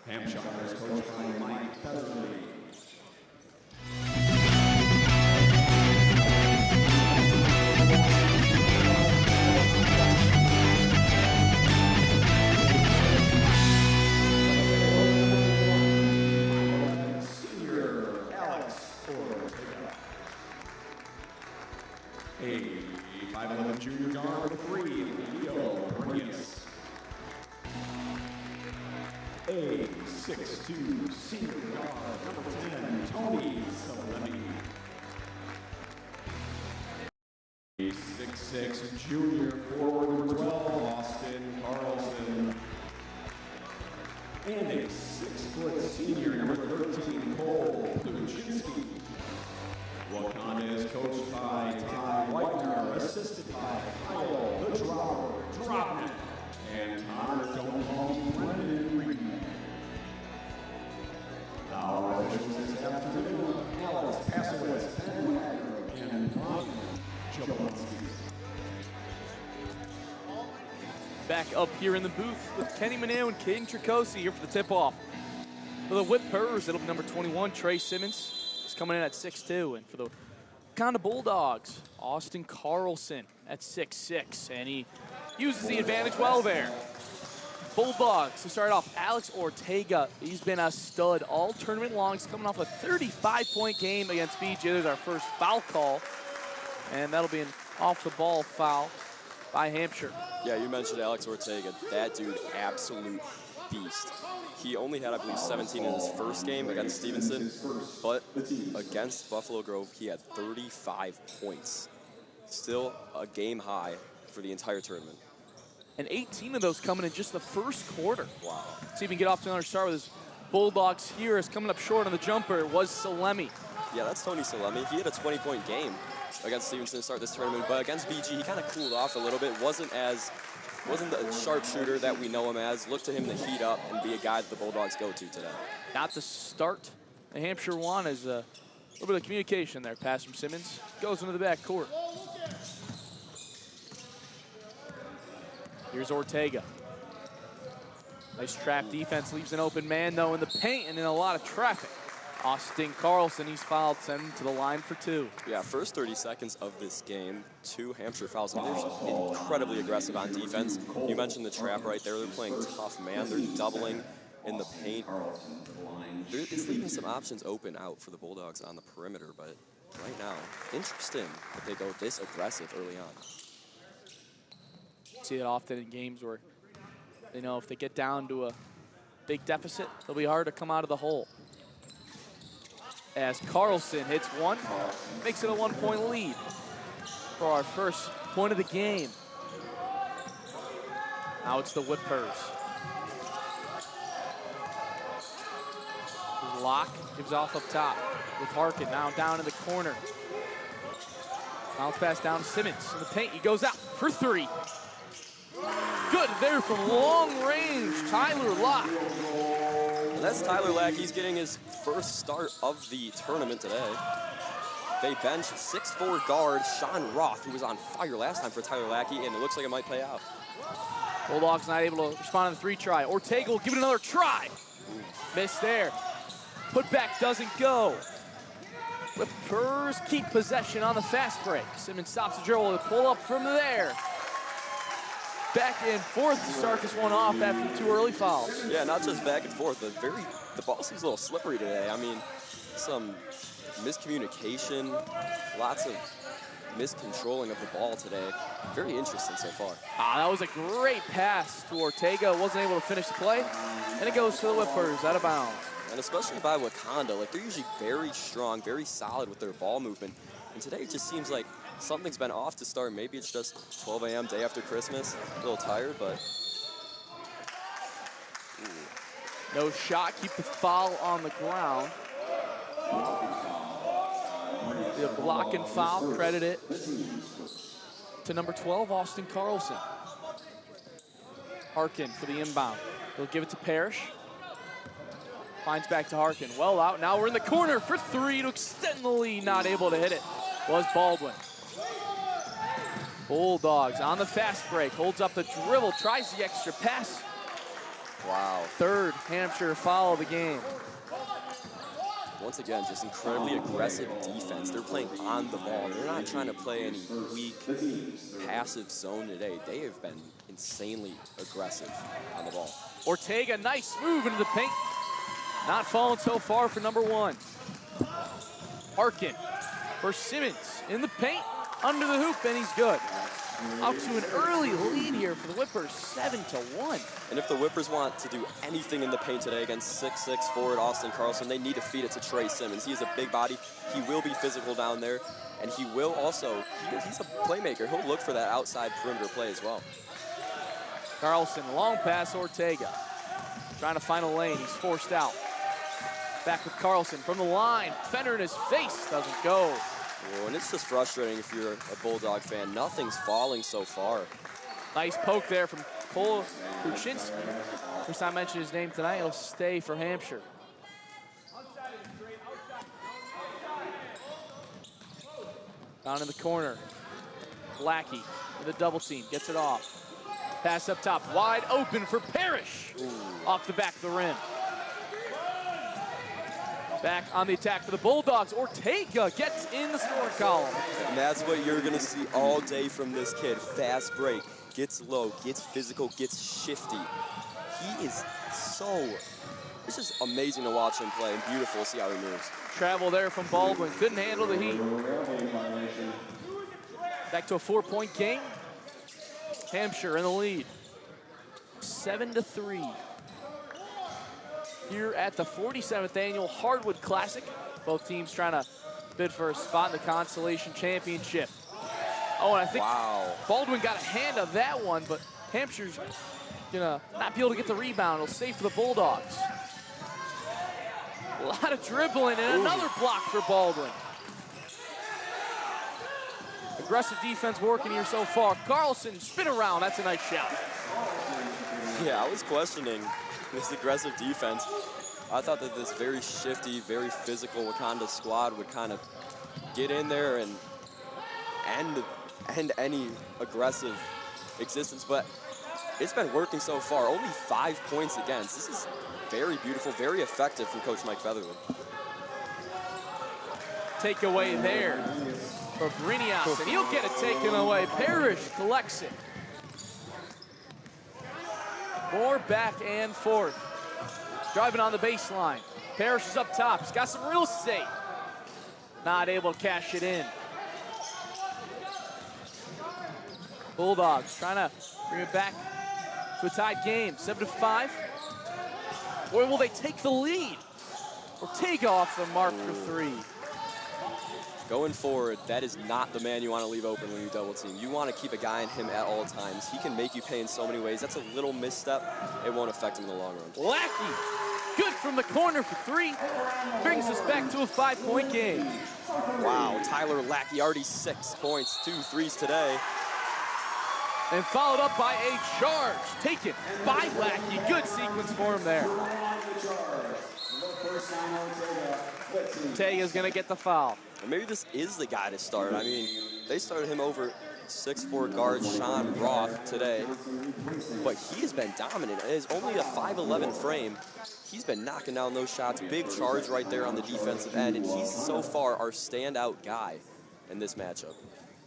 Hampshire is coached by Mike Featherly. A 5'11" junior guard with 3, Leo Bringus. A 6'2" senior guard, number 10, Tony Salemi. A 6'6" junior forward, number 12, Austin Carlson. And a 6' senior, number 13, Cole Pluchinski. Wakanda is coached by Ty Whitener, assisted by Kyle the Dropper Dropman, and Connor Don't Brendan Reed. Our officials this afternoon, Alex Passowitz, Ben Wagner, and Ron Jablonski. Back up here in the booth with Kenny Manu and King Tricosi here for the tip-off. For the Whippers, it'll be number 21, Trey Simmons. Coming in at 6'2", and for the Wakanda Bulldogs, Austin Carlson at 6'6", and he uses the advantage well there. Bulldogs, to start off, Alex Ortega. He's been a stud all tournament long. He's coming off a 35-point game against BG. There's our first foul call, and that'll be an off-the-ball foul by Hampshire. Yeah, you mentioned Alex Ortega. That dude, absolute beast. He only had, I believe, 17 in his first game against Stevenson, but against Buffalo Grove, he had 35 points. Still a game high for the entire tournament. And 18 of those coming in just the first quarter. Wow. See if we can get off to another start with his Bulldogs here. Is coming up short on the jumper was Salemi. Yeah, that's Tony Salemi. He had a 20-point game against Stevenson to start this tournament, but against BG, he kind of cooled off a little bit. Wasn't the sharpshooter that we know him as. Look to him to heat up and be a guy that the Bulldogs go to today. Not the start the Hampshire won is a little bit of communication there. Pass from Simmons goes into the back court. Here's Ortega. Nice trap defense, leaves an open man though in the paint and in a lot of traffic. Austin Carlson, he's fouled, sent him to the line for 2. Yeah, first 30 seconds of this game, 2 Hampshire fouls, and they're incredibly aggressive on defense. You mentioned the trap right there. They're playing tough man. They're doubling in the paint. It's leaving some options open out for the Bulldogs on the perimeter, but right now, interesting that they go this aggressive early on. See it often in games where, you know, if they get down to a big deficit, it'll be hard to come out of the hole. As Carlson hits one, makes it a 1-point lead for our first point of the game. Now it's the Whippers. Locke gives off up top with Harkin now down in the corner. Bounce pass down to Simmons in the paint. He goes out for 3. Good there from long range, Tyler Locke. And that's Tyler Lack. He's getting his first start of the tournament today. They benched 6'4" guard Sean Roth, who was on fire last time for Tyler Lackey, and it looks like it might pay out. Bulldogs not able to respond on the 3 try. Ortega will give it another try. Miss there. Put back doesn't go. Whippers keep possession on the fast break. Simmons stops the dribble to pull up from there. Back and forth to start this one off after 2 early fouls. Yeah, not just back and forth, but the ball seems a little slippery today. I mean, some miscommunication, lots of miscontrolling of the ball today. Very interesting so far. That was a great pass to Ortega. Wasn't able to finish the play. And it goes to the Whippers out of bounds. And especially by Wakanda, like they're usually very strong, very solid with their ball movement. And today it just seems like something's been off to start. Maybe it's just 12 a.m. day after Christmas. A little tired, but. Ooh. No shot, keep the foul on the ground. The block and foul, credit it to number 12, Austin Carlson. Harkin for the inbound. He'll give it to Parrish. Finds back to Harkin. Well out. Now we're in the corner for 3 to extend the lead. Not able to hit it. Was Baldwin. Bulldogs on the fast break. Holds up the dribble. Tries the extra pass. Wow. Third Hampshire foul of the game. Once again, just incredibly aggressive defense. They're playing on the ball. They're not trying to play any weak, passive zone today. They have been insanely aggressive on the ball. Ortega, nice move into the paint. Not falling so far for number 1. Harkin for Simmons in the paint, under the hoop, and he's good. Out to an early lead here for the Whippers, 7-1. And if the Whippers want to do anything in the paint today against 6'6" forward Austin Carlson, they need to feed it to Trey Simmons. He is a big body. He will be physical down there, and he will also, he's a playmaker. He'll look for that outside perimeter play as well. Carlson, long pass, Ortega. Trying to find a lane, he's forced out. Back with Carlson from the line. Fender in his face, doesn't go. Oh, and it's just frustrating if you're a Bulldog fan. Nothing's falling so far. Nice poke there from Cole Kuczynski. First time I mentioned his name tonight, he'll stay for Hampshire. Down in the corner. Lackey with a double team, gets it off. Pass up top, wide open for Parrish. Off the back of the rim. Back on the attack for the Bulldogs. Ortega gets in the score column. And that's what you're going to see all day from this kid. Fast break, gets low, gets physical, gets shifty. He is so, it's just amazing to watch him play and beautiful to see how he moves. Travel there from Baldwin, couldn't handle the heat. Back to a 4-point game. Hampshire in the lead, 7-3. Here at the 47th annual Hardwood Classic. Both teams trying to bid for a spot in the Consolation Championship. Oh, and I think Baldwin got a hand on that one, but Hampshire's gonna not be able to get the rebound. It'll stay for the Bulldogs. A lot of dribbling and another block for Baldwin. Aggressive defense working here so far. Carlson, spin around, that's a nice shot. Yeah, I was questioning this aggressive defense. I thought that this very shifty, very physical Wakanda squad would kind of get in there and end any aggressive existence, but it's been working so far. Only 5 points against. This is very beautiful, very effective from Coach Mike Featherwood. Takeaway there for Brinias, and he'll get it taken away. Parrish collects it. More back and forth. Driving on the baseline. Parrish is up top. He's got some real estate. Not able to cash it in. Bulldogs trying to bring it back to a tied game. 7-5. Or will they take the lead? Ortega off the mark for 3. Going forward, that is not the man you want to leave open when you double team. You want to keep a guy on him at all times. He can make you pay in so many ways. That's a little misstep. It won't affect him in the long run. Lackey, good from the corner for 3. Brings us back to a 5-point game. Wow, Tyler Lackey already 6 points, 2 threes today. And followed up by a charge taken by Lackey. Good sequence for him there. Ortega's gonna get the foul. And maybe this is the guy to start. I mean, they started him over 6'4" guard Sean Roth today, but he has been dominant. It is only a 5'11" frame. He's been knocking down those shots. Big charge right there on the defensive end, and he's so far our standout guy in this matchup.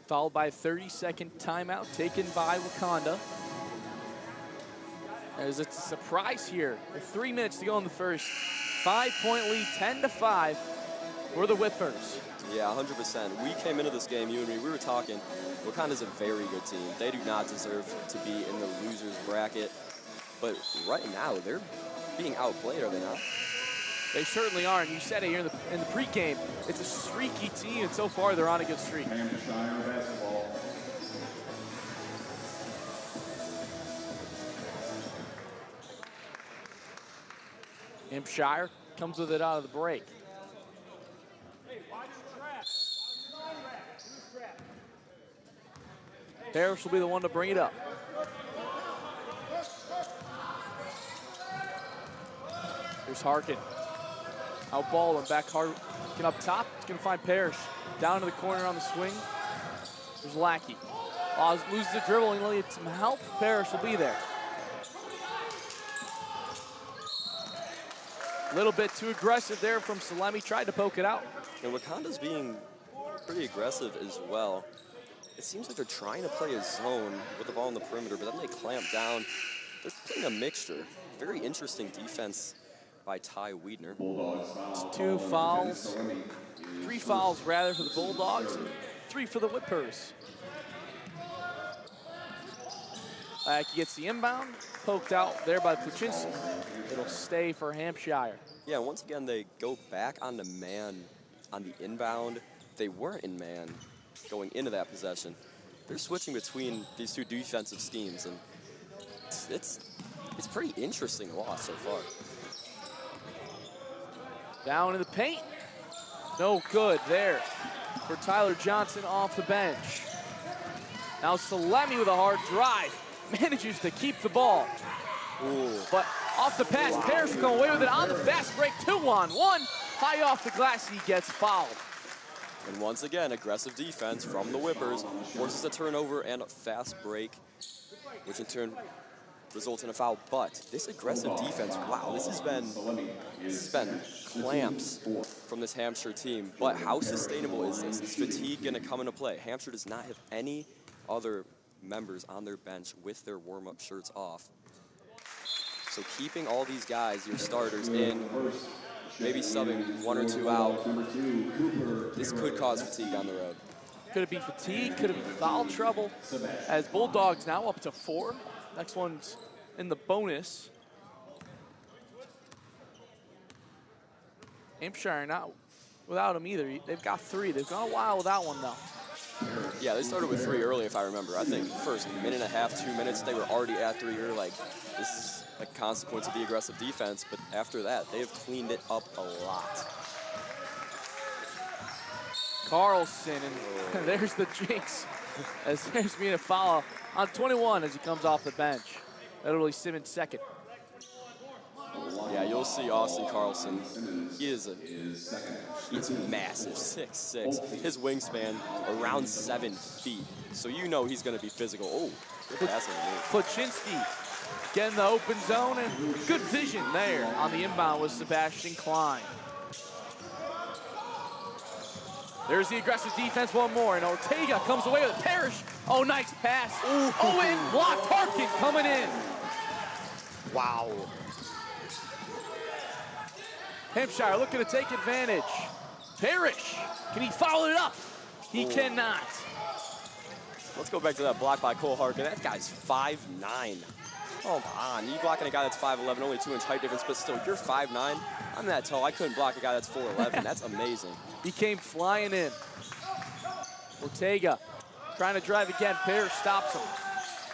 Followed by a 30-second timeout taken by Wakanda. As it's a surprise here with 3 minutes to go in the first. 5-point lead, 10-5 for the Whippers. Yeah, 100%. We came into this game, you and me, we were talking, Wakanda's a very good team. They do not deserve to be in the losers bracket. But right now, they're being outplayed, are they not? They certainly are, and you said it here in the pregame. It's a streaky team, and so far they're on a good streak. Hampshire comes with it out of the break. Parrish will be the one to bring it up. Here's Harkin. Out ball and back Harkin up top. He's gonna find Parrish. Down to the corner on the swing. There's Lackey. Loses the dribble and needs some help. Parrish will be there. A little bit too aggressive there from Salemi. Tried to poke it out. And Wakanda's being pretty aggressive as well. It seems like they're trying to play a zone with the ball in the perimeter, but then they clamp down. They're playing a mixture. Very interesting defense by Ty Wiedner. It's 2 fouls, 3 fouls rather for the Bulldogs, 3 for the Whippers. He gets the inbound, poked out there by Puczynski. It'll stay for Hampshire. Yeah, once again, they go back on the man on the inbound. They weren't in man going into that possession. They're switching between these 2 defensive schemes, and it's pretty interesting to watch so far. Down in the paint. No good there for Tyler Johnson off the bench. Now Salemi with a hard drive. Manages to keep the ball. Ooh. But off the pass, Parrish will go away with it on the fast break. 2-on-1. High off the glass, he gets fouled. And once again, aggressive defense from the Whippers forces a turnover and a fast break, which in turn results in a foul. But this aggressive defense, wow, this has been clamps from this Hampshire team. But how sustainable is this? Is fatigue going to come into play? Hampshire does not have any other members on their bench with their warm-up shirts off. So keeping all these guys, your starters, in, maybe subbing 1 or 2 out, this could cause fatigue down the road. Could it be fatigue? Could it be foul trouble? As Bulldogs now up to 4. Next one's in the bonus. Hampshire not without him either. They've got 3. They've gone a while without one though. Yeah, they started with 3 early, if I remember. I think first minute and a half, 2 minutes, they were already at 3. You're like, this is a consequence of the aggressive defense. But after that, they have cleaned it up a lot. Carlson, and there's the jinx. As there's being a foul on 21 as he comes off the bench. That'll be Simmons' second. Yeah, you'll see Austin Carlson. He's massive, 6'6". His wingspan around 7 feet. So you know he's going to be physical. Oh, good passing move. Puczynski getting the open zone, and good vision there on the inbound with Sebastian Klein. There's the aggressive defense, one more, and Ortega comes away with a Parrish. Oh, nice pass. Ooh. Owen blocked. Harkin coming in. Wow. Hampshire looking to take advantage. Parrish, can he follow it up? He cannot. Let's go back to that block by Cole Harkin. That guy's 5'9". Come on, you blocking a guy that's 5'11", only 2-inch height difference, but still, you're 5'9". I'm that tall. I couldn't block a guy that's 4'11". That's amazing. He came flying in. Ortega trying to drive again. Parrish stops him.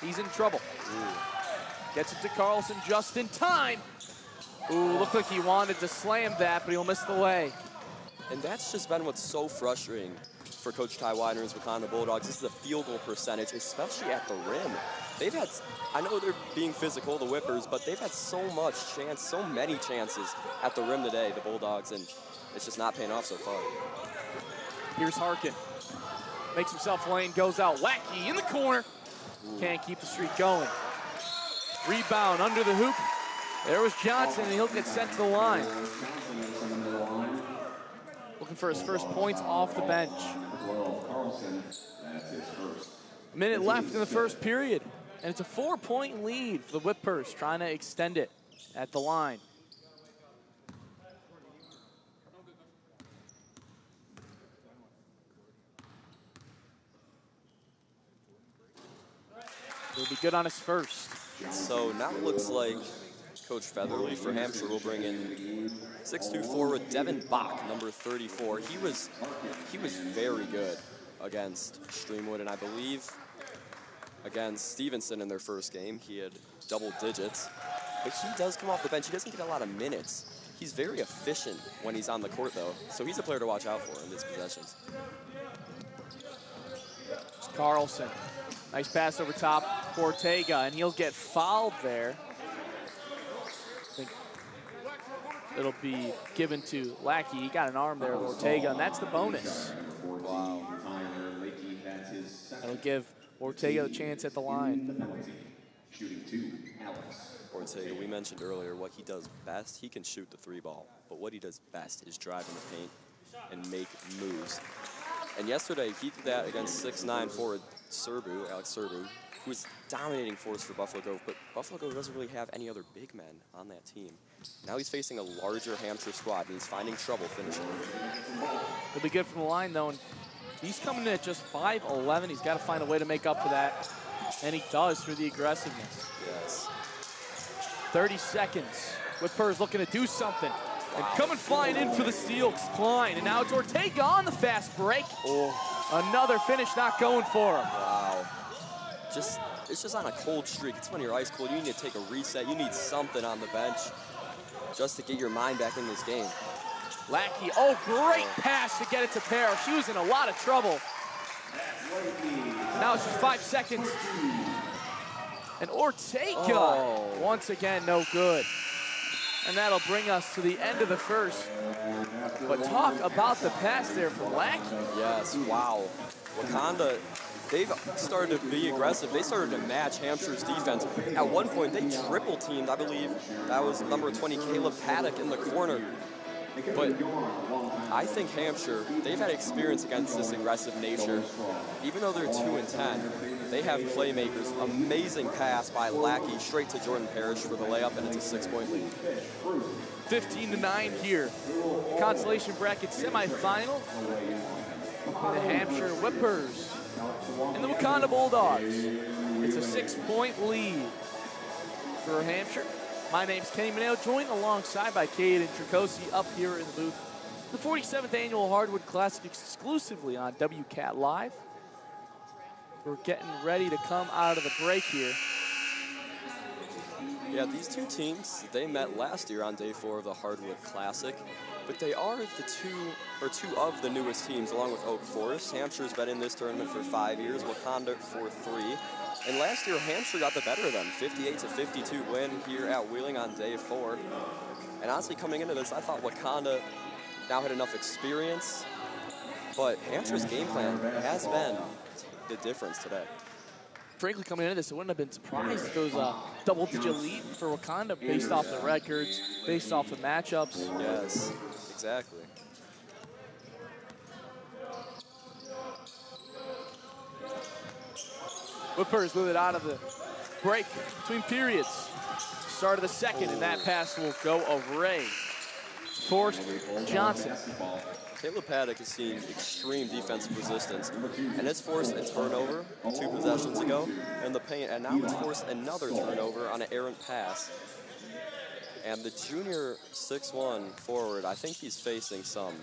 He's in trouble. Ooh. Gets it to Carlson just in time. Ooh, looked like he wanted to slam that, but he'll miss the lay. And that's just been what's so frustrating for Coach Ty Wiedner's Wakanda Bulldogs. This is the field goal percentage, especially at the rim. They've had, I know they're being physical, the Whippers, but they've had so much chance, so many chances at the rim today, the Bulldogs, and it's just not paying off so far. Here's Harkin. Makes himself a lane, goes out. Wacky in the corner. Ooh. Can't keep the streak going. Rebound under the hoop. There was Johnson, and he'll get sent to the line. Looking for his first points off the bench. A minute left in the first period, and it's a 4-point lead for the Whippers, trying to extend it at the line. He'll be good on his first. So now it looks like Coach Featherly for Hampshire will bring in 6'2" forward Devin Bach, number 34. He was very good against Streamwood, and I believe against Stevenson in their first game. He had double digits, but he does come off the bench. He doesn't get a lot of minutes. He's very efficient when he's on the court, though, so he's a player to watch out for in these possessions. It's Carlson. Nice pass over top for Ortega, and he'll get fouled there. I think it'll be given to Lackey. He got an arm there with Ortega, and that's the bonus. Wow. That'll give Ortega the chance at the line. Ortega, we mentioned earlier what he does best. He can shoot the 3-ball, but what he does best is drive in the paint and make moves. And yesterday, he did that against 6'9" forward Alex Serbu, who was dominating force for Buffalo Grove, but Buffalo Grove doesn't really have any other big men on that team. Now he's facing a larger Hampshire squad, and he's finding trouble finishing. He'll be good from the line, though, and he's coming in at just 5'11". He's got to find a way to make up for that, and he does through the aggressiveness. Yes. 30 seconds. Whippers looking to do something. And coming flying in for the steal, Klein. And now it's Ortega on the fast break. Oh. Another finish not going for him. Wow. It's just on a cold streak. It's when you're ice cold. You need to take a reset. You need something on the bench just to get your mind back in this game. Lackey, oh, great pass to get it to Parrish. She was in a lot of trouble. Now it's just 5 seconds. And Ortega, once again, no good. And that'll bring us to the end of the first. But talk about the pass there from Lackey. Yes, wow. Wakanda, they've started to be aggressive. They started to match Hampshire's defense. At one point, they triple teamed, I believe. That was number 20, Caleb Paddock in the corner. But I think Hampshire, they've had experience against this aggressive nature. Even though they're 2-10, they have playmakers. Amazing pass by Lackey straight to Jordan Parrish for the layup, and it's a 6-point lead. 15-9 here. Consolation bracket semifinal. The Hampshire Whippers and the Wakanda Bulldogs. It's a 6-point lead for Hampshire. My name's Kenny Maneo, joined alongside by Caden Tricosi up here in the booth. The 47th Annual Hardwood Classic exclusively on WCAT Live. We're getting ready to come out of the break here. Yeah, these two teams, they met last year on day 4 of the Hardwood Classic, but they are two of the newest teams, along with Oak Forest. Hampshire's been in this tournament for 5 years, Wakanda for 3. And last year, Hampshire got the better of them, 58-52 win here at Wheeling on day 4. And honestly, coming into this, I thought Wakanda now had enough experience, but Hampshire's game plan has been the difference today. Frankly, coming into this, I wouldn't have been surprised if it was a double-digit lead for Wakanda based off the records, based off the matchups. Yes, exactly. Whippers with it out of the break between periods. Start of the second, and that pass will go away. Forced Johnson. Caleb Paddock has seen extreme defensive resistance, and it's forced a turnover 2 possessions ago in the paint, and now it's forced another turnover on an errant pass. And the junior 6'1" forward, I think he's facing some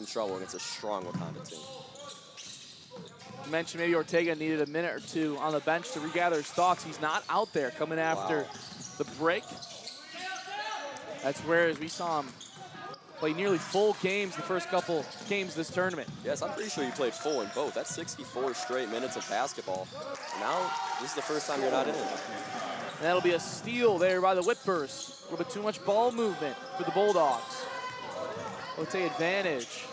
trouble against a strong Wakanda team. You mentioned maybe Ortega needed a minute or two on the bench to regather his thoughts. He's not out there coming after the break. That's where, as we saw him play nearly full games the first couple games this tournament. Yes, I'm pretty sure he played full in both. That's 64 straight minutes of basketball. And now, this is the first time you're not in it. And that'll be a steal there by the Whippers. A little bit too much ball movement for the Bulldogs. They'll take advantage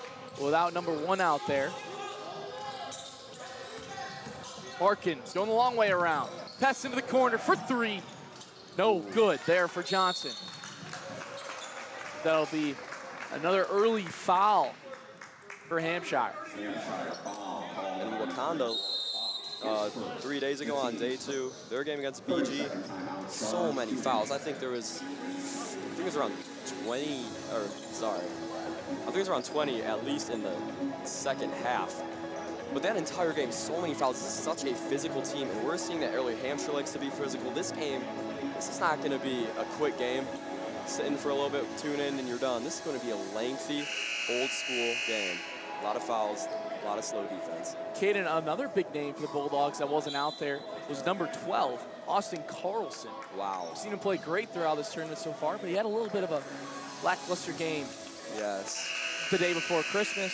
without number 1 out there. Harkins going the long way around. Pass into the corner for 3. No good there for Johnson. That'll be another early foul for Hampshire. And Wakanda, 3 days ago on day 2, their game against BG, so many fouls. I think it was around 20, I think it was around 20 at least in the second half. But that entire game, so many fouls. This is such a physical team, and we're seeing that early. Hampshire likes to be physical. This is not going to be a quick game. Sit in for a little bit, tune in, and you're done. This is going to be a lengthy, old-school game. A lot of fouls, a lot of slow defense. Caden, another big name for the Bulldogs that wasn't out there was number 12, Austin Carlson. Wow. We've seen him play great throughout this tournament so far, but he had a little bit of a lackluster game. Yes. The day before Christmas.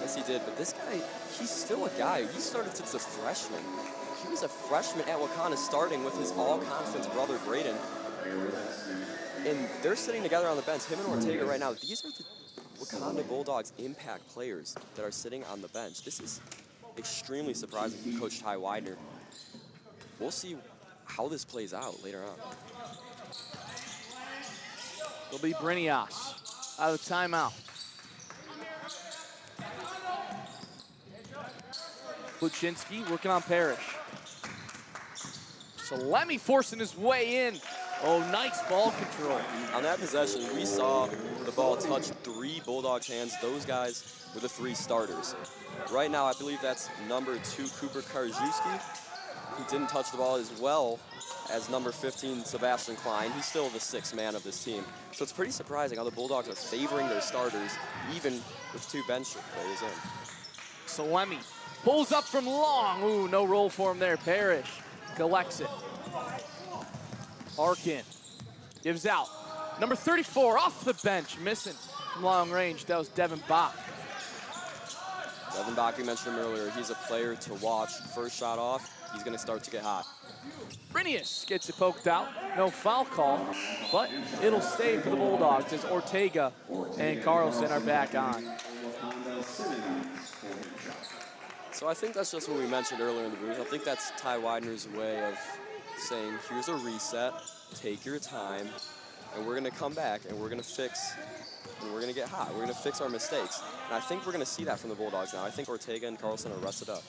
Yes, he did, but this guy, he's still a guy. He started since a freshman. He was a freshman at Wakanda, starting with his all-conference brother, Braden. And they're sitting together on the bench, him and Ortega right now. These are the Wakanda Bulldogs impact players that are sitting on the bench. This is extremely surprising from Coach Ty Widener. We'll see how this plays out later on. It'll be Brinias out of the timeout. Kluczynski working on Parrish. Salemi forcing his way in. Oh, nice ball control. On that possession, we saw the ball touch 3 Bulldogs' hands. Those guys were the 3 starters. Right now, I believe that's number 2, Cooper Karaszewski, who didn't touch the ball as well as number 15, Sebastian Klein. He's still the 6th man of this team. So it's pretty surprising how the Bulldogs are favoring their starters, even with 2 bench players in. Salemi pulls up from long. Ooh, no roll for him there. Parrish collects it. Arkin gives out. Number 34 off the bench, missing from long range. That was Devin Bach. Devin Bach, we mentioned him earlier. He's a player to watch. First shot off, he's going to start to get hot. Brinias gets it poked out. No foul call, but it'll stay for the Bulldogs as Ortega and Carlson are back on. So I think that's just what we mentioned earlier in the booth. I think that's Ty Widener's way of saying, here's a reset, take your time, and we're gonna come back and we're gonna fix, and we're gonna get hot. We're gonna fix our mistakes. And I think we're gonna see that from the Bulldogs now. I think Ortega and Carlson are rested up.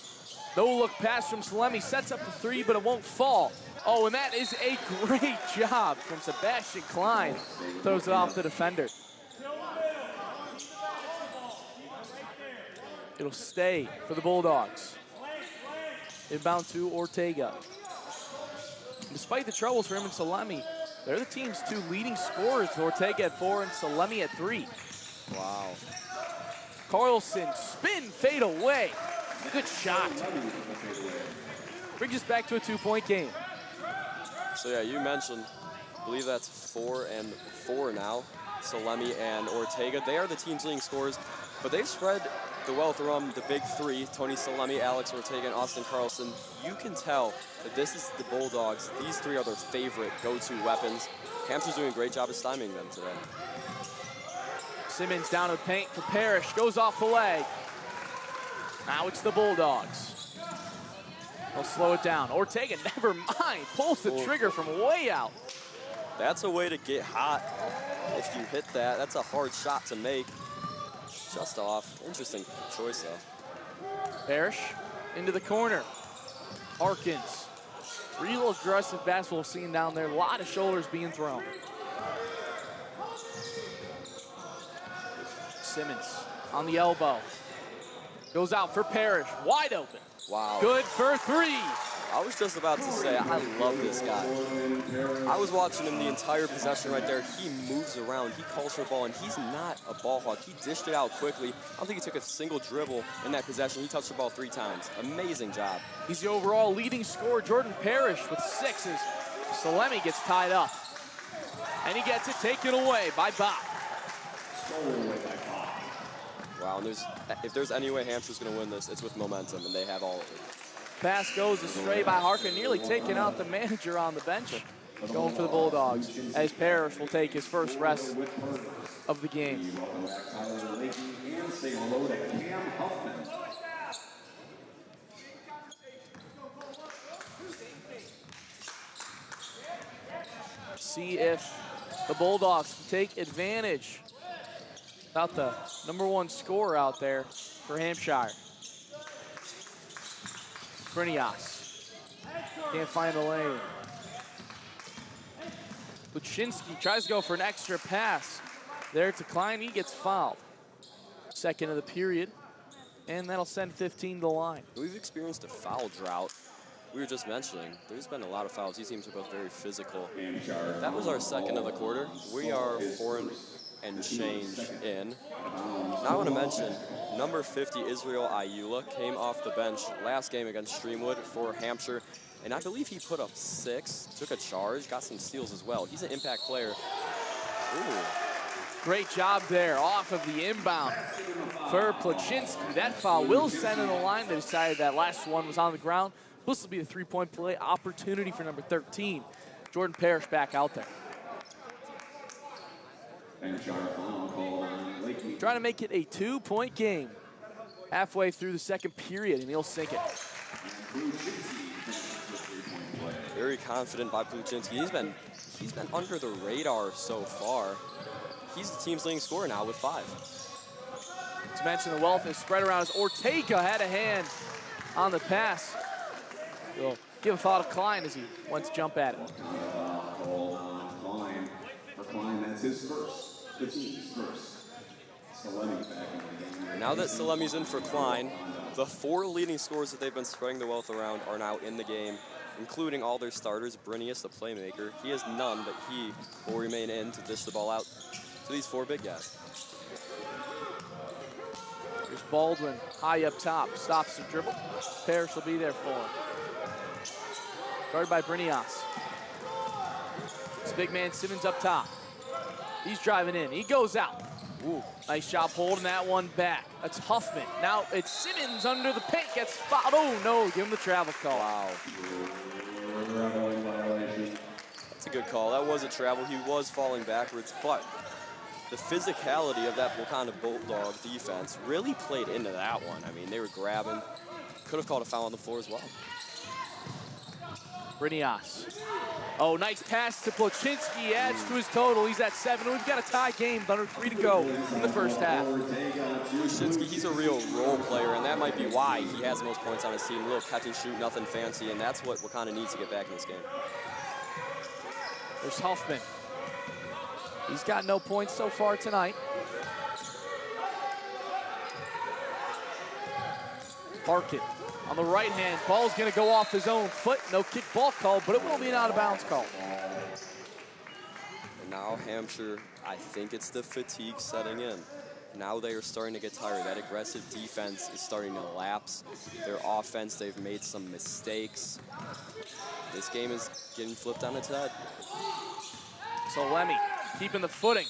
No look pass from Salemi, sets up the 3, but it won't fall. Oh, and that is a great job from Sebastian Klein. Throws it off the defender. It'll stay for the Bulldogs. Inbound to Ortega. Despite the troubles for him and Salemi, they're the team's 2 leading scorers. Ortega at 4 and Salemi at 3. Wow. Carlson, spin, fade away. Good shot. Brings us back to a 2-point game. So yeah, you mentioned, I believe that's 4 and 4 now. Salemi and Ortega, they are the team's leading scorers, but they've spread the wealth around the big 3, Tony Salemi, Alex Ortega, and Austin Carlson. You can tell that this is the Bulldogs. These 3 are their favorite go-to weapons. Hampshire's doing a great job of stymieing them today. Simmons down to the paint for Parrish, goes off the leg. Now it's the Bulldogs. They'll slow it down. Ortega, never mind, pulls the trigger from way out. That's a way to get hot. If you hit that, that's a hard shot to make. Just off. Interesting choice, though. Parrish into the corner. Harkins. Real aggressive basketball scene down there. A lot of shoulders being thrown. Simmons on the elbow. Goes out for Parrish. Wide open. Wow. Good for 3. I was just about to say, I love this guy. I was watching him the entire possession right there. He moves around, he calls for a ball, and he's not a ball hawk. He dished it out quickly. I don't think he took a single dribble in that possession. He touched the ball 3 times. Amazing job. He's the overall leading scorer, Jordan Parrish, with 6 as Salemi gets tied up. And he gets it taken away by Bach. Wow, and if there's any way Hampshire's going to win this, it's with momentum, and they have all of it. Pass goes astray by Harkin, nearly taking out the manager on the bench. Going for the Bulldogs, as Parrish will take his first rest of the game. See if the Bulldogs can take advantage. About the #1 scorer out there for Hampshire. Brinias can't find the lane. Kluczynski tries to go for an extra pass. There to Klein, he gets fouled. Second of the period, and that'll send 15 to the line. We've experienced a foul drought. We were just mentioning, there's been a lot of fouls. These teams are both very physical. That was our second of the quarter. We are 4 and change in. Now I want to mention, number 50, Israel Ayula, came off the bench last game against Streamwood for Hampshire, and I believe he put up 6, took a charge, got some steals as well. He's an impact player. Ooh. Great job there off of the inbound for Kluczynski. That foul will send in the line. They decided that last one was on the ground. This will be a 3-point play opportunity for number 13. Jordan Parrish back out there. Trying to make it a 2-point game. Halfway through the second period, and he'll sink it. Very confident by Pluchinski. He's been under the radar so far. He's the team's leading scorer now with 5. To mention the wealth is spread around as Ortega had a hand on the pass. He'll give a foul to Klein as he went to jump at it. Klein. For Klein, that's his first. The team's first. Salemi's back in the game. Now that Salemi's in for Klein, the 4 leading scorers that they've been spreading the wealth around are now in the game, including all their starters. Brinius, the playmaker, he has none, but he will remain in to dish the ball out to these 4 big guys. Here's Baldwin, high up top, stops the dribble. Parrish will be there for him. Guarded by Brinias. This big man Simmons up top. He's driving in, he goes out. Ooh, nice job holding that one back. That's Huffman. Now it's Simmons under the paint, gets fouled. Oh no, give him the travel call. Wow. That's a good call. That was a travel. He was falling backwards, but the physicality of that Wakanda Bulldog defense really played into that one. I mean, they were grabbing. Could have called a foul on the floor as well. Brinias. Oh, nice pass to Pluchinski, adds to his total. He's at 7. We've got a tie game, under 3 to go in the first half. Pluchinski, he's a real role player, and that might be why he has the most points on his team. A little catch and shoot, nothing fancy, and that's what Wakanda needs to get back in this game. There's Huffman. He's got no points so far tonight. Harkin on the right hand. Ball's going to go off his own foot. No kick ball call, but it will be an out of bounds call. And now Hampshire, I think it's the fatigue setting in. Now they are starting to get tired. That aggressive defense is starting to lapse. Their offense, they've made some mistakes. This game is getting flipped on its head. So Lemmy keeping the footing.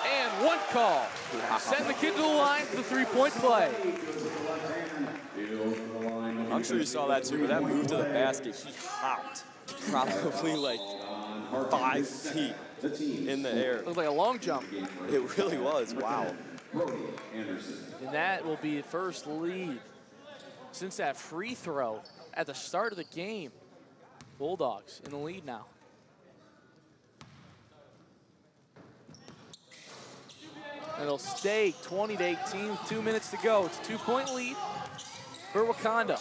And one call. Send the kid to the line for the 3-point play. I'm sure you saw that too, but that move to the basket, he hopped probably like 5 feet in the air. Looked like a long jump. It really was, wow. And that will be the first lead since that free throw at the start of the game. Bulldogs in the lead now. And it'll stay 20-18 with 2 minutes to go. It's a 2-point lead for Wakanda.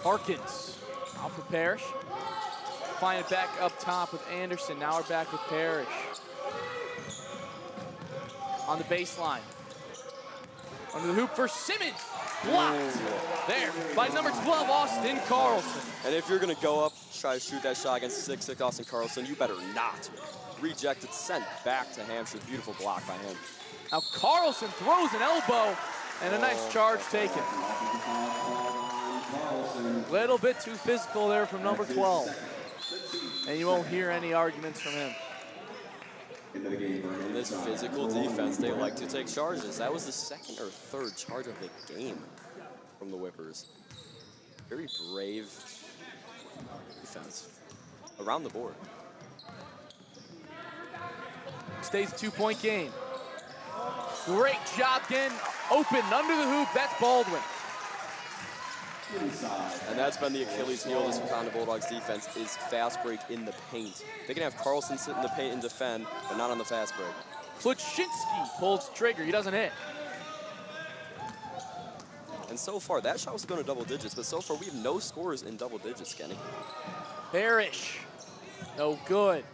Harkins out for Parrish. Find it back up top with Anderson. Now we're back with Parrish. On the baseline. Under the hoop for Simmons. Blocked. There by number 12, Austin Carlson. And if you're going to go up, try to shoot that shot against 6'6" Austin Carlson, you better not. Rejected, sent back to Hampshire. Beautiful block by him. Now Carlson throws an elbow and a nice charge taken. Little bit too physical there from number 12. And you won't hear any arguments from him. In this physical defense, they like to take charges. That was the 2nd or 3rd charge of the game from the Whippers. Very brave defense around the board. Stays a 2-point game. Great job again. Open under the hoop. That's Baldwin. And that's been the Achilles heel of this Wakanda Bulldogs defense is fast break in the paint. They can have Carlson sit in the paint and defend, but not on the fast break. Pluchinski pulls trigger. He doesn't hit. And so far, that shot was going to double digits, but so far we have no scores in double digits, Kenny. Parrish. No good.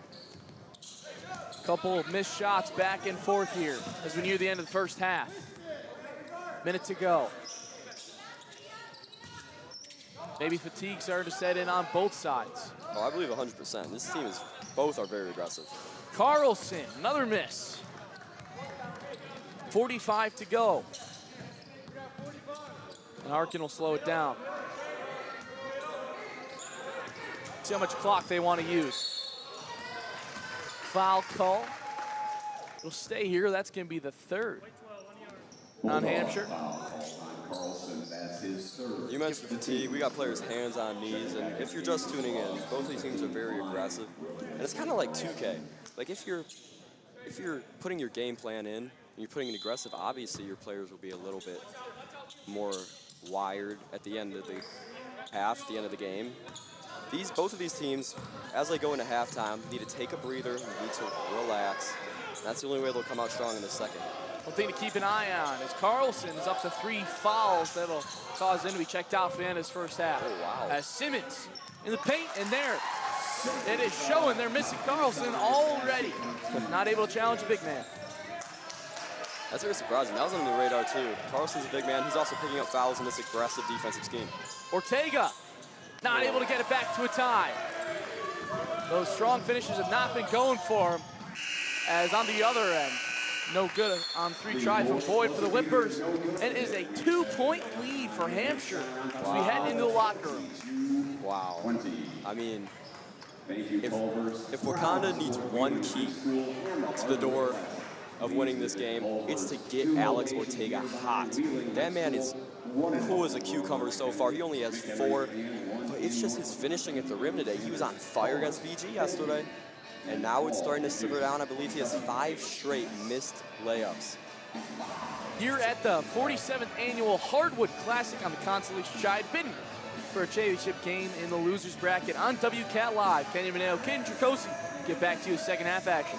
Couple of missed shots back and forth here as we near the end of the first half. Minute to go. Maybe fatigue starting to set in on both sides. Oh, I believe 100%. This team is, both are very aggressive. Carlson, another miss. 45 to go. And Harkin will slow it down. See how much clock they want to use. Foul call. It'll stay here. That's going to be the 3rd on Hampshire. You mentioned fatigue. We got players hands on knees, and if you're just tuning in, both of these teams are very aggressive. And it's kind of like 2K. Like if you're putting your game plan in you're putting it aggressive, obviously your players will be a little bit more wired at the end of the half, the end of the game. Both of these teams, as they go into halftime, need to take a breather, need to relax. That's the only way they'll come out strong in the second. One thing to keep an eye on is Carlson is up to 3 fouls that'll cause him to be checked out for the end of his first half. Oh, wow. As Simmons in the paint, and there it is showing they're missing Carlson already. Not able to challenge a big man. That's very surprising. That was under the radar too. Carlson's a big man. He's also picking up fouls in this aggressive defensive scheme. Ortega not able to get it back to a tie. Those strong finishes have not been going for him. As on the other end, no good on 3 tries from Boyd for the Whippers. And it is a 2-point lead for Hampshire as we head into the locker room. Wow. I mean, if Wakanda needs one key to the door of winning this game, it's to get Alex Ortega hot. That man is cool as a cucumber so far. He only has 4, but it's just his finishing at the rim today. He was on fire against BG yesterday, and now it's starting to simmer down. I believe he has 5 straight missed layups. Here at the 47th annual Hardwood Classic on the Constellation Side, bidding for a championship game in the losers bracket on WCAT Live. Kenny Maneo, Caden Tricosi, get back to you second half action.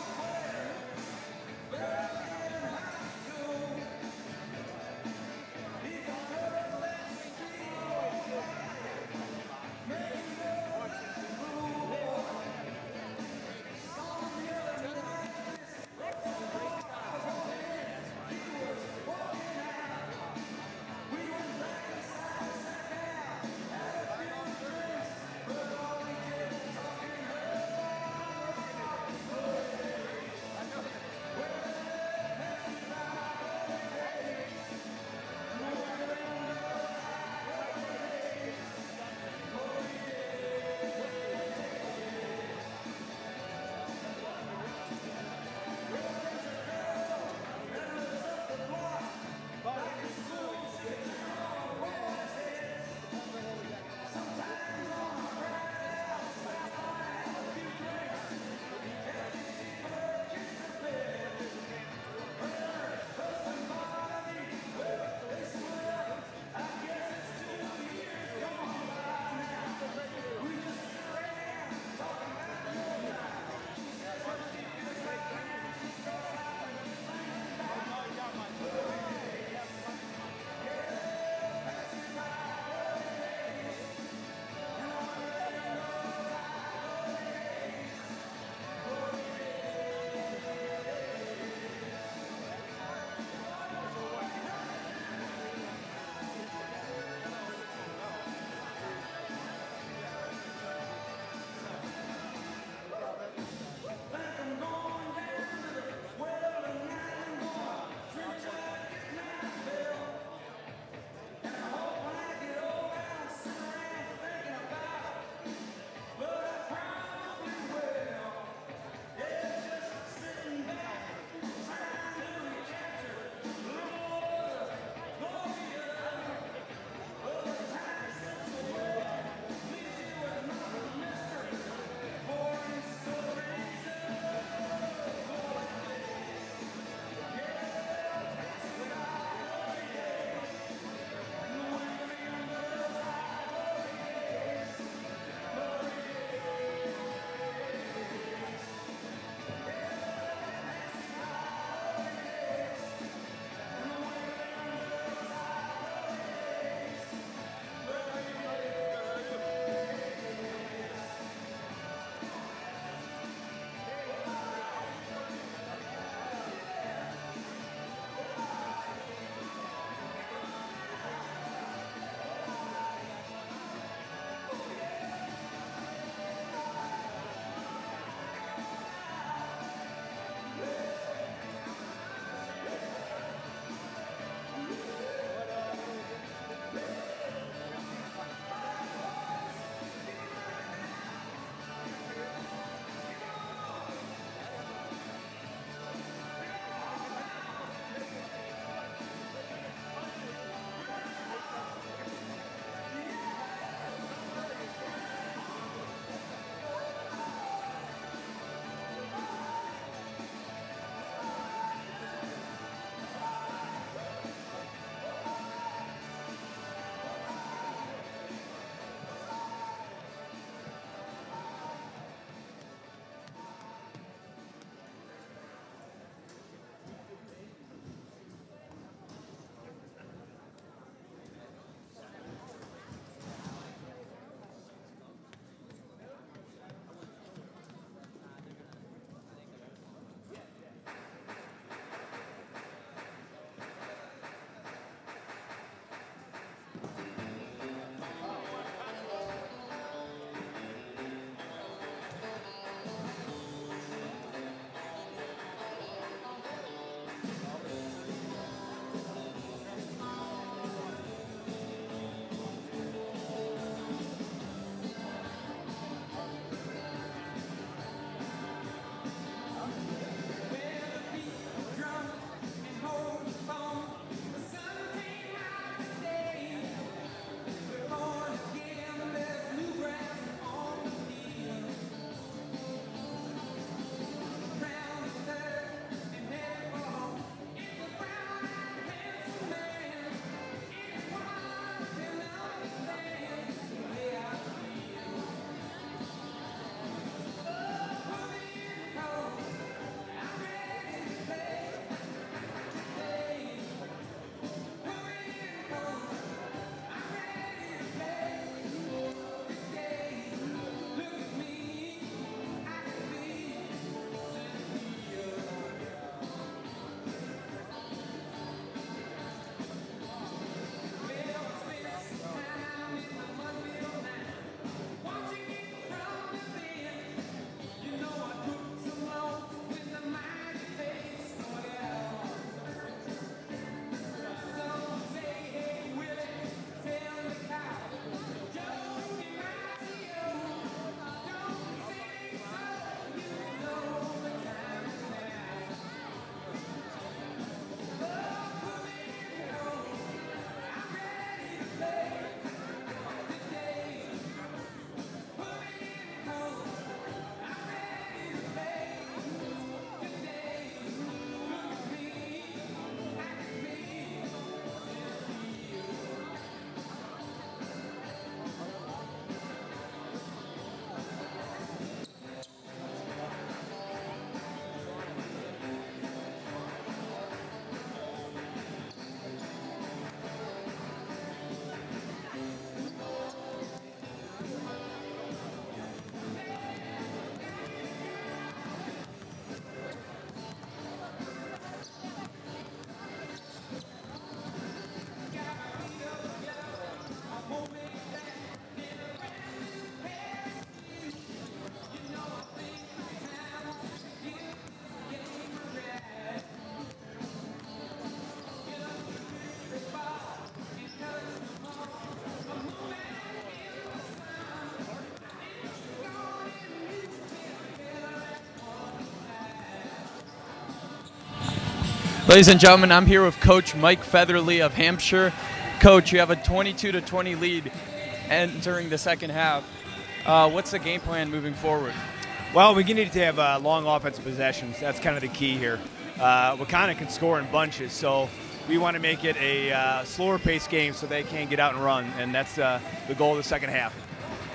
Ladies and gentlemen, I'm here with Coach Mike Featherly of Hampshire. Coach, you have a 22-20 lead entering the second half. What's the game plan moving forward? Well, we need to have long offensive possessions. That's kind of the key here. Wakanda can score in bunches, so we want to make it a slower paced game so they can get out and run, and that's the goal of the second half.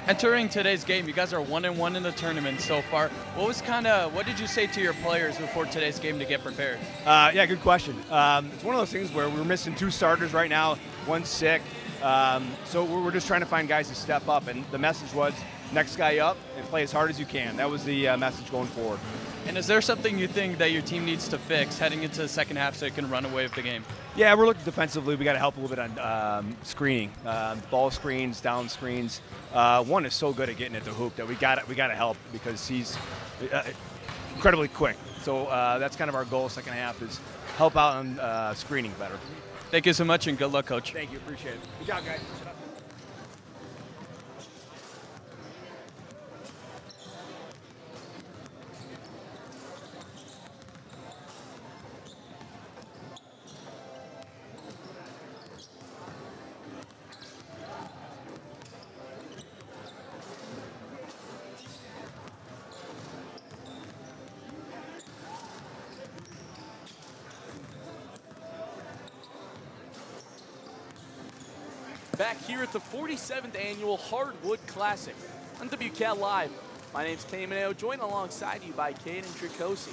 Entering today's game, you guys are 1-1 in the tournament so far. What did you say to your players before today's game to get prepared? Yeah, good question. It's one of those things where we're missing 2 starters right now, one's sick, so we're just trying to find guys to step up, and the message was next guy up and play as hard as you can. That was the message going forward. And is there something you think that your team needs to fix heading into the second half so it can run away with the game? Yeah, we're looking defensively. We got to help a little bit on screening, ball screens, down screens. One is so good at getting at the hoop that we got to help because he's incredibly quick. So that's kind of our goal second half is help out on screening better. Thank you so much and good luck, Coach. Thank you, appreciate it. Good job, guys. Back here at the 47th Annual Hardwood Classic on WCAT Live. My name's Kenny Mineo, joined alongside you by Caden Tricosi.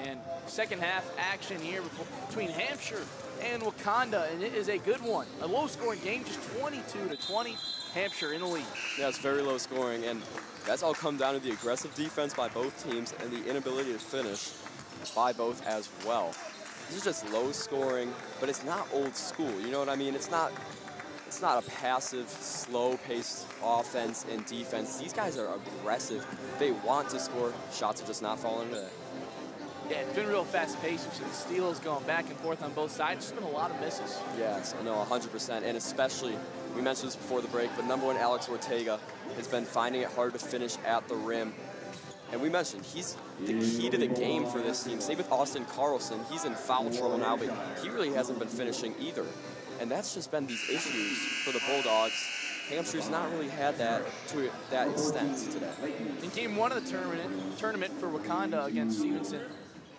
And second half action here between Hampshire and Wakanda, and it is a good one. A low-scoring game, just 22-20, Hampshire in the lead. Yeah, it's very low scoring, and that's all come down to the aggressive defense by both teams and the inability to finish by both as well. This is just low scoring, but it's not old school, you know what I mean? It's not a passive, slow-paced offense and defense. These guys are aggressive. They want to score. Shots are just not falling into that. Yeah, it's been real fast-paced. We've seen steals going back and forth on both sides. Just been a lot of misses. Yes, I know, 100%. And especially, we mentioned this before the break, but number 1, Alex Ortega, has been finding it hard to finish at the rim. And we mentioned, he's the key to the game for this team. Same with Austin Carlson. He's in foul trouble now, but he really hasn't been finishing either. And that's just been these issues for the Bulldogs. Hampshire's not really had that to that extent today. In game 1 of the tournament for Wakanda against Stevenson,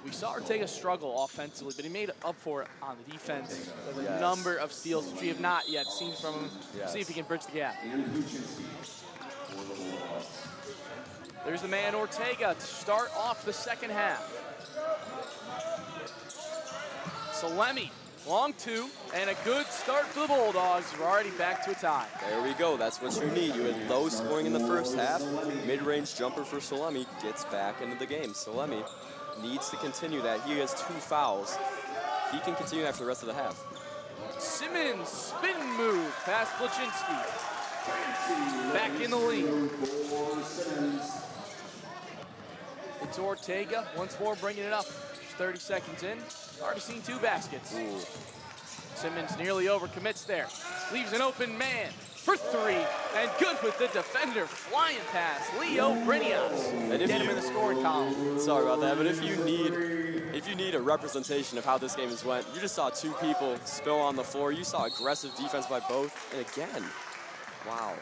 we saw Ortega struggle offensively, but he made up for it on the defense with a number of steals, which we have not yet seen from him. See if he can bridge the gap. There's the man Ortega to start off the second half. Salemi. Long 2, and a good start for the Bulldogs. We're already back to a tie. There we go. That's what you need. You had low scoring in the first half. Mid-range jumper for Salemi gets back into the game. Salemi needs to continue that. He has 2 fouls. He can continue that for the rest of the half. Simmons, spin move past Placzynski. Back in the lead. It's Ortega, once more bringing it up. 30 seconds in, already seen 2 baskets. Ooh. Simmons nearly overcommits there. Leaves an open man for 3, and good with the defender, flying past Leo Brinias. And get him in the scoring column. Sorry about that, but if you need a representation of how this game has went, you just saw 2 people spill on the floor. You saw aggressive defense by both, and again, wow.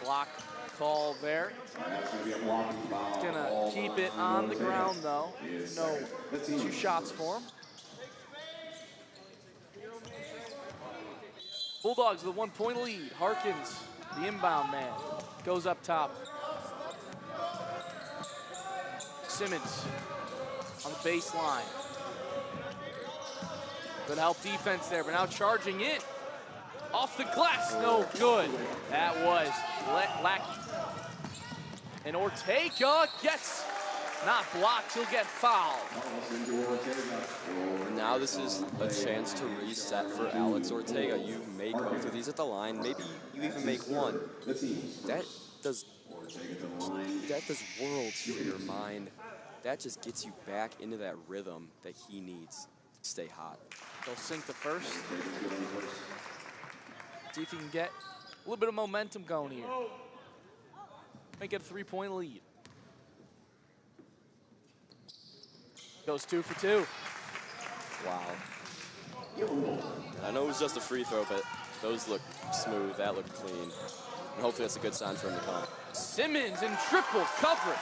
Block call there. It's gonna keep it on the ground though. No 2 shots for him. Bulldogs with a 1-point lead. Harkins, the inbound man, goes up top. Simmons on the baseline. Good help defense there, but now charging in. Off the glass, no good. That was Lackey. And Ortega gets not blocked, he'll get fouled. Now this is a chance to reset for Alex Ortega. You make both of these at the line, maybe you even make one. That does worlds for your mind. That just gets you back into that rhythm that he needs to stay hot. They'll sink the first. See if he can get a little bit of momentum going here. Make it a 3-point lead. Goes 2 for 2. Wow. I know it was just a free throw, but those look smooth. That looked clean. And hopefully that's a good sign for him to come. Simmons in triple coverage.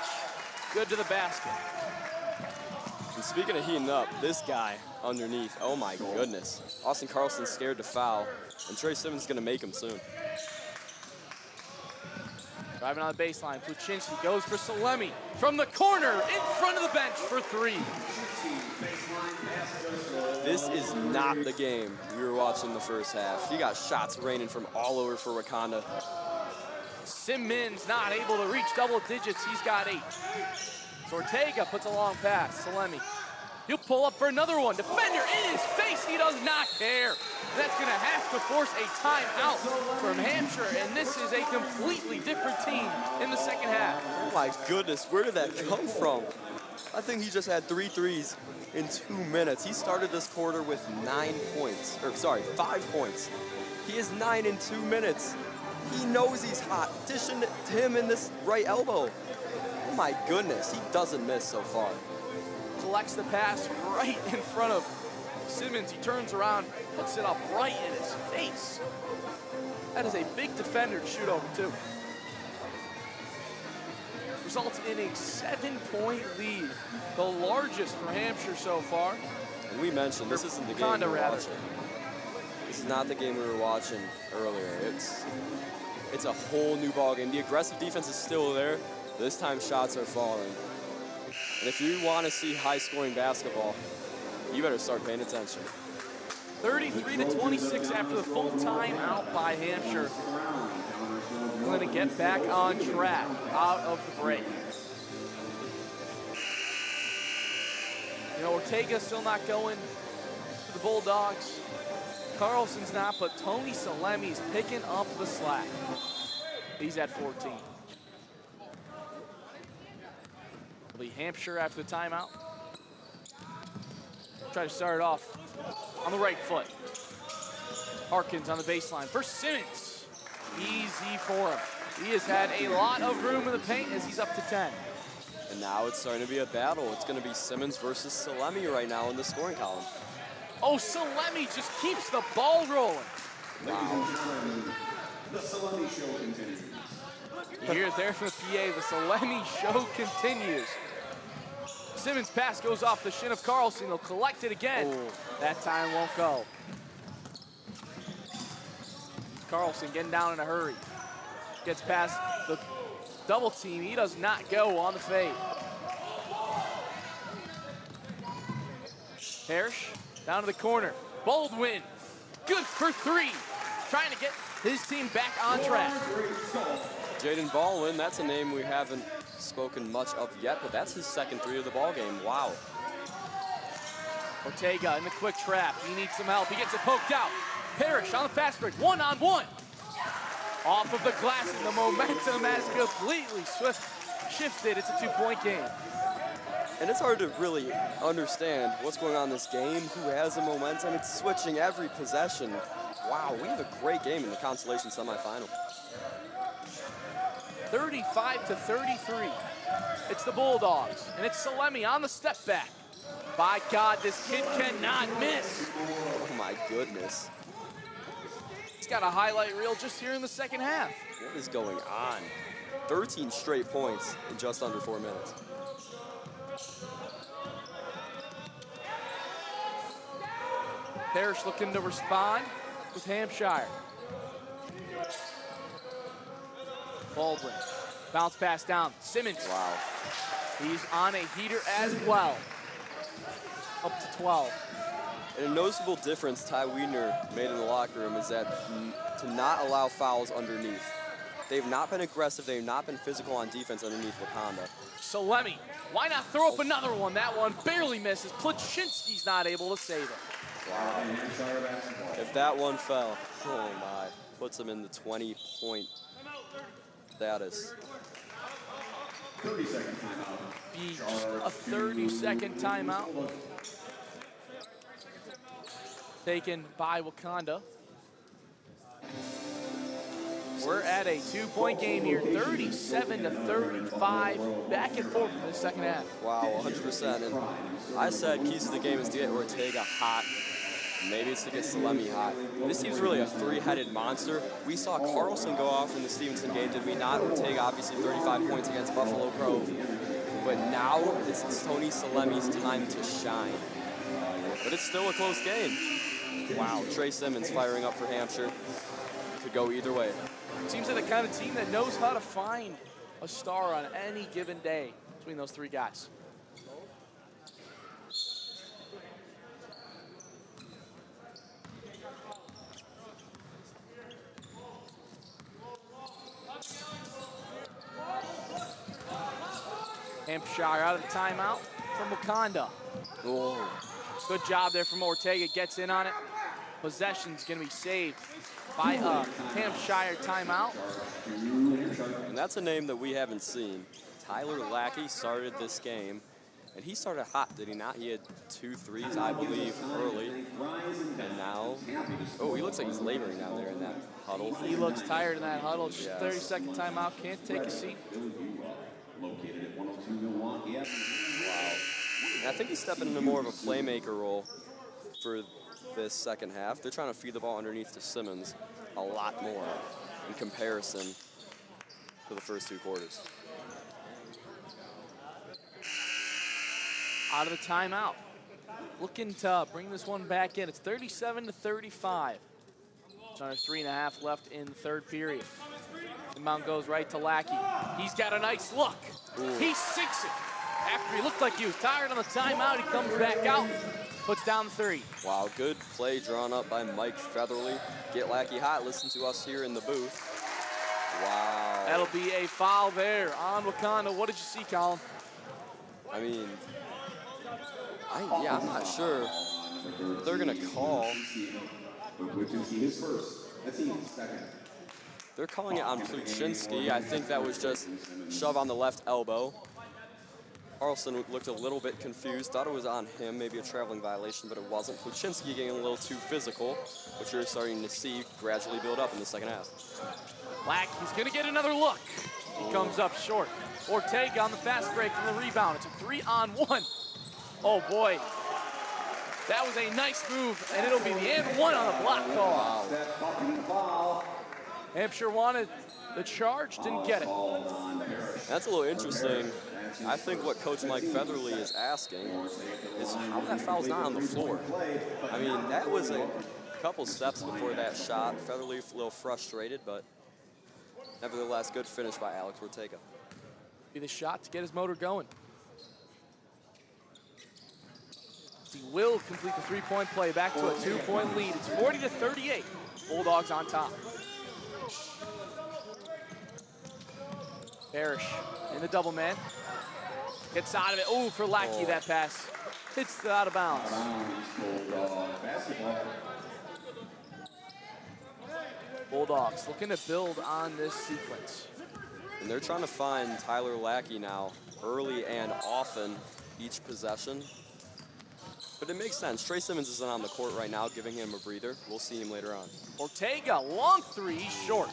Good to the basket. And speaking of heating up, this guy underneath, oh my goodness. Austin Carlson's scared to foul, and Trey Simmons is going to make him soon. Driving on the baseline, Pluchinski goes for Salemi from the corner in front of the bench for three. This is not the game we were watching the first half. You got shots raining from all over for Wakanda. Simmons not able to reach double digits. He's got 8. So Ortega puts a long pass. Salemi. He'll pull up for another one. Defender in his face. He does not care. That's going to have to force a timeout from Hampshire, and this is a completely different team in the second half. Oh my goodness, where did that come from? I think he just had 3 threes in 2 minutes. He started this quarter with 5 points. He is 9 in 2 minutes. He knows he's hot. Dishing to him in this right elbow. Oh my goodness, he doesn't miss so far. Collects the pass right in front of Simmons. He turns around, puts it up right in his face. That is a big defender to shoot over too. Results in a 7-point lead, the largest for Hampshire so far. And we mentioned this isn't the game we were watching. This is not the game we were watching earlier. It's a whole new ball game. The aggressive defense is still there. This time shots are falling. And if you want to see high-scoring basketball, you better start paying attention. 33-26 after the full timeout by Hampshire. We're going to get back on track out of the break. You know, Ortega's still not going to the Bulldogs. Carlson's not, but Tony Salemi's picking up the slack. He's at 14. It'll be Hampshire after the timeout. Try to start it off on the right foot. Harkins on the baseline for Simmons. Easy for him. He has had a lot of room in the paint as he's up to 10. And now it's starting to be a battle. It's going to be Simmons versus Salemi right now in the scoring column. Oh, Salemi just keeps the ball rolling. Wow. The Salemi show continues. You hear it there from the PA. The Salemi show continues. Simmons' pass goes off the shin of Carlson. He'll collect it again. Oh. That time won't go. Carlson getting down in a hurry. Gets past the double team. He does not go on the fade. Parrish down to the corner. Baldwin, good for 3. Trying to get his team back on track. Jaden Baldwin, that's a name we haven't spoken much of yet, but that's his second 3 of the ball game. Wow. Ortega in the quick trap. He needs some help. He gets it poked out. Parrish on the fast break. 1-on-1. Off of the glass, and the momentum has completely shifted. It's a 2-point game. And it's hard to really understand what's going on in this game, who has the momentum. It's switching every possession. Wow, we have a great game in the consolation semifinal. 35-33. It's the Bulldogs, and it's Salemi on the step back. By God, this kid cannot miss. Oh my goodness. He's got a highlight reel just here in the second half. What is going on? 13 straight points in just under 4 minutes. Parrish looking to respond with Hampshire. Baldwin, bounce pass down. Simmons. Wow. He's on a heater as well. Up to 12. And a noticeable difference Ty Wiedner made in the locker room is that to not allow fouls underneath. They've not been aggressive. They've not been physical on defense underneath Wakanda. Salemi, why not throw up another one? That one barely misses. Pluchinski's not able to save it. Wow. If that one fell, oh my, puts him in the 20-point status. 30-second timeout. Be a 30-second timeout. Taken by Wakanda. We're at a 2-point game here, 37-35, back and forth in the second half. Wow, 100%. And I said keys to the game is to get Ortega hot. Maybe it's to get Salemi hot. This team's really a three-headed monster. We saw Carlson go off in the Stevenson game, did we not? Ortega obviously 35 points against Buffalo Grove. But now it's Tony Salemi's time to shine. But it's still a close game. Wow, Trey Simmons firing up for Hampshire. Could go either way. Seems like the kind of team that knows how to find a star on any given day between those three guys. Hampshire out of the timeout from Wakanda. Oh. Good job there from Ortega, gets in on it. Possession's gonna be saved by a Hampshire timeout. And that's a name that we haven't seen. Tyler Lackey started this game, and he started hot, did he not? He had 2 threes, I believe, early. And now, oh, he looks like he's laboring down there in that huddle. He looks tired in that huddle. Yes. 30-second timeout, can't take a seat. Located at 102 Milwaukee. Wow. And I think he's stepping into more of a playmaker role for this second half. They're trying to feed the ball underneath to Simmons a lot more in comparison to the first 2 quarters. Out of the timeout. Looking to bring this one back in. It's 37-35. There's another 3.5 left in the third period. Inbound goes right to Lackey. He's got a nice look. Ooh. He sinks it. After he looked like he was tired on the timeout, he comes back out, puts down the 3. Wow, good play drawn up by Mike Featherly. Get Lackey hot, listen to us here in the booth. Wow. That'll be a foul there on Wakanda. What did you see, Colin? I mean, I'm not sure what they're gonna call. They're calling it on Pluchinski. I think that was just shove on the left elbow. Carlson looked a little bit confused, thought it was on him, maybe a traveling violation, but it wasn't. Pluchinski getting a little too physical, which you're starting to see gradually build up in the second half. Lackey's gonna get another look. He comes up short. Ortega on the fast break from the rebound. It's a 3-on-1. Oh boy. That was a nice move, and it'll be the and 1 on the block call. Wow. Hampshire wanted the charge, didn't get it. That's a little interesting. I think what Coach Mike Featherly is asking is how that foul's not on the floor. I mean, that was a couple steps before that shot. Featherly a little frustrated, but nevertheless, good finish by Alex Ortega. Be the shot to get his motor going. He will complete the 3-point play, back to a 2-point lead. It's 40-38. Bulldogs on top. Parrish in the double man. Gets out of it. Oh, for Lackey, that pass. Hits out of bounds. Bulldogs looking to build on this sequence. And they're trying to find Tyler Lackey now early and often each possession. But it makes sense. Trey Simmons isn't on the court right now, giving him a breather. We'll see him later on. Ortega, long 3, he's short.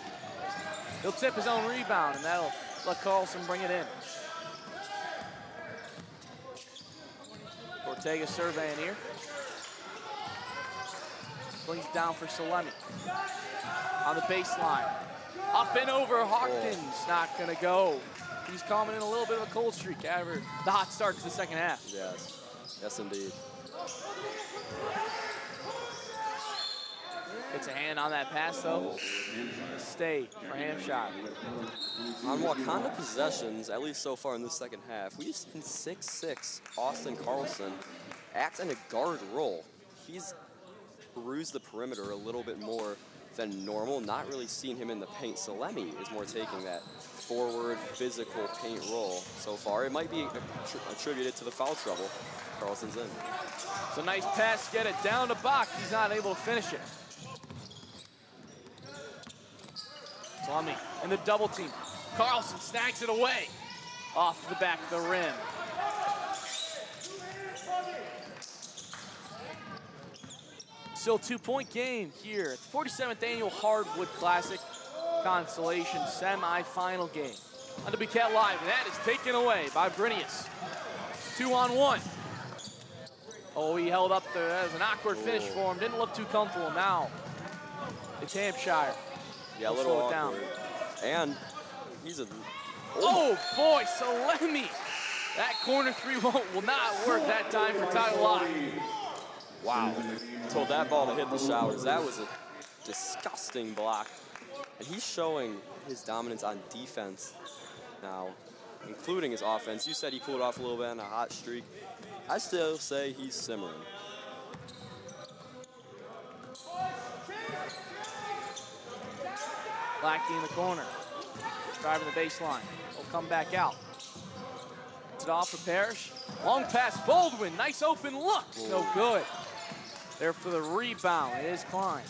He'll tip his own rebound, and that'll let Carlson bring it in. Ortega surveying here. Brings down for Salemi. On the baseline. Up and over, Hawkins not gonna go. He's coming in a little bit of a cold streak after the hot start to the second half. Yes, yes indeed. Gets a hand on that pass though. Stay for Hampshire. On Wakanda possessions, at least so far in this second half, we've seen 6'6" Austin Carlson act in a guard role. He's perused the perimeter a little bit more than normal, not really seeing him in the paint. Salemi is more taking that forward physical paint role so far. It might be attributed to the foul trouble. Carlson's in. It's a nice pass, get it down to Bach. He's not able to finish it. Salemi in the double team. Carlson snags it away off the back of the rim. Still 2-point game here at the 47th Annual Hardwood Classic. consolation semifinal game on WCAT Live, and that is taken away by Brinius. 2-on-1. Oh, he held up there. That was an awkward finish for him. Didn't look too comfortable. Now it's Hampshire. Yeah, a little awkward. And he's a... Oh, boy, Salemi. That corner three will not work that time for Tyler Locke. Wow. Told that ball to hit the showers. That was a disgusting block. And he's showing his dominance on defense now, including his offense. You said he cooled off a little bit on a hot streak. I still say he's simmering. Lackey in the corner, driving the baseline. Will come back out. It's it off for Parrish. Long pass, Baldwin. Nice open look. No good. There for the rebound. It is Klein.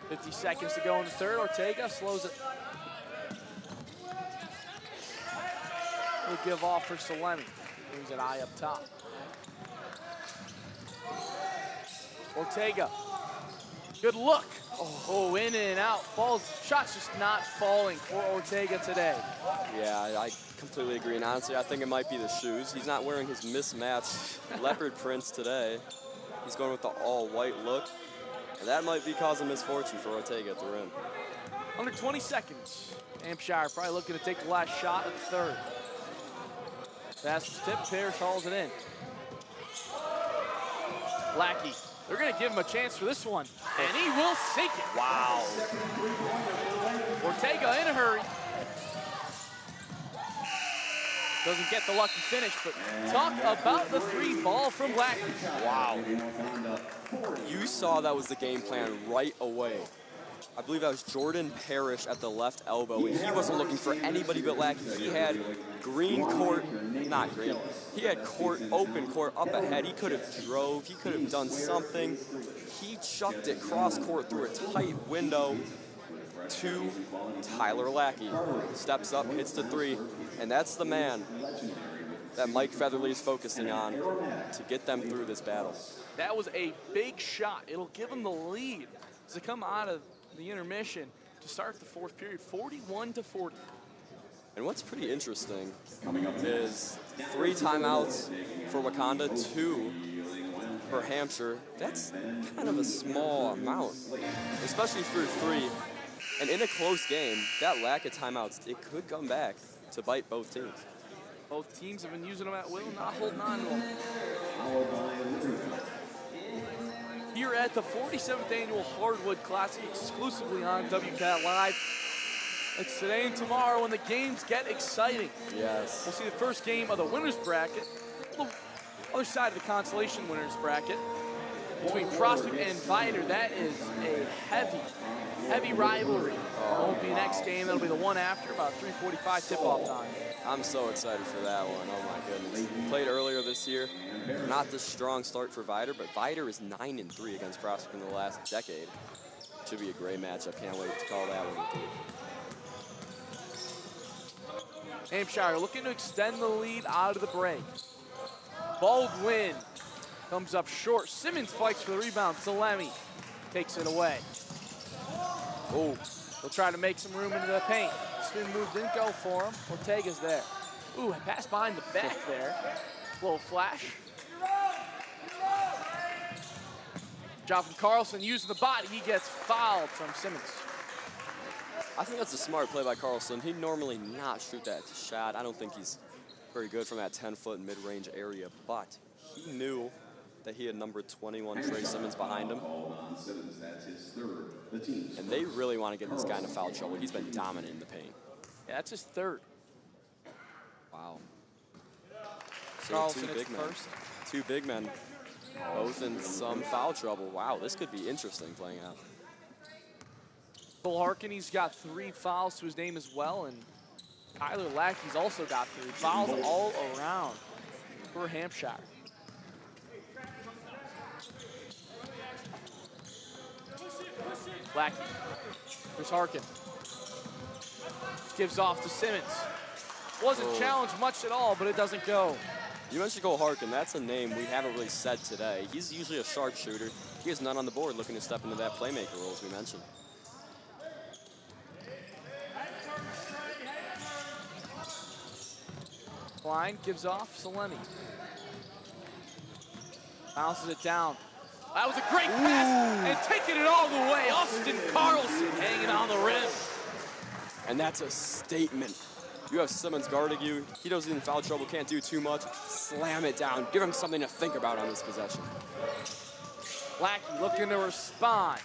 50 seconds to go in the third. Ortega slows it. He'll give off for Salemi. Brings it high up top. Ortega. Good look. Oh, in and out. Falls. Shots just not falling for Ortega today. Yeah, I completely agree. And honestly, I think it might be the shoes. He's not wearing his mismatched leopard prints today. He's going with the all-white look. And that might be causing misfortune for Ortega at the rim. Under 20 seconds. Hampshire probably looking to take the last shot at the third. Fastest tip, Parrish hauls it in. Lackey. They're going to give him a chance for this one, and he will sink it. Wow. Ortega in a hurry. Doesn't get the lucky finish, but talk about the three ball from Lackey. Wow. You saw that was the game plan right away. I believe that was Jordan Parrish at the left elbow, and he wasn't looking for anybody but Lackey. He had green court, not green, he had court, open court up ahead. He could have drove, he could have done something. He chucked it cross court through a tight window to Tyler Lackey. Steps up, hits the three, and that's the man that Mike Featherly is focusing on to get them through this battle. That was a big shot. It'll give them the lead as they come out of the intermission to start the fourth period, 41-40. And what's pretty interesting is 3 timeouts for Wakanda, 2 for Hampshire. That's kind of a small amount, especially through 3. And in a close game, that lack of timeouts, it could come back to bite both teams. Both teams have been using them at will, not holding on to them. Here at the 47th Annual Hardwood Classic, exclusively on WCAT Live. It's today and tomorrow when the games get exciting. Yes. We'll see the first game of the winner's bracket, the other side of the consolation winner's bracket, between Prospect and Vider. That is a heavy rivalry. It won't be next game. That'll be the one after, about 3:45 tip-off time. I'm so excited for that one. Oh my goodness. Played earlier this year. Not the strong start for Vider, but Vider is 9-3 against Prospect in the last decade. Should be a great matchup. Can't wait to call that one. Hampshire looking to extend the lead out of the break. Baldwin comes up short. Simmons fights for the rebound. Salemi takes it away. Oh, they'll try to make some room into the paint. Spin move didn't go for him. Ortega's there. Ooh, pass behind the back there. Little flash. Jonathan Carlson using the body. He gets fouled from Simmons. I think that's a smart play by Carlson. He'd normally not shoot that shot. I don't think he's very good from that 10-foot mid-range area, but he knew that he had number 21 Trey Simmons behind him. And they really want to get this guy into foul trouble. He's been dominant in the paint. Yeah, that's his third. Wow. So Carlson is first. 2 big men, both in some foul trouble. Wow, this could be interesting playing out. Bull Harkenny's got 3 fouls to his name as well, and Tyler Lackey's also got 3 fouls all around for Hampshire. Lackey, here's Harkin. Gives off to Simmons. Wasn't challenged much at all, but it doesn't go. You mentioned Cole Harkin. That's a name we haven't really said today. He's usually a sharpshooter. He has none on the board, looking to step into that playmaker role, as we mentioned. Klein gives off Salemi. Bounces it down. That was a great pass, and taking it all the way. Austin Carlson hanging on the rim. And that's a statement. You have Simmons guarding you. He doesn't even foul trouble, can't do too much. Slam it down. Give him something to think about on this possession. Lackey looking to respond.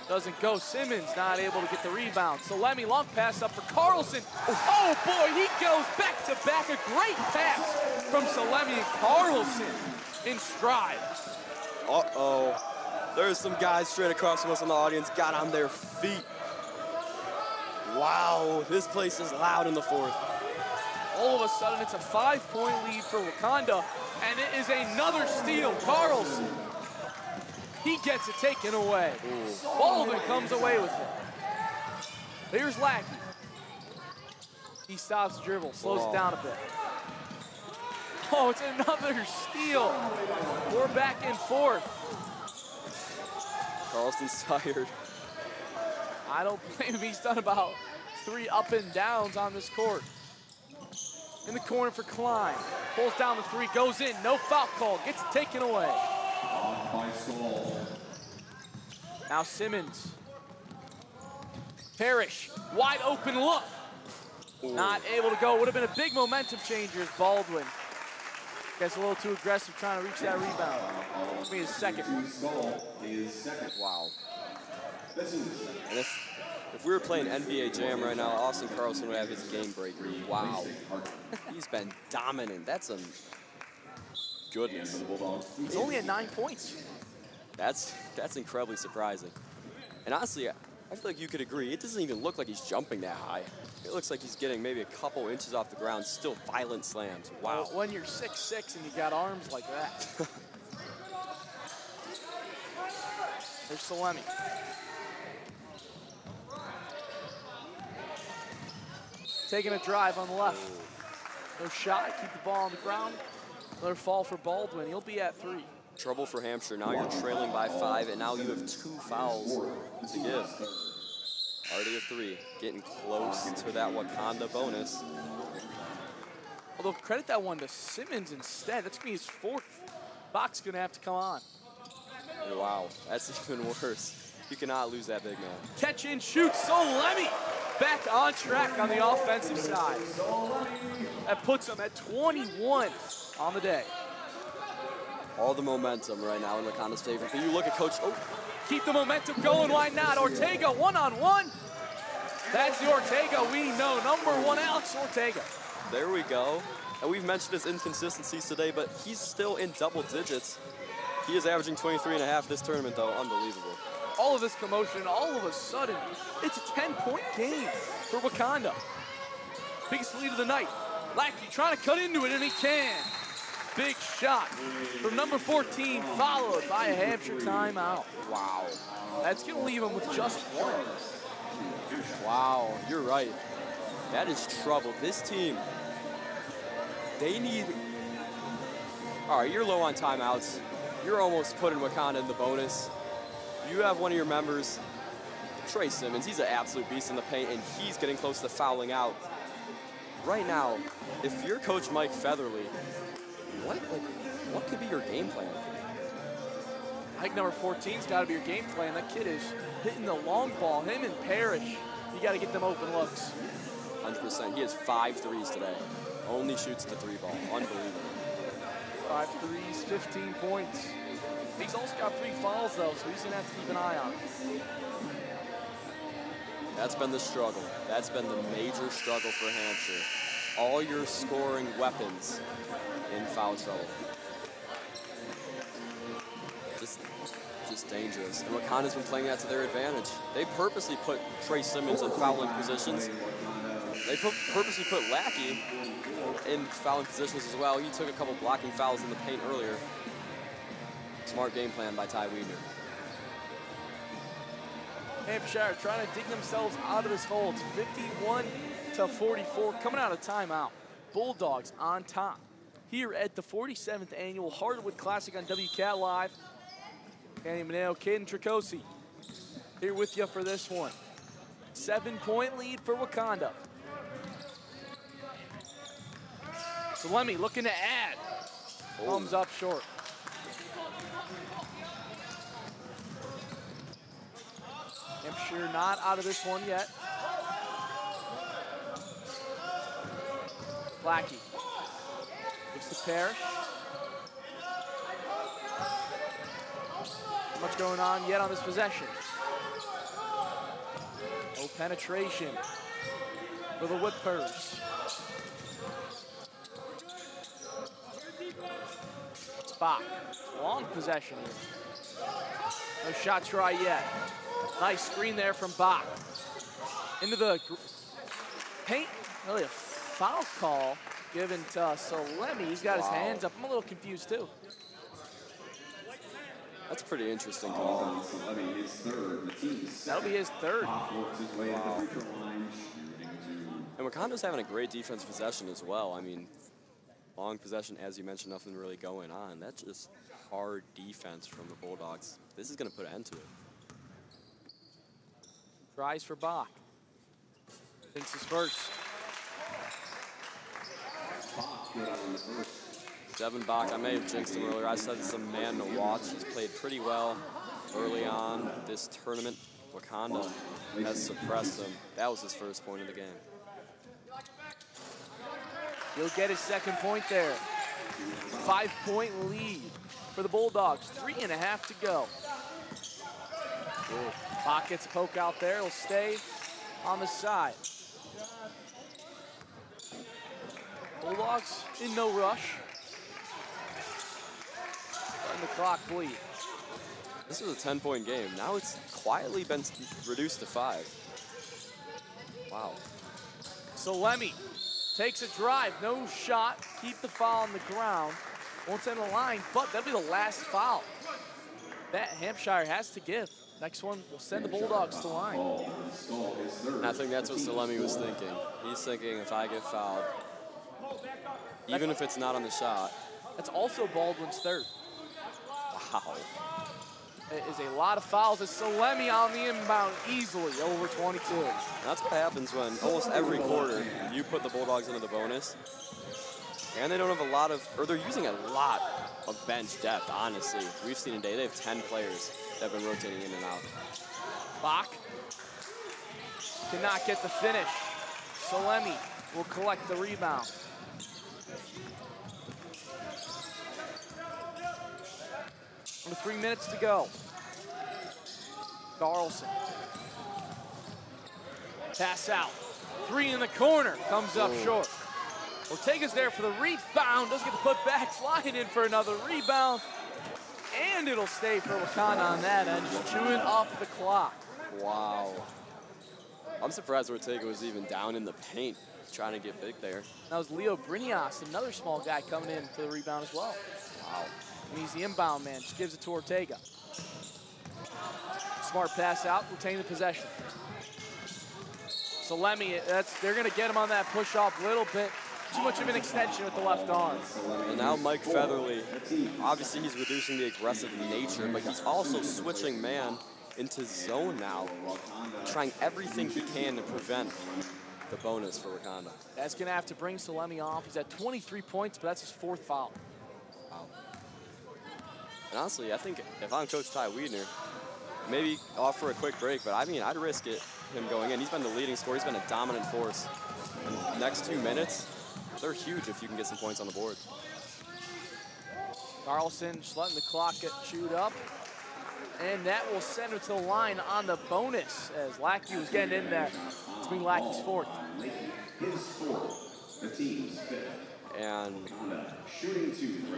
Doesn't go. Simmons not able to get the rebound. Salemi, long pass up for Carlson. Oh boy, he goes back to back. A great pass from Salemi and Carlson in stride. Uh-oh. There's some guys straight across from us in the audience, got on their feet. Wow, this place is loud in the fourth. All of a sudden, it's a 5-point lead for Wakanda, and it is another steal. Carlson, he gets it taken away. Baldwin comes away with it. Here's Lackey. He stops the dribble, slows it down a bit. Oh, it's another steal. We're back in fourth. Carlson's tired. I don't blame him. He's done about 3 up and downs on this court. In the corner for Klein. Pulls down the 3, goes in, no foul call, gets it taken away. Now Simmons. Parrish, wide open look. Not able to go. Would have been a big momentum changer as Baldwin gets a little too aggressive trying to reach that rebound. Give me his second. Wow. And if we were playing NBA Jam right now, Austin Carlson would have his game breaker. Wow. He's been dominant. That's a goodness. He's only at 9 points. That's incredibly surprising. And honestly, I feel like you could agree. It doesn't even look like he's jumping that high. It looks like he's getting maybe a couple inches off the ground, still violent slams. Wow. When you're 6'6" and you got arms like that. There's Salemi. Taking a drive on the left. No shot, keep the ball on the ground. Another fall for Baldwin, he'll be at 3. Trouble for Hampshire. Now you're trailing by 5, and now you have 2 fouls to give. Already at 3, getting close to that Wakanda bonus. Although credit that one to Simmons instead. That's gonna be his 4th. Box gonna have to come on. Wow, that's even worse. You cannot lose that big man. Catch and shoot, Salemi back on track on the offensive side. That puts him at 21 on the day. All the momentum right now in Wakanda's favor. But you look at Coach, Keep the momentum going, why not? Ortega one-on-one. That's the Ortega we know, number 1, Alex Ortega. There we go. And we've mentioned his inconsistencies today, but he's still in double digits. He is averaging 23.5 this tournament, though. Unbelievable. All of this commotion, all of a sudden, it's a 10-point game for Wakanda. Biggest lead of the night. Lackey trying to cut into it, and he can. Big shot from number 14, followed by a Hampshire timeout. Wow. That's going to leave him with just 1. Wow, you're right. That is trouble. This team, they need... All right, you're low on timeouts. You're almost putting Wakanda in the bonus. You have one of your members, Trey Simmons. He's an absolute beast in the paint, and he's getting close to fouling out. Right now, if you're Coach Mike Featherly, what could be your game plan? I think number 14's got to be your game plan. That kid is hitting the long ball. Him and Parrish, you got to get them open looks. 100%. He has 5 threes today. Only shoots the 3-ball. Unbelievable. 5 threes, 15 points. He's also got 3 fouls, though, so he's going to have to keep an eye on him. That's been the struggle. That's been the major struggle for Hampshire. All your scoring weapons in foul trouble. Just dangerous. And Wakanda's been playing that to their advantage. They purposely put Trey Simmons in fouling positions. They purposely put Lackey in fouling positions as well. He took a couple blocking fouls in the paint earlier. Smart game plan by Ty Weidner. Hampshire trying to dig themselves out of this hole. It's 51-44 coming out of timeout. Bulldogs on top. here at the 47th Annual Hardwood Classic on WCAT Live. Kenny Maneo, Caden Tricosi here with you for this one. 7-point lead for Wakanda. Salemi looking to add. Thumbs up short. Hampshire not out of this one yet. Blackie gives to Parrish. Not much going on yet on this possession. No penetration for the Whippers. Bach, long possession here. No shot try yet. Nice screen there from Bach. Into the paint, really a foul call given to Salemi. He's got his hands up. I'm a little confused too. That's a pretty interesting call. That'll be his third. Wow. And Wakanda's having a great defense possession as well. I mean, long possession, as you mentioned, nothing really going on. That's just hard defense from the Bulldogs. This is going to put an end to it. Tries for Bach. Thinks his first. Devin Bach, I may have jinxed him earlier. I said it's a man to watch. He's played pretty well early on this tournament. Wakanda has suppressed him. That was his first point of the game. He'll get his second point there. 5-point lead for the Bulldogs. 3.5 to go. Bach gets a poke out there. He'll stay on the side. Bulldogs in no rush. Letting the clock bleed. This was a 10-point game. Now it's quietly been reduced to 5. Wow. Salemi takes a drive, no shot, keep the foul on the ground. Won't send the line, but that'll be the last foul that Hampshire has to give. Next one will send the Bulldogs to line. And I think that's what Salemi was thinking. He's thinking, if I get fouled, even if it's not on the shot. That's also Baldwin's third. Wow. It is a lot of fouls as Salemi on the inbound easily over 22. That's what happens when almost every quarter you put the Bulldogs into the bonus. And they don't have a lot of, or they're using a lot of bench depth, honestly. We've seen today, they have 10 players that have been rotating in and out. Bach cannot get the finish. Salemi will collect the rebound. Under 3 minutes to go. Carlson. Pass out. 3 in the corner. Comes up short. Ortega's there for the rebound. Doesn't get the put back. Flying in for another rebound. And it'll stay for Wakanda on that end. Just chewing up the clock. Wow. I'm surprised Ortega was even down in the paint trying to get big there. That was Leo Brinias, another small guy coming in for the rebound as well. Wow. And he's the inbound man, just gives it to Ortega. Smart pass out, retain the possession. Salemi, they're gonna get him on that push off a little bit. Too much of an extension with the left arm. And now Mike Featherly, obviously he's reducing the aggressive nature, but he's also switching man into zone now, trying everything he can to prevent the bonus for Wakanda. That's gonna have to bring Salemi off. He's at 23 points, but that's his 4th foul. Wow. And honestly, I think if I'm Coach Ty Wiedner, maybe offer a quick break, but I mean, I'd risk it, him going in. He's been the leading scorer. He's been a dominant force. And the next 2 minutes, they're huge if you can get some points on the board. Carlson just letting the clock get chewed up. And that will send him to the line on the bonus as Lackey was getting in there. It's been Lackey's 4th. And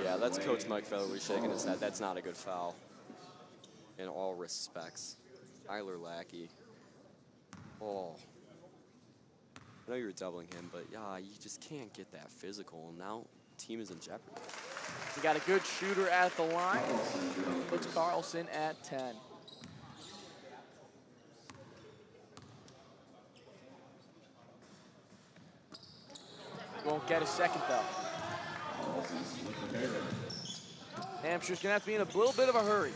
yeah, that's Coach Mike Featherly shaking his head. That's not a good foul in all respects. Tyler Lackey. Oh. I know you were doubling him, but yeah, you just can't get that physical. Now, team is in jeopardy. We got a good shooter at the line. Puts Carlson at 10. Won't get a second though. Hampshire's going to have to be in a little bit of a hurry.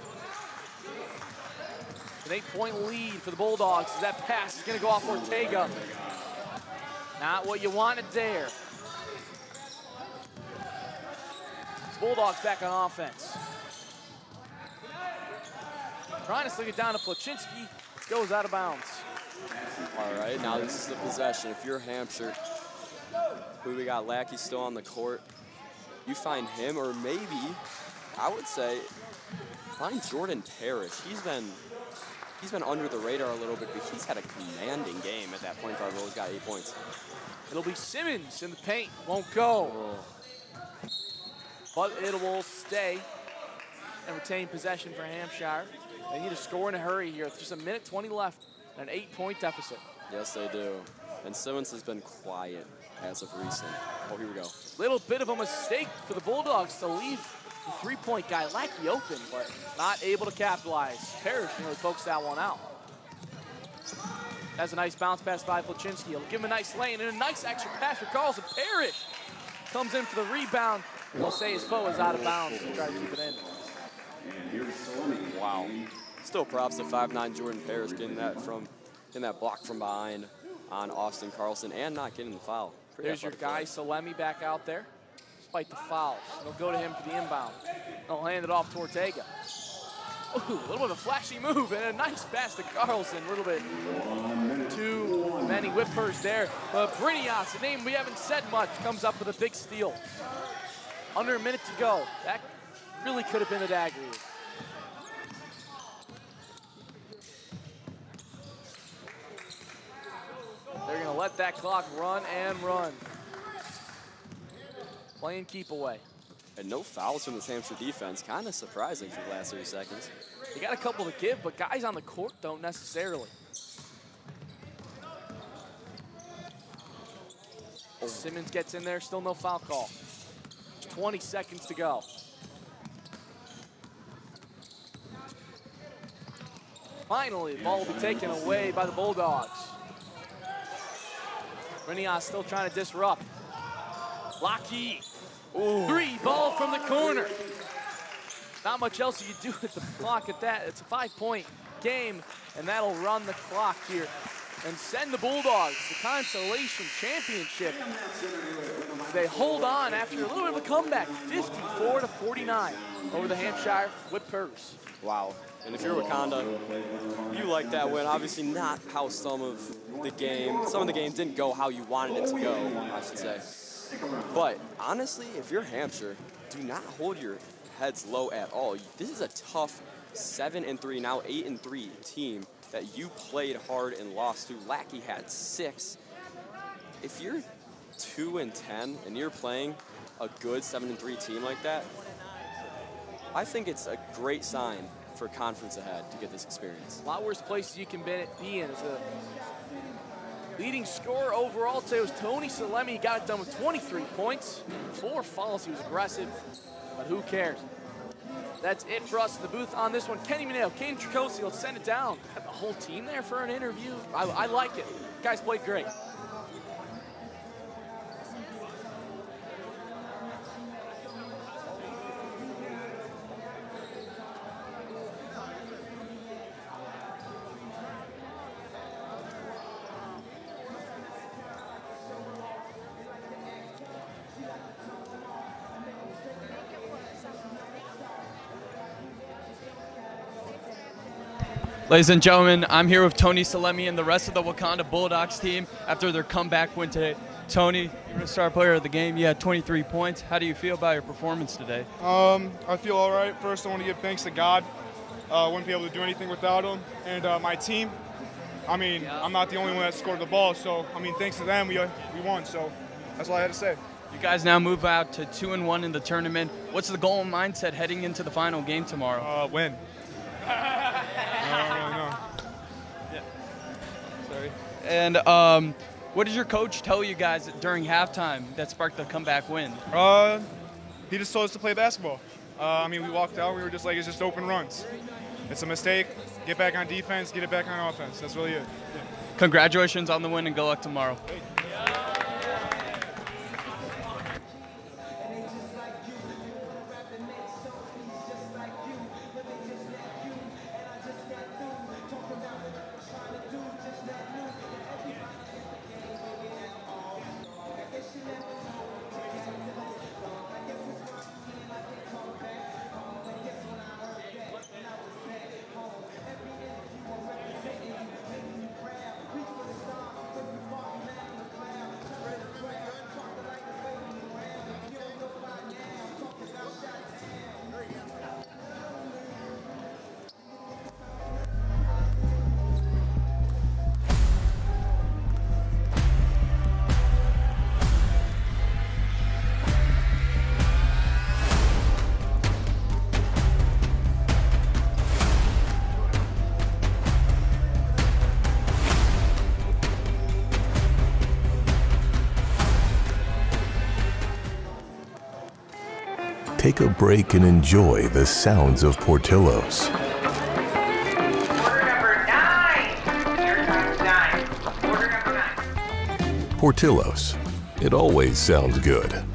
An 8-point lead for the Bulldogs as that pass is going to go off Ortega. Not what you wanted there. Bulldogs back on offense. Trying to sling it down to Placzynski. Goes out of bounds. All right, now this is the possession. If you're Hampshire, who we got Lackey still on the court, you find him, or maybe, I would say, find Jordan Parrish. He's been under the radar a little bit, but he's had a commanding game at that point guard role. He's got 8 points. It'll be Simmons in the paint. Won't go. But it will stay and retain possession for Hampshire. They need to score in a hurry here. It's just a minute 20 left and an 8-point deficit. Yes, they do. And Simmons has been quiet as of recent. Oh, here we go. Little bit of a mistake for the Bulldogs to leave the three-point guy Lackey open, but not able to capitalize. Parrish really pokes that one out. That's a nice bounce pass by Placzynski. He'll give him a nice lane and a nice extra pass for Carlson. Parrish comes in for the rebound. We'll say his foe is out of bounds to try to keep it in. Wow. Still props to 5'9" Jordan Parrish getting that block from behind on Austin Carlson and not getting the foul. There's your guy, Salemi, back out there, despite the fouls. They'll go to him for the inbound. They'll hand it off to Ortega. Ooh, a little bit of a flashy move and a nice pass to Carlson. A little bit too many whippers there. But Brinias, a name we haven't said much, comes up with a big steal. Under a minute to go. That really could have been a dagger. They're going to let that clock run and run. Playing keep away. And no fouls from this Hampshire defense. Kind of surprising for the last 30 seconds. They got a couple to give, but guys on the court don't necessarily. Simmons gets in there, still no foul call. 20 seconds to go. Finally, the ball will be taken away by the Bulldogs. Brinias still trying to disrupt. Lackey. Three ball from the corner. Not much else you can do with the clock at that. It's a 5-point game, and that'll run the clock here and send the Bulldogs to consolation championship. They hold on after a little bit of a comeback, 54-49 over the Hampshire Whippers. Wow. And if you're Wakanda, you like that win. Obviously not how some of the game didn't go how you wanted it to go, I should say. But honestly, if you're Hampshire, do not hold your heads low at all. This is a tough 7-3, now 8-3 team that you played hard and lost to. Lackey had 6. If you're 2-10 and you're playing a good 7-3 team like that, I think it's a great sign for conference ahead to get this experience. A lot worse places you can be in. As a leading scorer overall today was Tony Salemi. He got it done with 23 points, 4 fouls. He was aggressive, but who cares? That's it for us in the booth on this one. Kenny Mineo, Caden Tricosi will send it down. Got the whole team there for an interview. I like it. Guys played great. Ladies and gentlemen, I'm here with Tony Salemi and the rest of the Wakanda Bulldogs team after their comeback win today. Tony, you were the star player of the game. You had 23 points. How do you feel about your performance today? I feel all right. First, I want to give thanks to God. Wouldn't be able to do anything without him. And my team, I mean, I'm not the only one that scored the ball. So, I mean, thanks to them, we won. So that's all I had to say. You guys now move out to 2-1 in the tournament. What's the goal and mindset heading into the final game tomorrow? Win. I don't really know. Yeah. Sorry. And what did your coach tell you guys during halftime that sparked the comeback win? He just told us to play basketball. I mean, we walked out. We were just like, it's just open runs. It's a mistake. Get back on defense. Get it back on offense. That's really it. Yeah. Congratulations on the win and good luck tomorrow. take a break and enjoy the sounds of Portillo's. Order number 9. Your time's 9. Order number 9. Portillo's. It always sounds good.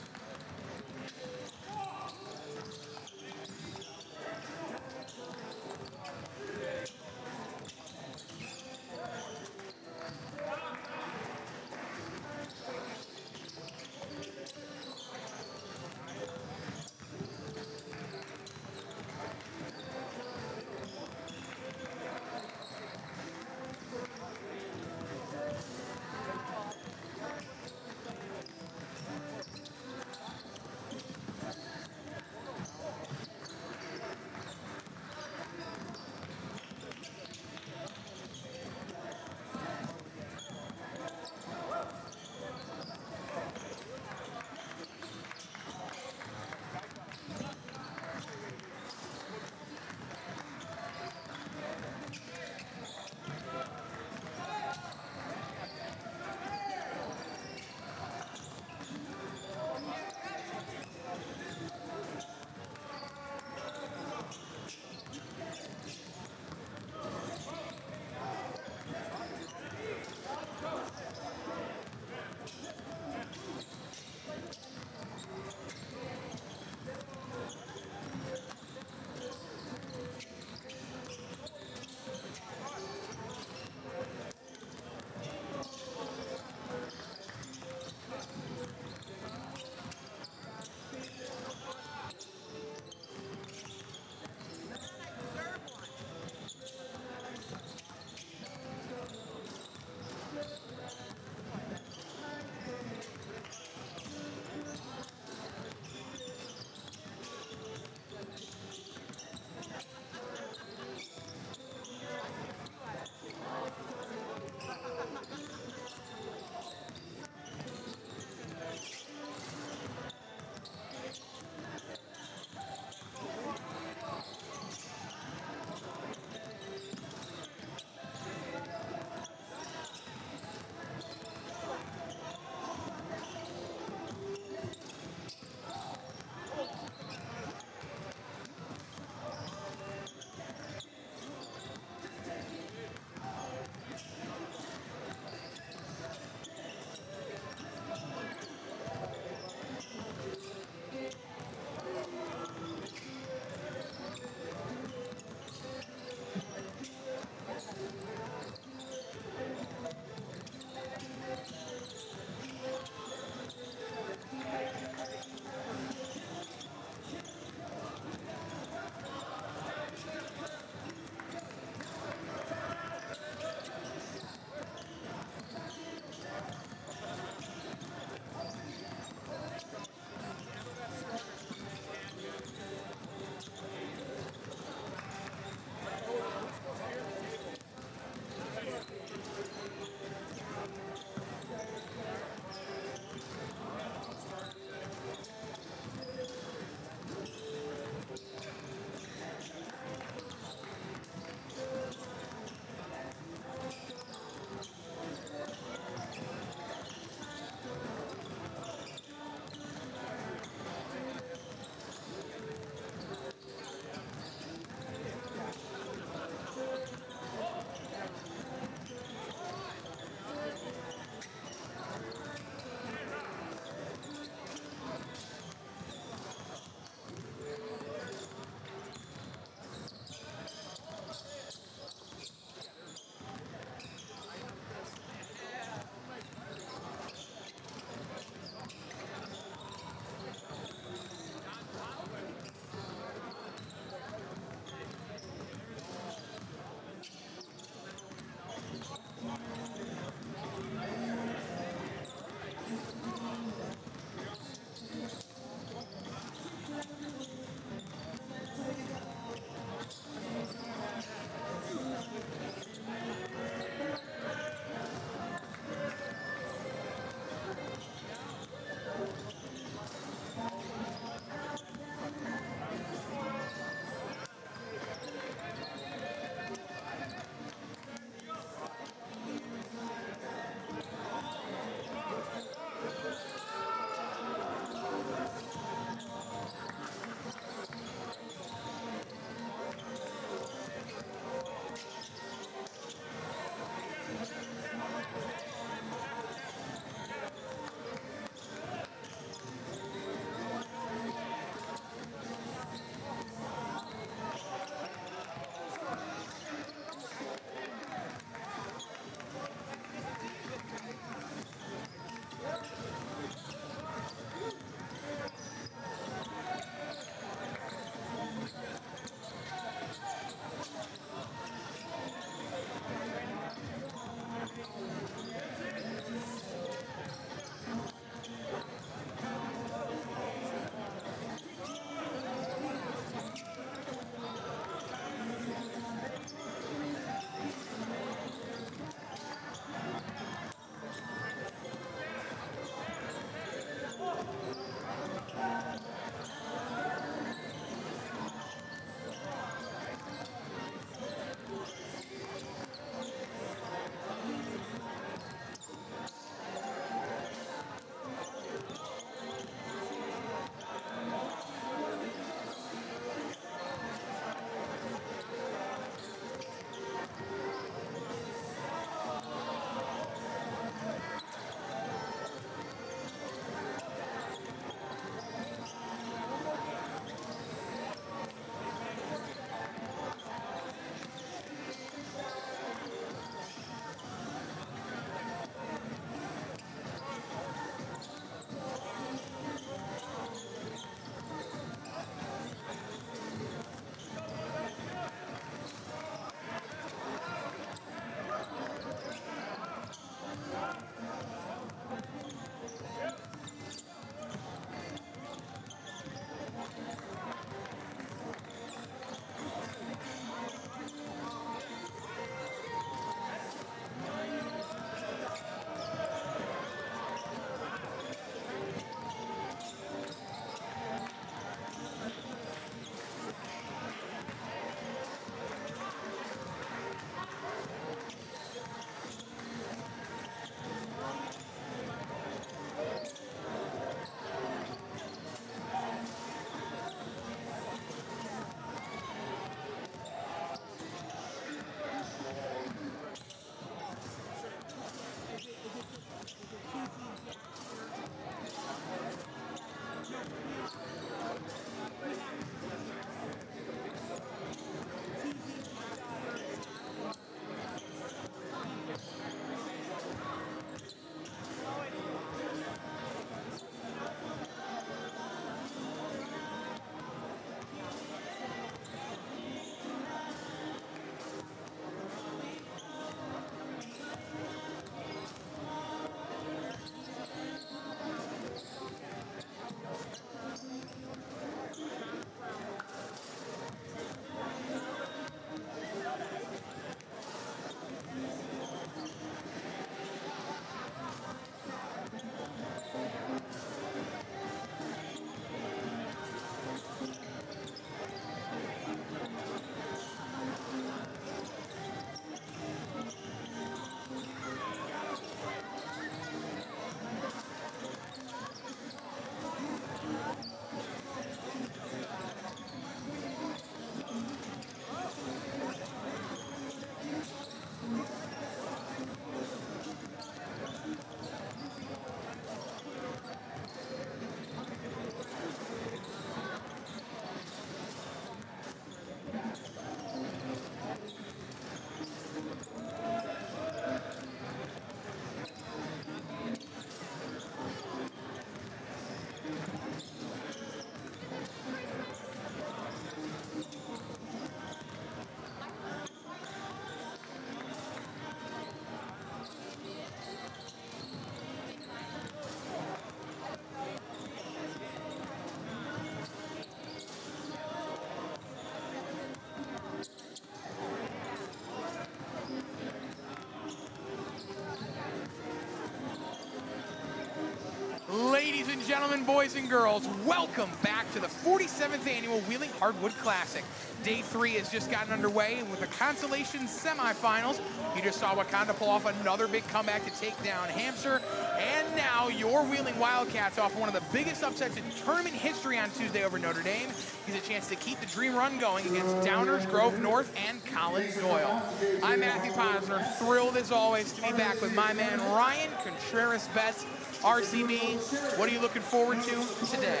Ladies and gentlemen, boys and girls, welcome back to the 47th annual Wheeling Hardwood Classic. Day 3 has just gotten underway, and with the consolation semifinals, you just saw Wakanda pull off another big comeback to take down Hampshire, and now your Wheeling Wildcats offer one of the biggest upsets in tournament history on Tuesday over Notre Dame. He's a chance to keep the dream run going against Downers Grove North and Collins Doyle. I'm Matthew Posner, thrilled as always to be back with my man Ryan Contreras-Betts. RCB, what are you looking forward to today?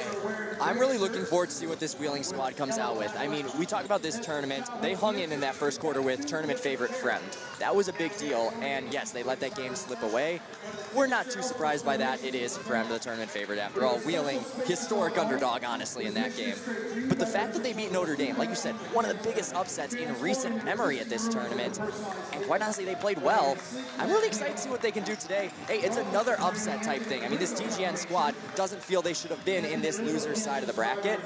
I'm really looking forward to see what this Wheeling squad comes out with. I mean, we talk about this tournament. They hung in that first quarter with tournament favorite Fremd. That was a big deal, and yes, they let that game slip away. We're not too surprised by that. It is Fremd, the tournament favorite after all. Wheeling, historic underdog, honestly, in that game. But the fact that they beat Notre Dame, like you said, one of the biggest upsets in recent memory at this tournament, and quite honestly, they played well. I'm really excited to see what they can do today. Hey, it's another upset type thing. I mean, this TGN squad doesn't feel they should have been in this loser's side of the bracket,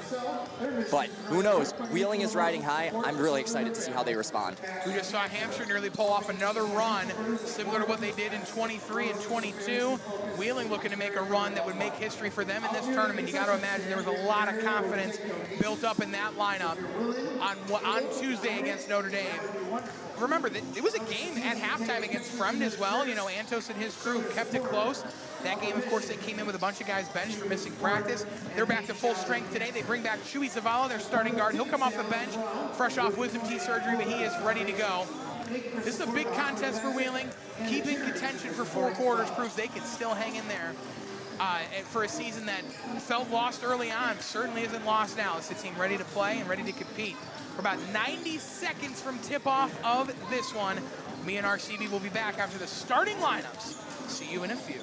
but who knows? Wheeling is riding high. I'm really excited to see how they respond. We just saw Hampshire nearly pull off another run, similar to what they did in 23 and 22. Wheeling looking to make a run that would make history for them in this tournament. You got to imagine there was a lot of confidence built up in that lineup on Tuesday against Notre Dame. Remember, it was a game at halftime against Fremd as well. You know, Antos and his crew kept it close. That game, of course, they came in with a bunch of guys benched for missing practice. They're back to full strength today. They bring back Chewy Zavala, their starting guard. He'll come off the bench, fresh off wisdom teeth surgery, but he is ready to go. This is a big contest for Wheeling. Keeping contention for 4 quarters proves they can still hang in there. For a season that felt lost early on, certainly isn't lost now. It's a team ready to play and ready to compete. We're about 90 seconds from tip-off of this one. Me and RCB will be back after the starting lineups. See you in a few.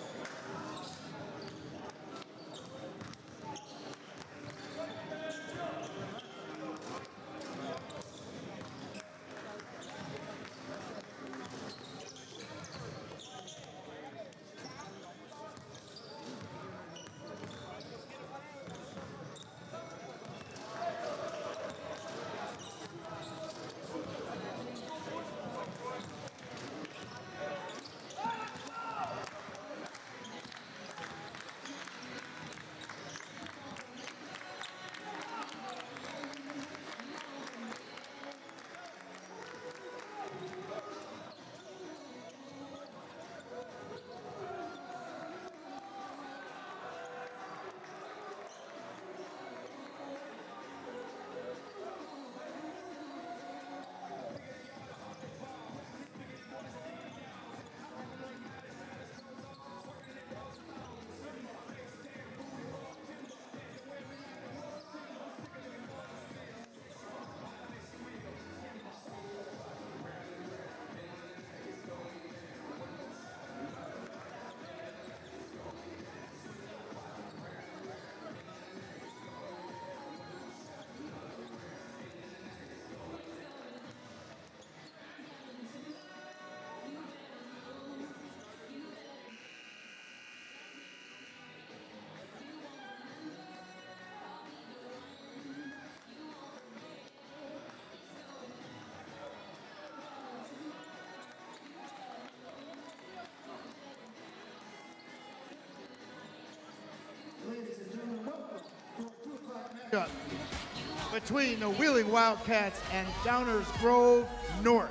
Between the Wheeling Wildcats and Downers Grove North.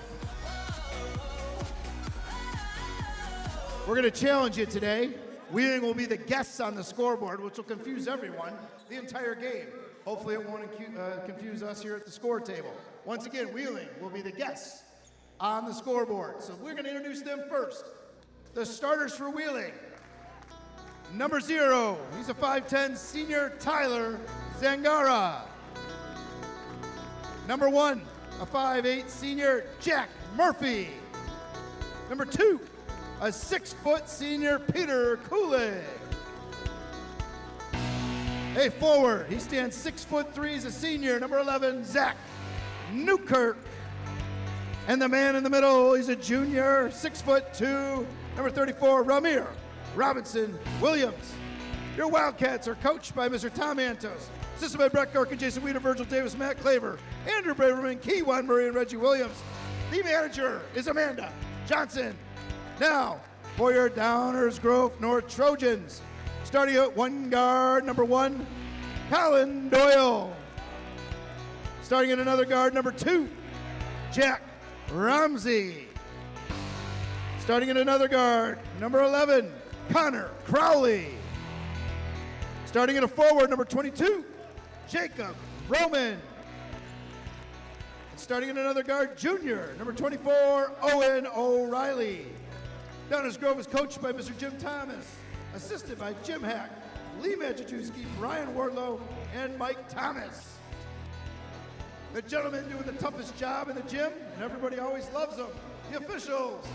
We're going to challenge you today. Wheeling will be the guests on the scoreboard, which will confuse everyone the entire game. Hopefully it won't confuse us here at the score table. Once again, Wheeling will be the guests on the scoreboard. So we're going to introduce them first. The starters for Wheeling. Number 0, he's a 5'10 senior, Tyler Zangara. Number 1, a 5'8 senior, Jack Murphy. Number 2, a 6-foot senior, Peter Kulig. A forward, he stands 6'3", he's a senior, number 11, Zach Newkirk. And the man in the middle, he's a junior, 6'2", number 34, Ramir Robinson Williams. Your Wildcats are coached by Mr. Tom Antos, assisted by Brett Gorkin, Jason Weeder, Virgil Davis, Matt Claver, Andrew Braverman, Keywan Murray, and Reggie Williams. The manager is Amanda Johnson. Now, for your Downers Grove North Trojans, Starting at one guard, number 1, Colin Doyle. Starting at another guard, number 2, Jack Ramsey. Starting at another guard, number 11, Connor Crowley. Starting at a forward, number 22, Jacob Roman. And starting at another guard, junior, number 24, Owen O'Reilly. Downers Grove is coached by Mr. Jim Thomas, assisted by Jim Hack, Lee Majewski, Brian Wardlow, and Mike Thomas. The gentlemen doing the toughest job in the gym, and everybody always loves them. The officials,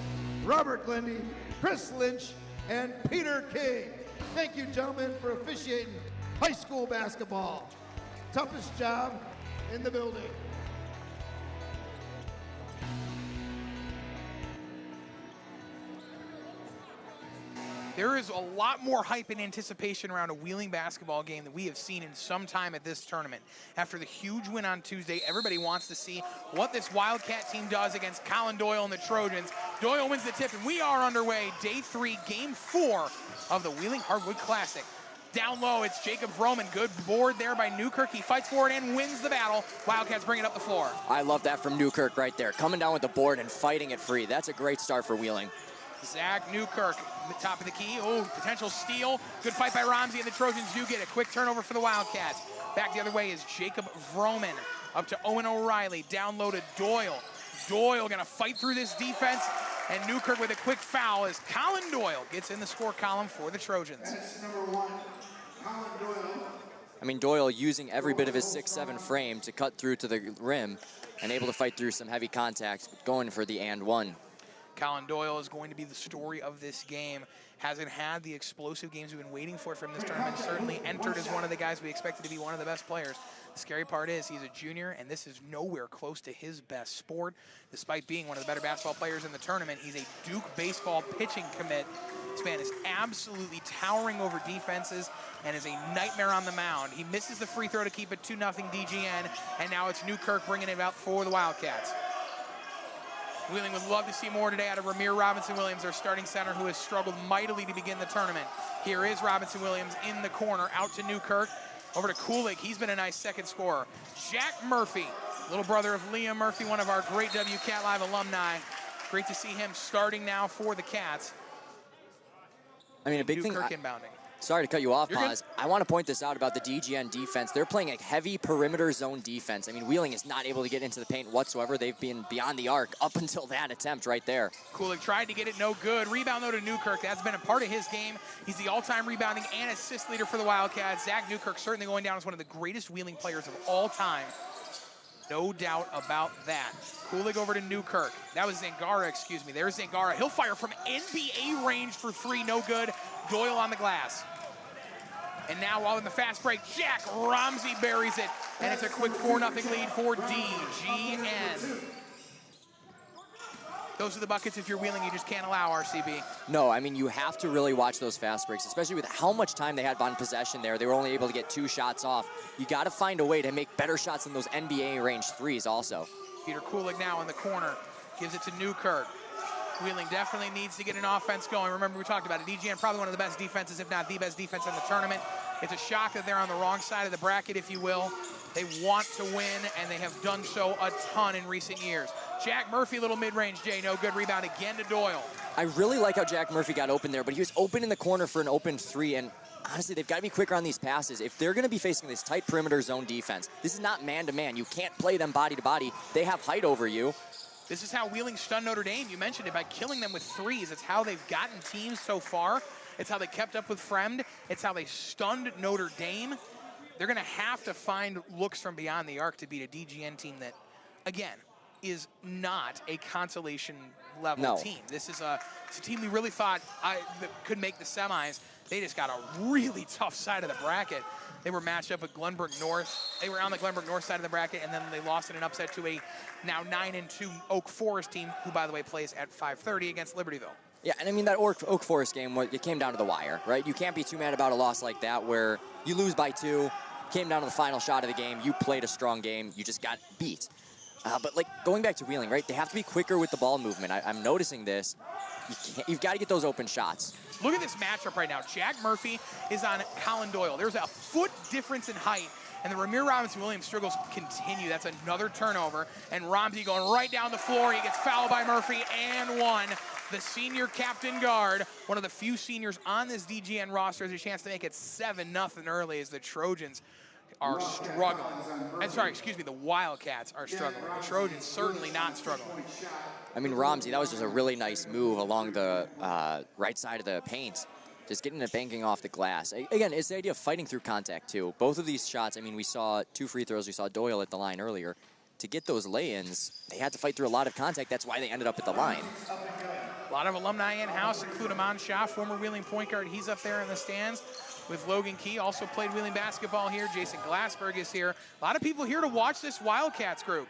Robert Glendy, Chris Lynch, and Peter King. Thank you, gentlemen, for officiating high school basketball. Toughest job in the building. There is a lot more hype and anticipation around a Wheeling basketball game that we have seen in some time at this tournament. After the huge win on Tuesday, everybody wants to see what this Wildcat team does against Colin Doyle and the Trojans. Doyle wins the tip, and we are underway. Day 3, game 4 of the Wheeling Hardwood Classic. Down low, it's Jacob Vroman. Good board there by Newkirk. He fights for it and wins the battle. Wildcats bring it up the floor. I love that from Newkirk right there. Coming down with the board and fighting it free. That's a great start for Wheeling. Zach Newkirk, the top of the key. Oh, potential steal. Good fight by Ramsey, and the Trojans do get a quick turnover for the Wildcats. Back the other way is Jacob Vroman. Up to Owen O'Reilly. Down low to Doyle. Doyle gonna fight through this defense, and Newkirk with a quick foul as Colin Doyle gets in the score column for the Trojans. That's number 1, Colin Doyle. I mean, Doyle using every bit of his 6'7" frame to cut through to the rim and able to fight through some heavy contacts, going for the and one. Colin Doyle is going to be the story of this game. Hasn't had the explosive games we've been waiting for from this tournament. Certainly entered as one of the guys we expected to be one of the best players. The scary part is he's a junior, and this is nowhere close to his best sport. Despite being one of the better basketball players in the tournament, he's a Duke baseball pitching commit. This man is absolutely towering over defenses and is a nightmare on the mound. He misses the free throw to keep it 2-0 DGN, and now it's Newkirk bringing it out for the Wildcats. Wheeling would love to see more today out of Ramir Robinson-Williams, their starting center, who has struggled mightily to begin the tournament. Here is Robinson-Williams in the corner, out to Newkirk, over to Kulik. He's been a nice second scorer. Jack Murphy, little brother of Liam Murphy, one of our great WCAT Live alumni. Great to see him starting now for the Cats. I mean, a big Newkirk thing. inbounding. Sorry to cut you off, You're Paz. I want to point this out about the DGN defense. They're playing a heavy perimeter zone defense. I mean, Wheeling is not able to get into the paint whatsoever. They've been beyond the arc up until that attempt right there. Kulik tried to get it, no good. Rebound, though, to Newkirk. That's been a part of his game. He's the all-time rebounding and assist leader for the Wildcats. Zach Newkirk certainly going down as one of the greatest Wheeling players of all time. No doubt about that. Kulik over to Newkirk. That was Zangara, excuse me. There's Zangara. He'll fire from NBA range for 3, no good. Doyle on the glass. And now, while in the fast break, Jack Ramsey buries it. And it's a quick 4-0 lead for DGN. Those are the buckets if you're Wheeling, you just can't allow, RCB. No, I mean, you have to really watch those fast breaks, especially with how much time they had on possession there. They were only able to get 2 shots off. You got to find a way to make better shots than those NBA range threes also. Peter Kulik now in the corner. Gives it to Newkirk. Wheeling definitely needs to get an offense going. Remember, we talked about it. DGN probably one of the best defenses, if not the best defense in the tournament. It's a shock that they're on the wrong side of the bracket, if you will. They want to win, and they have done so a ton in recent years. Jack Murphy, little mid-range, Jay, no good rebound again to Doyle. I really like how Jack Murphy got open there, but he was open in the corner for an open 3, and honestly, they've got to be quicker on these passes. If they're going to be facing this tight perimeter zone defense, this is not man-to-man. You can't play them body-to-body. They have height over you. This is how Wheeling stunned Notre Dame. You mentioned it, by killing them with threes. It's how they've gotten teams so far. It's how they kept up with Fremd. It's how they stunned Notre Dame. They're going to have to find looks from beyond the arc to beat a DGN team that, again, is not a consolation level team. This is a team we really thought that could make the semis. They just got a really tough side of the bracket. They were matched up with Glenbrook North. They were on the Glenbrook North side of the bracket, and then they lost in an upset to a now 9-2 Oak Forest team, who, by the way, plays at 5:30 against Libertyville. Yeah, and I mean, that Oak Forest game, it came down to the wire, right? You can't be too mad about a loss like that where you lose by 2, came down to the final shot of the game, you played a strong game, you just got beat. But, like, going back to Wheeling, right, they have to be quicker with the ball movement. I'm noticing this. You've got to get those open shots. Look at this matchup right now. Jack Murphy is on Colin Doyle. There's a foot difference in height, and the Ramir Robinson-Williams struggles continue. That's another turnover, and Ramsey going right down the floor. He gets fouled by Murphy and one. The senior captain guard, one of the few seniors on this DGN roster, has a chance to make it 7-0 early as the Trojans are struggling. The Wildcats are struggling. The Trojans certainly not struggling. I mean, Ramsey, that was just a really nice move along the right side of the paint. Just getting it banking off the glass. Again, it's the idea of fighting through contact, too. Both of these shots, I mean, we saw 2 free throws. We saw Doyle at the line earlier. To get those lay-ins, they had to fight through a lot of contact. That's why they ended up at the line. A lot of alumni in-house, include Aman Shah, former Wheeling point guard. He's up there in the stands with Logan Key. Also played Wheeling basketball here. Jason Glassberg is here. A lot of people here to watch this Wildcats group.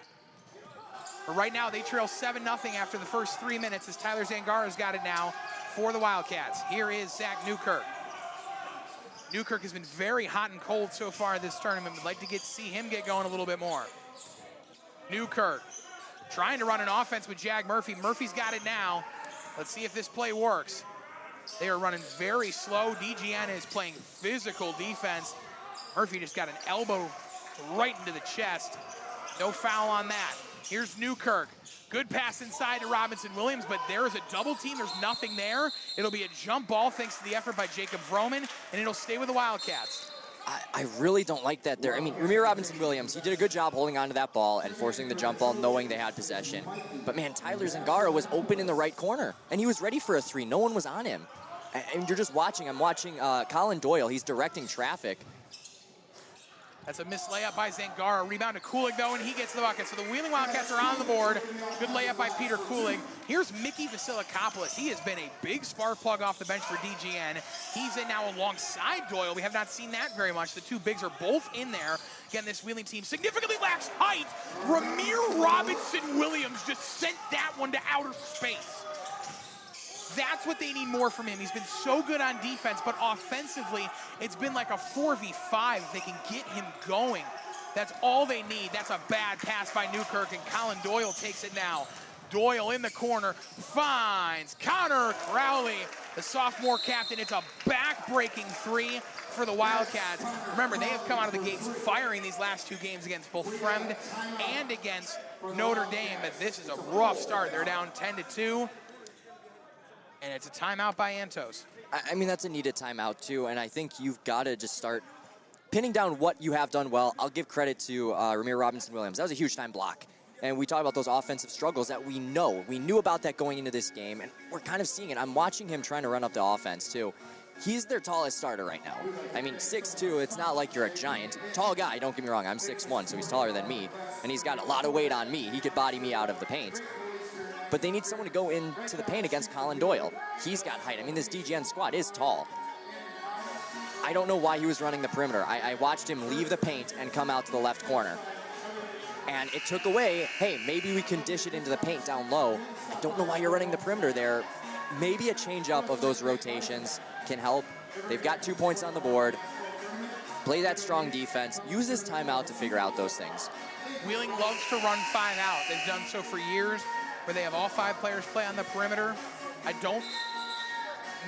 But right now, they trail 7-0 after the first 3 minutes as Tyler Zangara's got it now for the Wildcats. Here is Zach Newkirk. Newkirk has been very hot and cold so far this tournament. We'd like to see him get going a little bit more. Newkirk trying to run an offense with Jag Murphy. Murphy's got it now. Let's see if this play works. They are running very slow. DGN is playing physical defense. Murphy just got an elbow right into the chest. No foul on that. Here's Newkirk. Good pass inside to Robinson-Williams, but there is a double team. There's nothing there. It'll be a jump ball thanks to the effort by Jacob Vroman, and it'll stay with the Wildcats. I really don't like that there. I mean, Ramir Robinson-Williams, he did a good job holding on to that ball and forcing the jump ball, knowing they had possession. But, man, Tyler Zangara was open in the right corner, and he was ready for a 3. No one was on him. And you're just watching. I'm watching Colin Doyle. He's directing traffic. That's a missed layup by Zangara. Rebound to Kulig, though, and he gets the bucket. So the Wheeling Wildcats are on the board. Good layup by Peter Kulig. Here's Mickey Vasilikopoulos. He has been a big spark plug off the bench for DGN. He's in now alongside Doyle. We have not seen that very much. The two bigs are both in there. Again, this Wheeling team significantly lacks height. Ramir Robinson-Williams just sent that one to outer space. That's what they need more from him. He's been so good on defense, but offensively, it's been like a 4v5. If they can get him going, that's all they need. That's a bad pass by Newkirk, and Colin Doyle takes it now. Doyle in the corner, finds Connor Crowley, the sophomore captain. It's a back-breaking 3 for the Wildcats. Remember, they have come out of the gates firing these last 2 games against both Fremd and against Notre Dame, but this is a rough start. They're down 10-2. And it's a timeout by Antos. I mean, that's a needed timeout, too. And I think you've got to just start pinning down what you have done well. I'll give credit to Ramir Robinson-Williams. That was a huge time block. And we talk about those offensive struggles that we know. We knew about that going into this game, and we're kind of seeing it. I'm watching him trying to run up the offense, too. He's their tallest starter right now. I mean, 6'2", it's not like you're a giant. Tall guy, don't get me wrong. I'm 6'1", so he's taller than me. And he's got a lot of weight on me. He could body me out of the paint. But they need someone to go into the paint against Colin Doyle. He's got height. I mean, this DGN squad is tall. I don't know why he was running the perimeter. I watched him leave the paint and come out to the left corner. And it took away, hey, maybe we can dish it into the paint down low. I don't know why you're running the perimeter there. Maybe a change up of those rotations can help. They've got 2 points on the board. Play that strong defense. Use this timeout to figure out those things. Wheeling loves to run 5 out. They've done so for years, where they have all 5 players play on the perimeter. I don't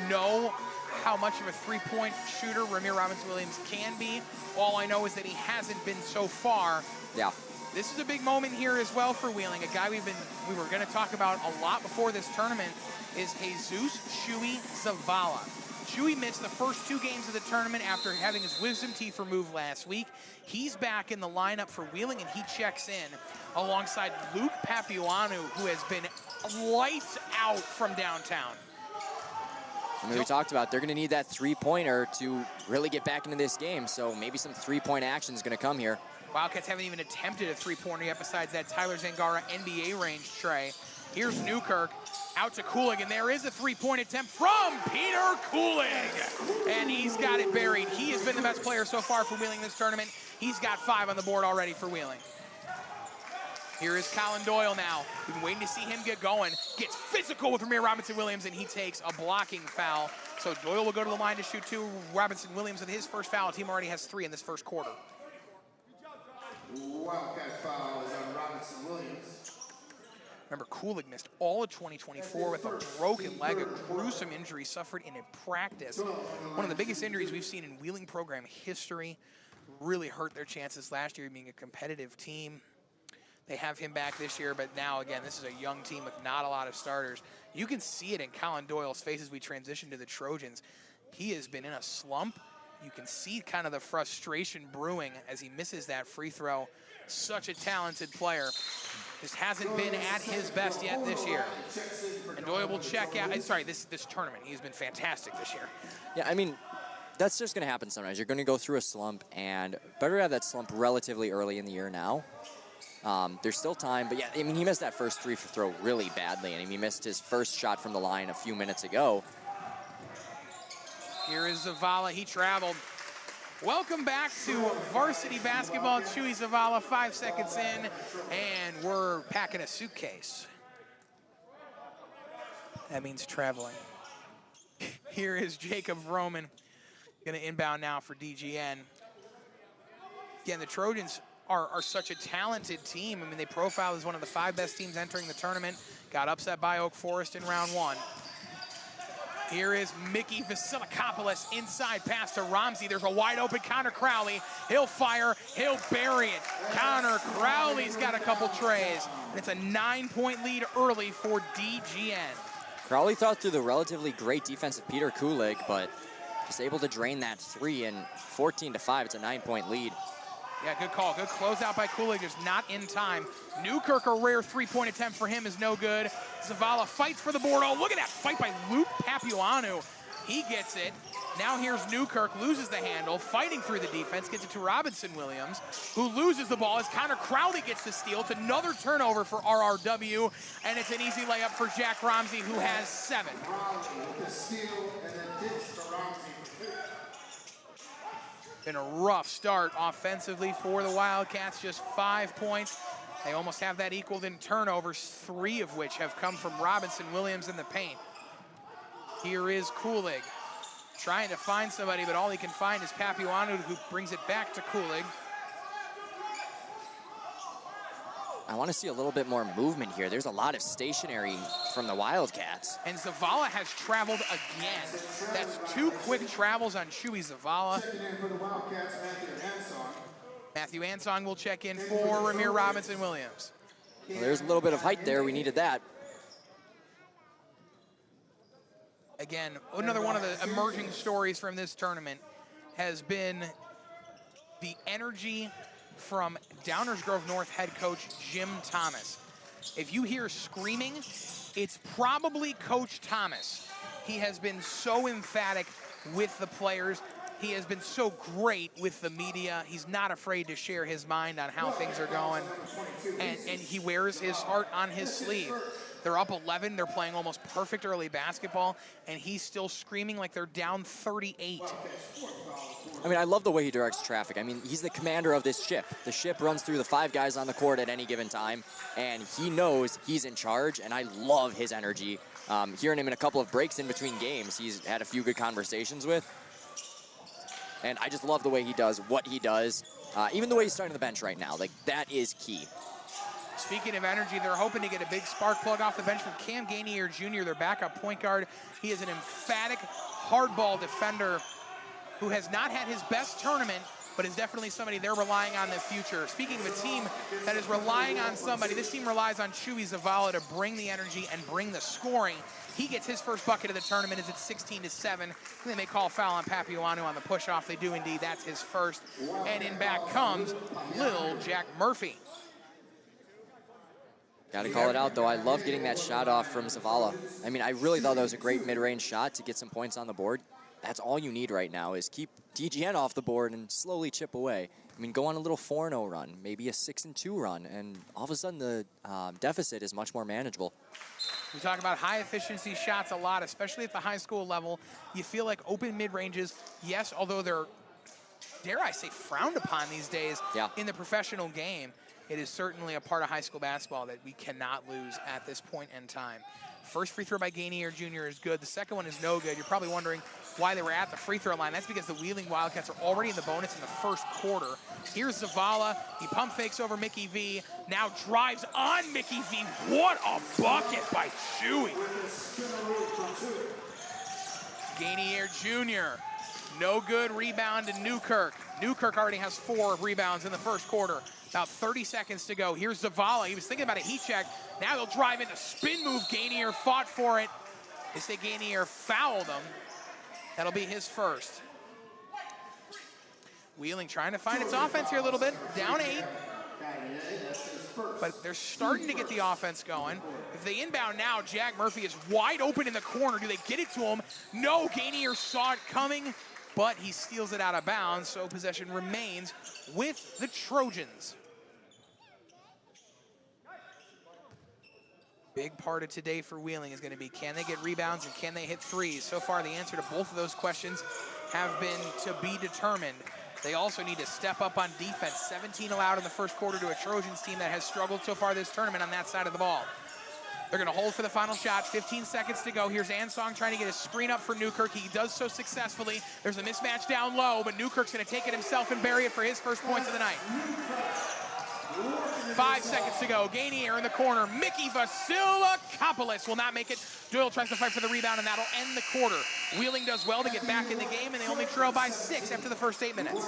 know how much of a 3-point shooter Ramir Robinson-Williams can be. All I know is that he hasn't been so far. Yeah. This is a big moment here as well for Wheeling. A guy we were going to talk about a lot before this tournament is Jesus Shui Zavala. Shui missed the first 2 games of the tournament after having his wisdom teeth removed last week. He's back in the lineup for Wheeling, and he checks in alongside Luke Papuanu, who has been lights out from downtown. I mean, we talked about they're going to need that 3-pointer to really get back into this game, so maybe some 3-point action is going to come here. Wildcats haven't even attempted a 3-pointer yet besides that Tyler Zangara NBA range tray. Here's Newkirk out to Kulig, and there is a 3-point attempt from Peter Kulig. And he's got it buried. He has been the best player so far for Wheeling this tournament. He's got 5 on the board already for Wheeling. Here is Colin Doyle now. We've been waiting to see him get going. Gets physical with Ramir Robinson-Williams, and he takes a blocking foul. So Doyle will go to the line to shoot 2. Robinson-Williams with his first foul. The team already has 3 in this first quarter. Wildcat foul is on Robinson-Williams. Remember, Kulig missed all of 2024 with a broken leg, a gruesome injury suffered in a practice. One of the biggest injuries we've seen in Wheeling program history. Really hurt their chances last year being a competitive team. They have him back this year, but now, again, this is a young team with not a lot of starters. You can see it in Colin Doyle's face as we transition to the Trojans. He has been in a slump. You can see kind of the frustration brewing as he misses that free throw. Such a talented player. Just hasn't been at his best yet this year. And Doyle will check out, sorry, this tournament. He's been fantastic this year. Yeah, I mean, that's just going to happen sometimes. You're going to go through a slump, and better to have that slump relatively early in the year now. There's still time, but yeah, I mean, he missed that first free throw really badly, and he missed his first shot from the line a few minutes ago. Here is Zavala. He traveled. Welcome back to varsity basketball. Chewy Zavala, 5 seconds in, and we're packing a suitcase. That means traveling. Here is Jacob Vroman, going to inbound now for DGN. Again, the Trojans are such a talented team. I mean, they profiled as one of the 5 best teams entering the tournament. Got upset by Oak Forest in round 1. Here is Mickey Vasilikopoulos, inside pass to Ramsey. There's a wide open Connor Crowley. He'll fire, he'll bury it. Connor Crowley's got a couple trays. And it's a 9-point lead early for DGN. Crowley thought through the relatively great defense of Peter Kulig, but just able to drain that 3, and 14-5, it's a 9-point lead. Yeah, good call. Good closeout by Kulig, just not in time. Newkirk, a rare 3-point attempt for him is no good. Zavala fights for the board. Oh, look at that fight by Luke Papuanu. He gets it. Now here's Newkirk, loses the handle, fighting through the defense, gets it to Robinson Williams, who loses the ball as Connor Crowley gets the steal. It's another turnover for RRW, and it's an easy layup for Jack Ramsey, who has 7. Been a rough start offensively for the Wildcats, just 5 points. They almost have that equaled in turnovers, 3 of which have come from Robinson Williams in the paint. Here is Kulig, trying to find somebody, but all he can find is Papuanu, who brings it back to Kulig. I want to see a little bit more movement here. There's a lot of stationary from the Wildcats. And Zavala has traveled again. That's 2 quick travels on Chewy Zavala. Matthew Ansong will check in for Ramir Robinson Williams. Well, there's a little bit of height there. We needed that. Again, another one of the emerging stories from this tournament has been the energy from Downers Grove North head coach Jim Thomas. If you hear screaming, it's probably Coach Thomas. He has been so emphatic with the players. He has been so great with the media. He's not afraid to share his mind on how things are going. And he wears his heart on his sleeve. They're up 11. They're playing almost perfect early basketball, and he's still screaming like they're down 38. I mean, I love the way he directs traffic. I mean, he's the commander of this ship. The ship runs through the 5 guys on the court at any given time, and he knows he's in charge, and I love his energy. Hearing him in a couple of breaks in between games, he's had a few good conversations with. And I just love the way he does what he does. Even the way he's starting the bench right now, like, that is key. Speaking of energy, they're hoping to get a big spark plug off the bench from Cam Gainier Jr., their backup point guard. He is an emphatic hardball defender who has not had his best tournament, but is definitely somebody they're relying on in the future. Speaking of a team that is relying on somebody, this team relies on Chewy Zavala to bring the energy and bring the scoring. He gets his first bucket of the tournament as it's 16-7. They may call a foul on Papuanu on the push-off. They do indeed. That's his first. And in back comes Lil Jack Murphy. Got to call it out, though. I love getting that shot off from Zavala. I mean, I really thought that was a great mid-range shot to get some points on the board. That's all you need right now is keep DGN off the board and slowly chip away. I mean, go on a little 4-0 run, maybe a 6-2 run, and all of a sudden the deficit is much more manageable. We talk about high-efficiency shots a lot, especially at the high school level. You feel like open mid-ranges, yes, although they're, dare I say, frowned upon these days in the professional game. it is certainly a part of high school basketball that we cannot lose at this point in time. First free throw by Gainier Jr. is good. The second one is no good. You're probably wondering why they were at the free throw line. That's because the Wheeling Wildcats are already in the bonus in the first quarter. Here's Zavala. He pump fakes over Mickey V. Now drives on Mickey V. What a bucket by Chewy. Gainier Jr. No good rebound to Newkirk. Newkirk already has 4 rebounds in the first quarter. About 30 seconds to go. Here's Zavala. He was thinking about a heat check. Now they'll drive into spin move. Gainier fought for it. They say Gainier fouled him. That'll be his first. Wheeling trying to find its offense here a little bit. Down 8. But they're starting to get the offense going. If they inbound now, Jack Murphy is wide open in the corner. Do they get it to him? No, Gainier saw it coming, but he steals it out of bounds, so possession remains with the Trojans. Big part of today for Wheeling is going to be, can they get rebounds and can they hit threes? So far, the answer to both of those questions have been to be determined. They also need to step up on defense. 17 allowed in the first quarter to a Trojans team that has struggled so far this tournament on that side of the ball. They're going to hold for the final shot. 15 seconds to go. Here's Ansong trying to get a screen up for Newkirk. He does so successfully. There's a mismatch down low, but Newkirk's going to take it himself and bury it for his first points of the night. 5 seconds to go. Gainier in the corner. Mickey Vasilakopoulos will not make it. Doyle tries to fight for the rebound, and that'll end the quarter. Wheeling does well to get back in the game, and they only trail by 6 after the first 8 minutes.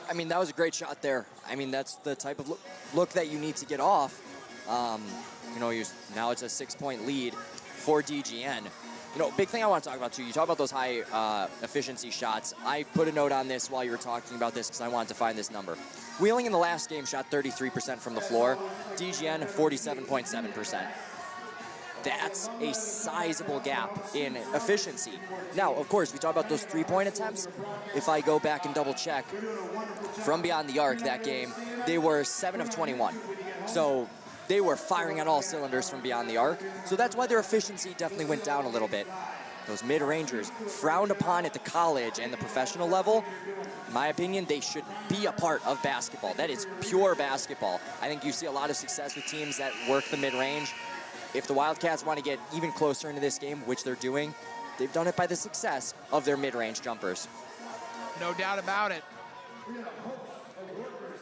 I mean, that was a great shot there. I mean, that's the type of look that you need to get off. You know, now it's a 6-point lead for DGN. You know, big thing I want to talk about, too, you talk about those high efficiency shots. I put a note on this while you were talking about this because I wanted to find this number. Wheeling in the last game shot 33% from the floor. DGN, 47.7%. That's a sizable gap in efficiency. Now, of course, we talk about those 3-point attempts. If I go back and double check, from beyond the arc that game, they were 7 of 21. So they were firing on all cylinders from beyond the arc. So that's why their efficiency definitely went down a little bit. Those mid-rangers, frowned upon at the college and the professional level. In my opinion, they should be a part of basketball. That is pure basketball. I think you see a lot of success with teams that work the mid-range. If the Wildcats want to get even closer into this game, which they're doing, they've done it by the success of their mid-range jumpers. No doubt about it.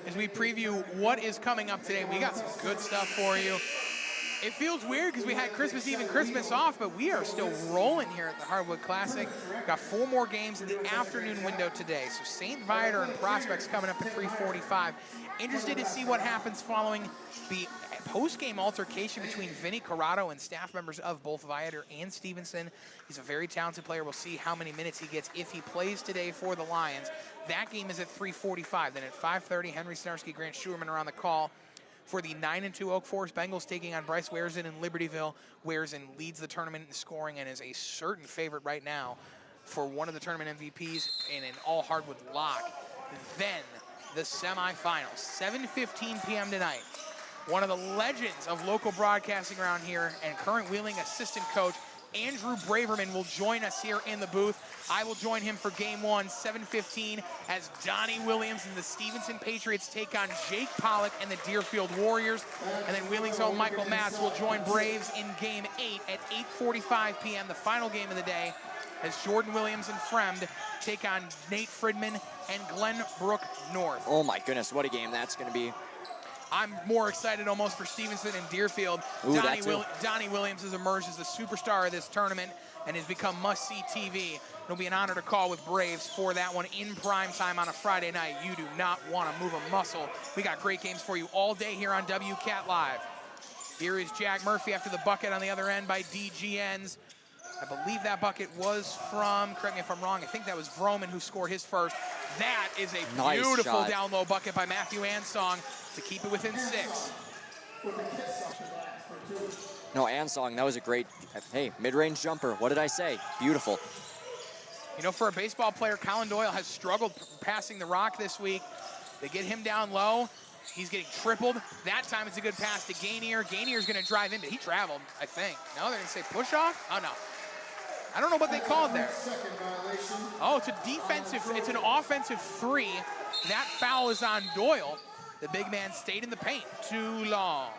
As we preview what is coming up today, we got some good stuff for you. It feels weird because we had Christmas Eve and Christmas off, but we are still rolling here at the Hardwood Classic. We've got 4 more games in the afternoon window today. So St. Viator and Prospects coming up at 3:45. Interested to see what happens following the post-game altercation between Vinny Corrado and staff members of both Viator and Stevenson. He's a very talented player. We'll see how many minutes he gets if he plays today for the Lions. That game is at 3:45. Then at 5:30, Henry Snarski, Grant Schuerman are on the call for the 9-2 Oak Forest Bengals taking on Bryce Wareson in Libertyville. Wareson leads the tournament in scoring and is a certain favorite right now for one of the tournament MVPs and an all hardwood lock. Then the semifinals, 7:15 p.m. tonight. One of the legends of local broadcasting around here and current Wheeling assistant coach, Andrew Braverman, will join us here in the booth. I will join him for game 1, 7:15, as Donnie Williams and the Stevenson Patriots take on Jake Pollock and the Deerfield Warriors. And then Wheeling's own Michael Matz will join Braves in game 8 at 8:45 p.m., the final game of the day, as Jordan Williams and Fremd take on Nate Fridman and Glenbrook North. Oh my goodness, what a game that's going to be. I'm more excited almost for Stevenson and Deerfield. Ooh, Donnie Williams has emerged as the superstar of this tournament and has become must-see TV. It'll be an honor to call with Braves for that one in prime time on a Friday night. You do not want to move a muscle. We got great games for you all day here on WCAT Live. Here is Jack Murphy after the bucket on the other end by DGN's. I believe that bucket was from, correct me if I'm wrong, I think that was Vroman who scored his first. That is a beautiful down low bucket by Matthew Ansong to keep it within 6. No, Ansong, that was a great, hey, mid-range jumper. What did I say? Beautiful. You know, for a baseball player, Colin Doyle has struggled passing the rock this week. They get him down low. He's getting tripled. That time it's a good pass to Gainier. Gainier's going to drive in, but he traveled, I think. No, they're going to say push off? Oh, no. I don't know what they called there. Oh, it's a defensive, it's an offensive 3. That foul is on Doyle. The big man stayed in the paint too long.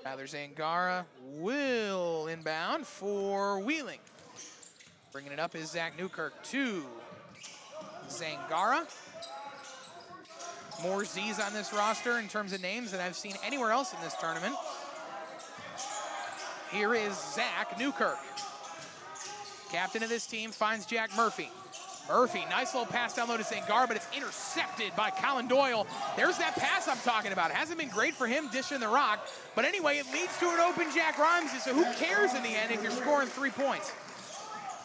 Tyler Zangara will inbound for Wheeling. Bringing it up is Zach Newkirk to Zangara. More Z's on this roster in terms of names than I've seen anywhere else in this tournament. Here is Zach Newkirk. Captain of this team finds Jack Murphy. Murphy, nice little pass down low to Zangara, but it's intercepted by Colin Doyle. There's that pass I'm talking about. It hasn't been great for him dishing the rock, but anyway, it leads to an open Jack Romsey, so who cares in the end if you're scoring 3 points?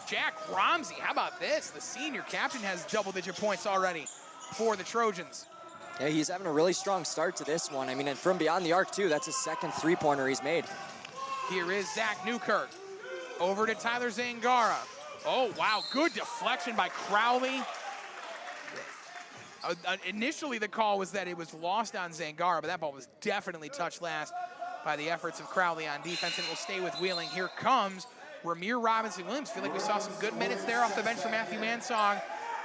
Jack Romsey, how about this? The senior captain has double-digit points already for the Trojans. Yeah, he's having a really strong start to this one. I mean, and from beyond the arc, too, that's his second three-pointer he's made. Here is Zach Newkirk. Over to Tyler Zangara. Oh, wow, good deflection by Crowley. Initially, the call was that it was lost on Zangara, but that ball was definitely touched last by the efforts of Crowley on defense, and it will stay with Wheeling. Here comes Ramir Robinson-Williams. Feel like we saw some good minutes there off the bench from Matthew Mansong.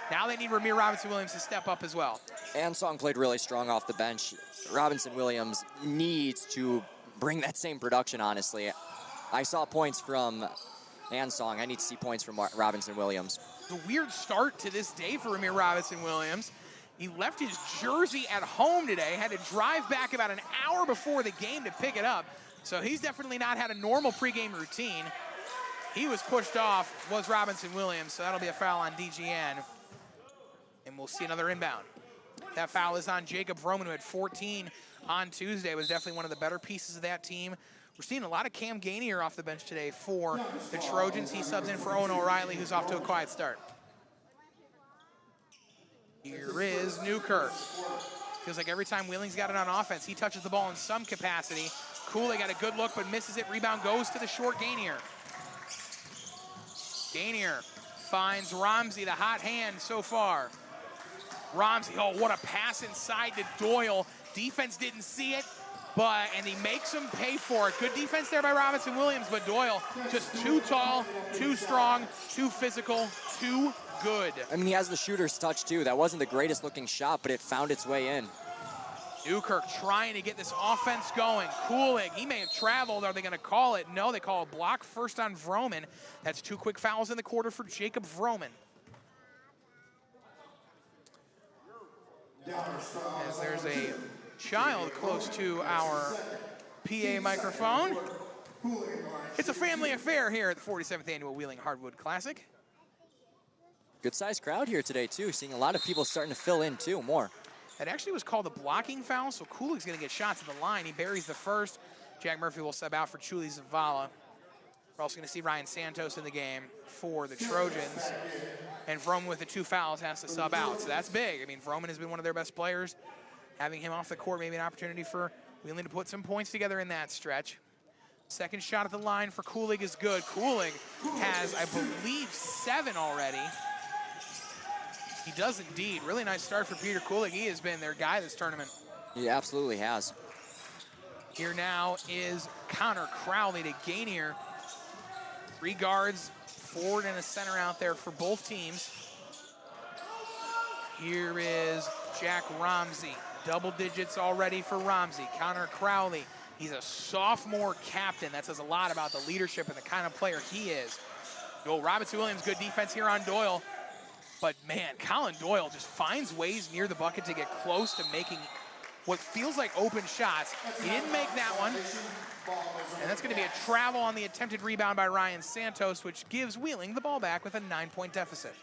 Now they need Ramir Robinson-Williams to step up as well. Ansong played really strong off the bench. Robinson-Williams needs to bring that same production, honestly. I saw points from Ansong. I need to see points from Robinson-Williams. The weird start to this day for Ramir Robinson-Williams. He left his jersey at home today, had to drive back about an hour before the game to pick it up. So he's definitely not had a normal pregame routine. He was pushed off, was Robinson-Williams, so that'll be a foul on DGN. And we'll see another inbound. That foul is on Jacob Vroman, who had 14 on Tuesday. Was definitely one of the better pieces of that team. We're seeing a lot of Cam Gainier off the bench today for the Trojans. He subs in for Owen O'Reilly, who's off to a quiet start. Here is Newkirk. Feels like every time Wheeling's got it on offense, he touches the ball in some capacity. Cooley got a good look, but misses it. Rebound goes to the short Gainier. Gainier finds Romsey, the hot hand so far. Romsey, oh, what a pass inside to Doyle. Defense didn't see it, and he makes him pay for it. Good defense there by Robinson-Williams, but Doyle just too tall, too strong, too physical, too good. I mean, he has the shooter's touch, too. That wasn't the greatest looking shot, but it found its way in. Newkirk trying to get this offense going. Cooling, he may have traveled. Are they going to call it? No, they call a block first on Vroman. That's 2 quick fouls in the quarter for Jacob Vroman. As there's a child close to our PA microphone. It's a family affair here at the 47th Annual Wheeling Hardwood Classic. Good-sized crowd here today, too. Seeing a lot of people starting to fill in, too, more. That actually was called a blocking foul, so Cooley's going to get shots at the line. He buries the first. Jack Murphy will sub out for Chuli Zavala. We're also going to see Ryan Santos in the game for the Trojans. And Vroman with the 2 fouls has to sub out, so that's big. I mean, Vroman has been one of their best players. Having him off the court, maybe an opportunity for Wheeling to put some points together in that stretch. Second shot at the line for Cooling is good. Cooling has, I believe, 7 already. He does indeed. Really nice start for Peter Cooling. He has been their guy this tournament. He absolutely has. Here now is Connor Crowley to Gainier. 3 guards, forward and a center out there for both teams. Here is Jack Romsey. Double digits already for Romsey. Connor Crowley, he's a sophomore captain. That says a lot about the leadership and the kind of player he is. Joel Robinson-Williams, good defense here on Doyle. But man, Colin Doyle just finds ways near the bucket to get close to making what feels like open shots. He didn't make that one. And that's going to be a travel on the attempted rebound by Ryan Santos, which gives Wheeling the ball back with a 9-point deficit.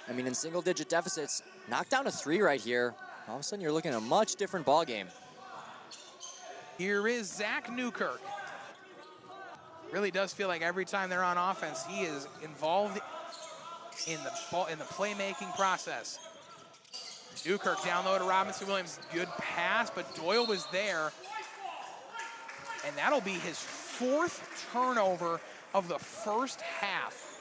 I mean, in single-digit deficits, knock down a 3 right here. All of a sudden, you're looking at a much different ball game. Here is Zach Newkirk. Really does feel like every time they're on offense, he is involved in the playmaking process. Newkirk down low to Robinson-Williams. Good pass, but Doyle was there. And that'll be his 4th turnover of the first half.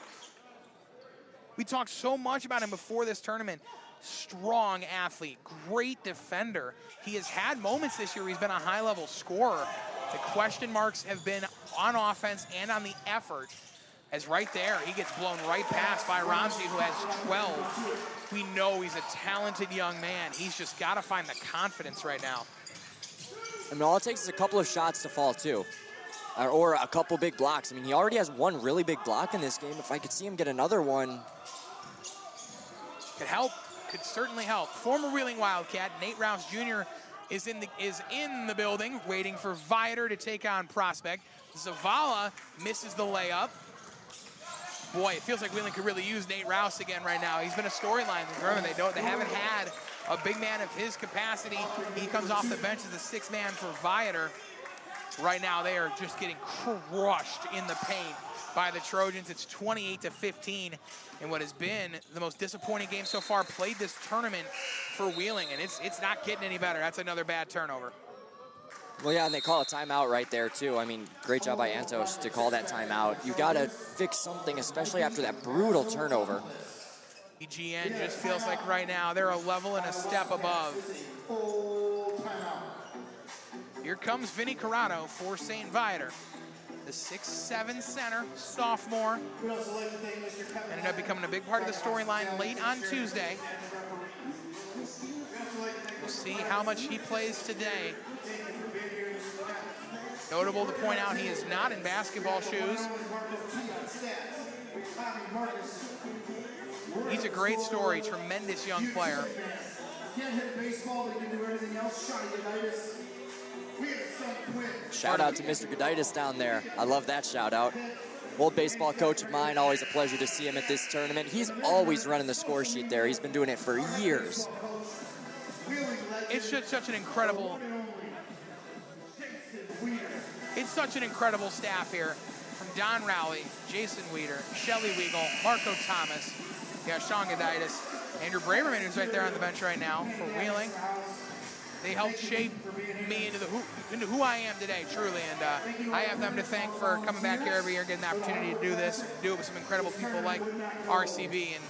We talked so much about him before this tournament. Strong athlete, great defender. He has had moments this year where he's been a high-level scorer. The question marks have been on offense and on the effort. As right there, he gets blown right past by Romsey, who has 12. We know he's a talented young man. He's just got to find the confidence right now. I mean, all it takes is a couple of shots to fall, too. Or a couple big blocks. I mean, he already has one really big block in this game. If I could see him get another one. Could help, could certainly help. Former Wheeling Wildcat, Nate Rouse Jr. is in the building, waiting for Viator to take on Prospect. Zavala misses the layup. Boy, it feels like Wheeling could really use Nate Rouse again right now. He's been a storyline. Remember, they haven't had a big man of his capacity. He comes off the bench as a sixth man for Viator. Right now, they are just getting crushed in the paint by the Trojans. It's 28-15 in what has been the most disappointing game so far played this tournament for Wheeling, and it's not getting any better. That's another bad turnover. Well, yeah, and they call a timeout right there, too. I mean, great job by Antos to call that timeout. You got to fix something, especially after that brutal turnover. EGN just feels like right now they're a level and a step above. Here comes Vinny Corrado for St. Viator. The 6'7" center, sophomore. Ended up becoming a big part of the storyline late on Tuesday. We'll see how much he plays today. Notable to point out, he is not in basketball shoes. He's a great story, tremendous young player. Shout out to Mr. Goditis down there. I love that shout out. Old baseball coach of mine, always a pleasure to see him at this tournament. He's always running the score sheet there. He's been doing it for years. It's just such an incredible, staff here. From Don Rowley, Jason Weeder, Shelly Weagle, Marco Thomas, Sean Goditis, Andrew Braverman, who's right there on the bench right now for Wheeling. They helped shape me into who I am today, truly, and I have them to thank for coming back here every year, getting the opportunity to do this, do it with some incredible people like RCB and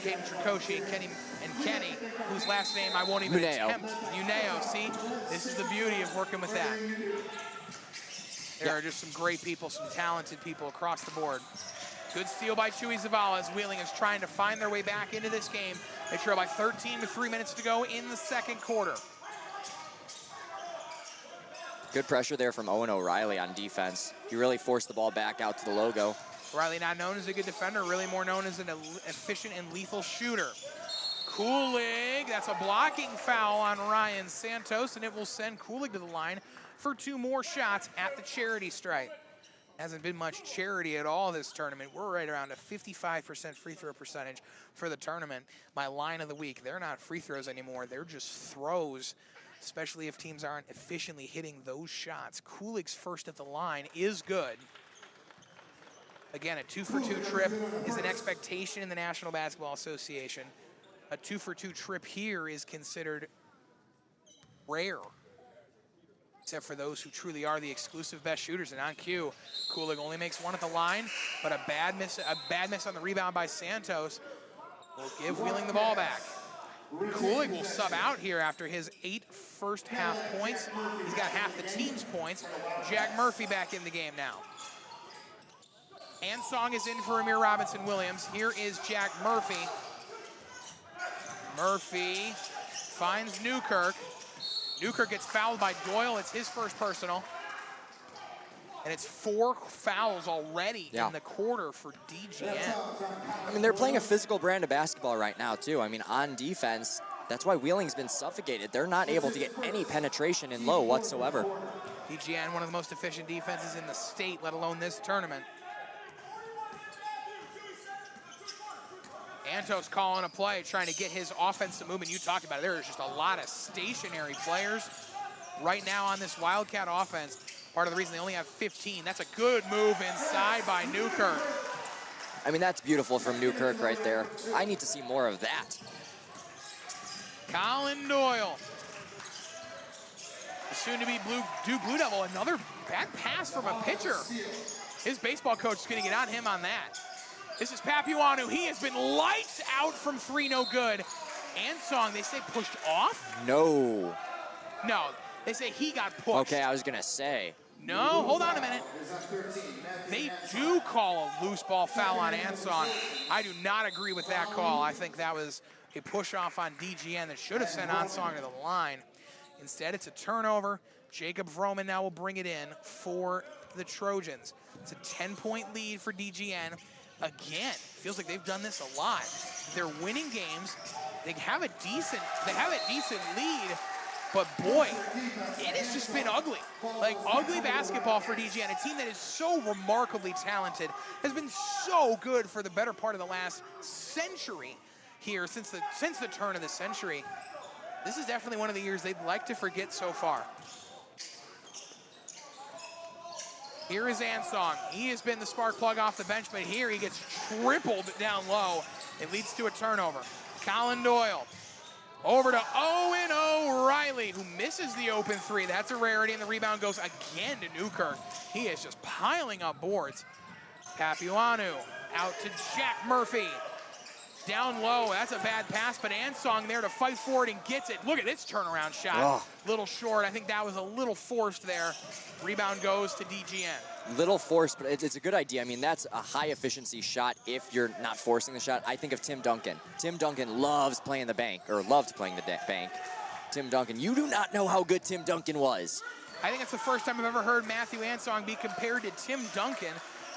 Caden Trikoshi and Kenny, whose last name I won't even attempt. Uneo. See, this is the beauty of working with that. There are just some great people, some talented people across the board. Good steal by Chewy Zavala as Wheeling is trying to find their way back into this game. They trail by 13 with 3 minutes to go in the second quarter. Good pressure there from Owen O'Reilly on defense. He really forced the ball back out to the logo. O'Reilly not known as a good defender, really more known as an efficient and lethal shooter. Kulig, that's a blocking foul on Ryan Santos, and it will send Kulig to the line for 2 more shots at the charity stripe. Hasn't been much charity at all this tournament. We're right around a 55% free throw percentage for the tournament. My line of the week, they're not free throws anymore. They're just throws, especially if teams aren't efficiently hitting those shots. Kulig's first at the line is good. Again, a 2-for-2 trip is an expectation in the National Basketball Association. A 2-for-2 trip here is considered rare, except for those who truly are the exclusive best shooters. And on cue, Kulig only makes 1 at the line, but a bad miss on the rebound by Santos will give Wheeling the ball back. Kulig will sub out here after his 8 first half points. He's got half the team's points. Jack Murphy back in the game now. Ansong is in for Amir Robinson-Williams. Here is Jack Murphy. Murphy finds Newkirk. Newkirk gets fouled by Doyle. It's his first personal. And it's 4 fouls already in the quarter for DGN. I mean, they're playing a physical brand of basketball right now, too. I mean, on defense, that's why Wheeling's been suffocated. They're not able to get any penetration in low whatsoever. DGN, one of the most efficient defenses in the state, let alone this tournament. Antos calling a play, trying to get his offensive movement. You talked about it. There is just a lot of stationary players right now on this Wildcat offense. Part of the reason they only have 15. That's a good move inside by Newkirk. I mean, that's beautiful from Newkirk right there. I need to see more of that. Colin Doyle. The soon-to-be Blue Devil. Another bad pass from a pitcher. His baseball coach is going to get on him on that. This is Papuanu. He has been lights out from 3, no good. Ansong, they say pushed off? No. No, they say he got pushed. Okay, I was going to say. No, hold on a minute. They do call a loose ball foul on Ansong. I do not agree with that call. I think that was a push off on DGN that should have sent Ansong to the line. Instead, it's a turnover. Jacob Vroman now will bring it in for the Trojans. It's a 10-point lead for DGN. Again, feels like they've done this a lot. They're winning games. They have a decent lead, but boy, it has just been ugly. Like ugly basketball for DGN, a team that is so remarkably talented, has been so good for the better part of the last century here, since the turn of the century. This is definitely one of the years they'd like to forget so far. Here is Ansong. He has been the spark plug off the bench, but here he gets tripled down low. It leads to a turnover. Colin Doyle over to Owen O'Reilly, who misses the open three. That's a rarity, and the rebound goes again to Newkirk. He is just piling up boards. Papuanu out to Jack Murphy. Down low, that's a bad pass, but Ansong there to fight for it and gets it. Look at this turnaround shot. Oh. Little short. I think that was a little forced there. Rebound goes to DGN. Little forced, but it's a good idea. I mean, that's a high efficiency shot if you're not forcing the shot. I think of Tim Duncan. Tim Duncan loves playing the bank, or loved playing the bank. Tim Duncan, you do not know how good Tim Duncan was. I think it's the first time I've ever heard Matthew Ansong be compared to Tim Duncan.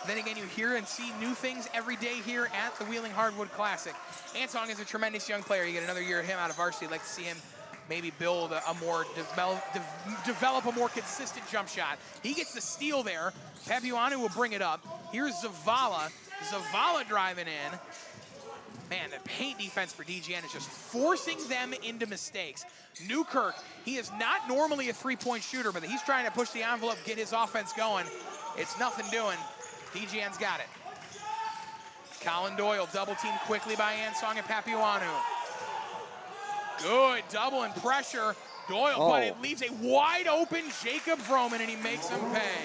Then again, you hear and see new things every day here at the Wheeling Hardwood Classic. Ansong is a tremendous young player. You get another year of him out of varsity. I'd like to see him maybe build a more, develop a more consistent jump shot. He gets the steal there. Papuanu will bring it up. Here's Zavala. Zavala driving in. Man, the paint defense for DGN is just forcing them into mistakes. Newkirk, he is not normally a three-point shooter, but he's trying to push the envelope, get his offense going. It's nothing doing. DGN's got it. Colin Doyle double teamed quickly by Ansong and Papuanu. Good double and pressure. Doyle, but it leaves a wide open Jacob Vroman, and he makes him pay.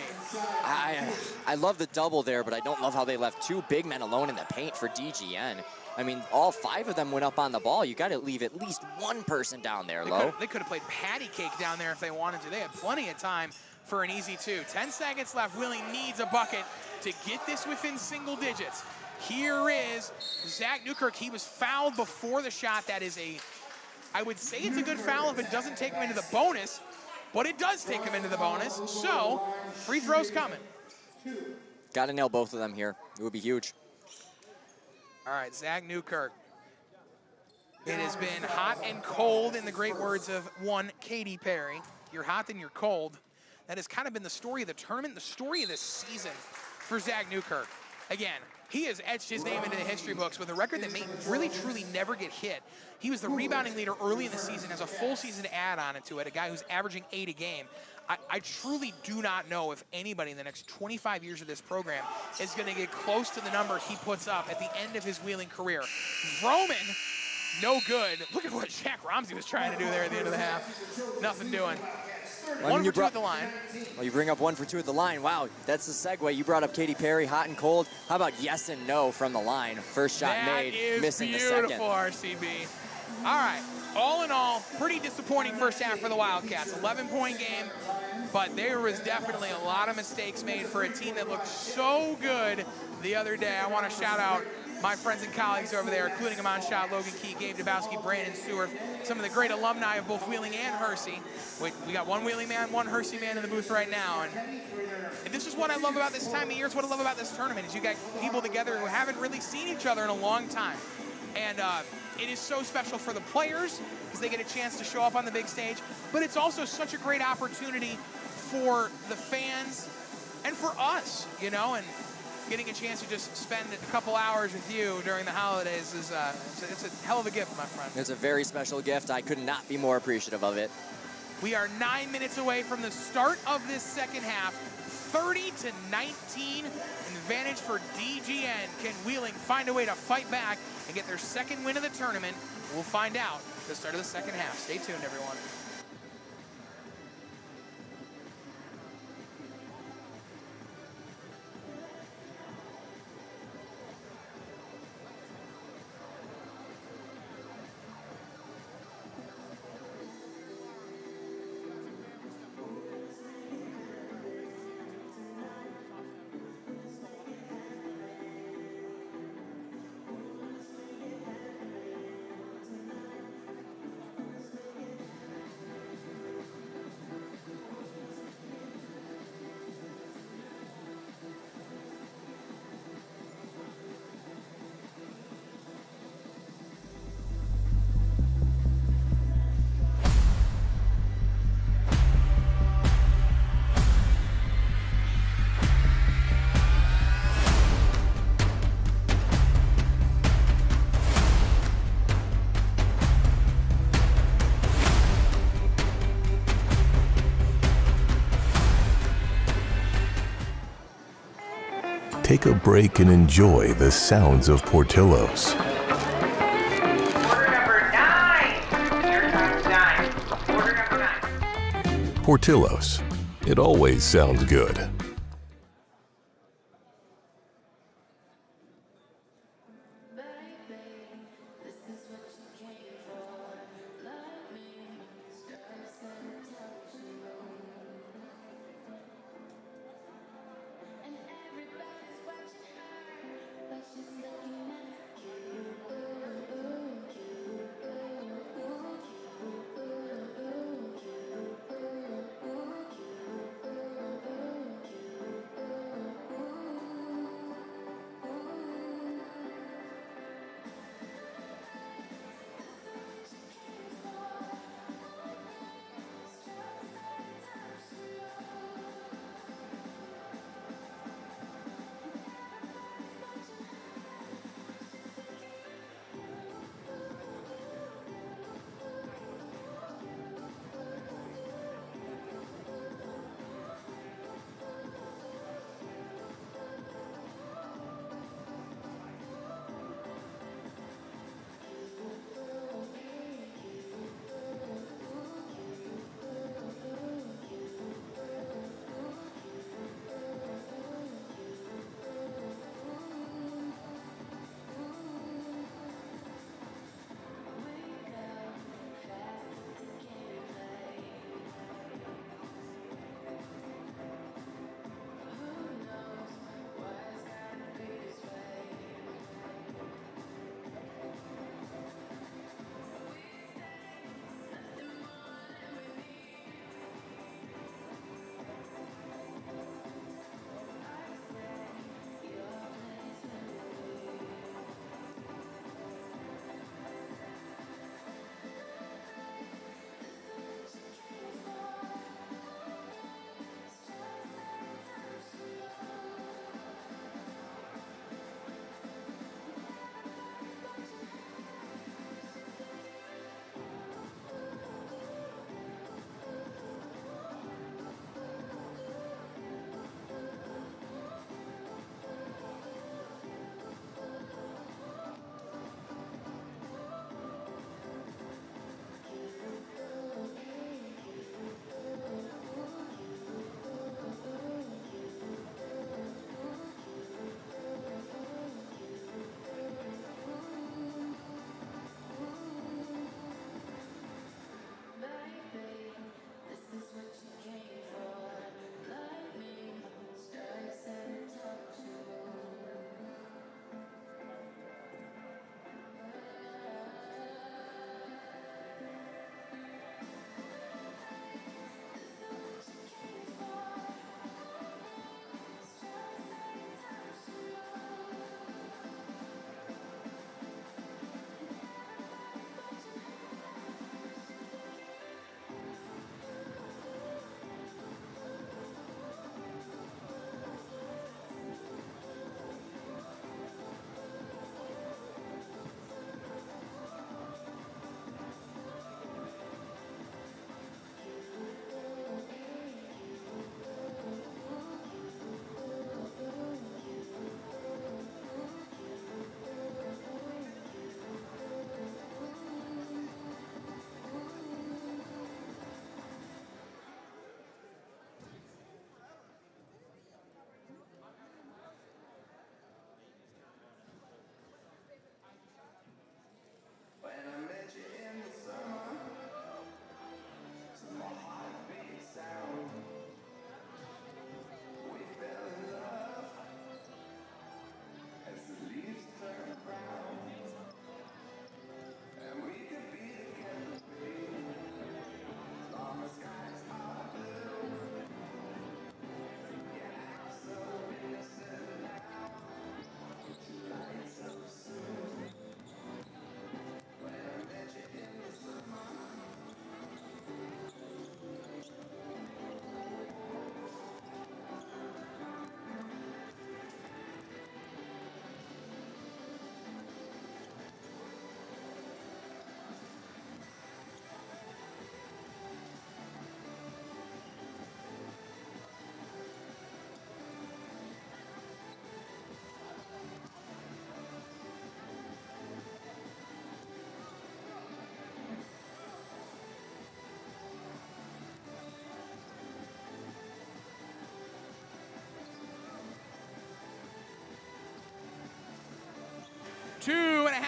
I love the double there, but I don't love how they left two big men alone in the paint for DGN. I mean, all five of them went up on the ball. You got to leave at least one person down there, Lo. They could have played patty cake down there if they wanted to. They had plenty of time for an easy two. 10 seconds left. Wheeling needs a bucket to get this within single digits. Here is Zach Newkirk. He was fouled before the shot. That is I would say it's a good foul if it doesn't take him into the bonus, but it does take him into the bonus. So, free throws coming. Got to nail both of them here. It would be huge. All right, Zach Newkirk. It has been hot and cold, in the great words of one Katy Perry. You're hot, then you're cold. That has kind of been the story of the tournament, the story of this season for Zach Newkirk. Again, he has etched his name into the history books with a record that may really, truly never get hit. He was the rebounding leader early in the season, has a full season to add on to it, a guy who's averaging 8 a game. I truly do not know if anybody in the next 25 years of this program is going to get close to the number he puts up at the end of his Wheeling career. Vroman, no good. Look at what Jack Romsey was trying to do there at the end of the half. Nothing doing. Well, 1 for 2 at the line. Well, you bring up 1 for 2 at the line. Wow, that's the segue. You brought up Katy Perry, hot and cold. How about yes and no from the line? First shot made, missing the second. That is beautiful, RCB. All right, all in all, pretty disappointing first half for the Wildcats. 11-point game, but there was definitely a lot of mistakes made for a team that looked so good the other day. I want to shout out my friends and colleagues over there, including Amon Shah, Logan Key, Gabe Dabowski, Brandon Stewart, some of the great alumni of both Wheeling and Hersey. We got one Wheeling man, one Hersey man in the booth right now. And this is what I love about this time of year. It's what I love about this tournament is you got people together who haven't really seen each other in a long time. And it is so special for the players because they get a chance to show up on the big stage. But it's also such a great opportunity for the fans and for us, you know, and getting a chance to just spend a couple hours with you during the holidays is it's a hell of a gift, my friend. It's a very special gift. I could not be more appreciative of it. We are 9 minutes away from the start of this second half. 30-19, an advantage for DGN. Can Wheeling find a way to fight back and get their second win of the tournament? We'll find out at the start of the second half. Stay tuned, everyone. take a break and enjoy the sounds of Portillo's. Order number 9. Your time's 9. Order number 9. Portillo's. It always sounds good.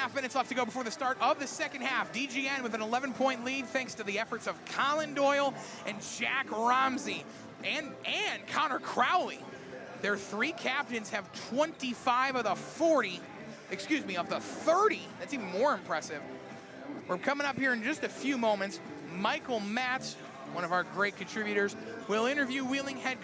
3.5 minutes left to go before the start of the second half. DGN with an 11-point lead thanks to the efforts of Colin Doyle and Jack Ramsey and Connor Crowley. Their three captains have 25 of the 30. That's even more impressive. We're coming up here in just a few moments. Michael Matz, one of our great contributors, will interview Wheeling head coach.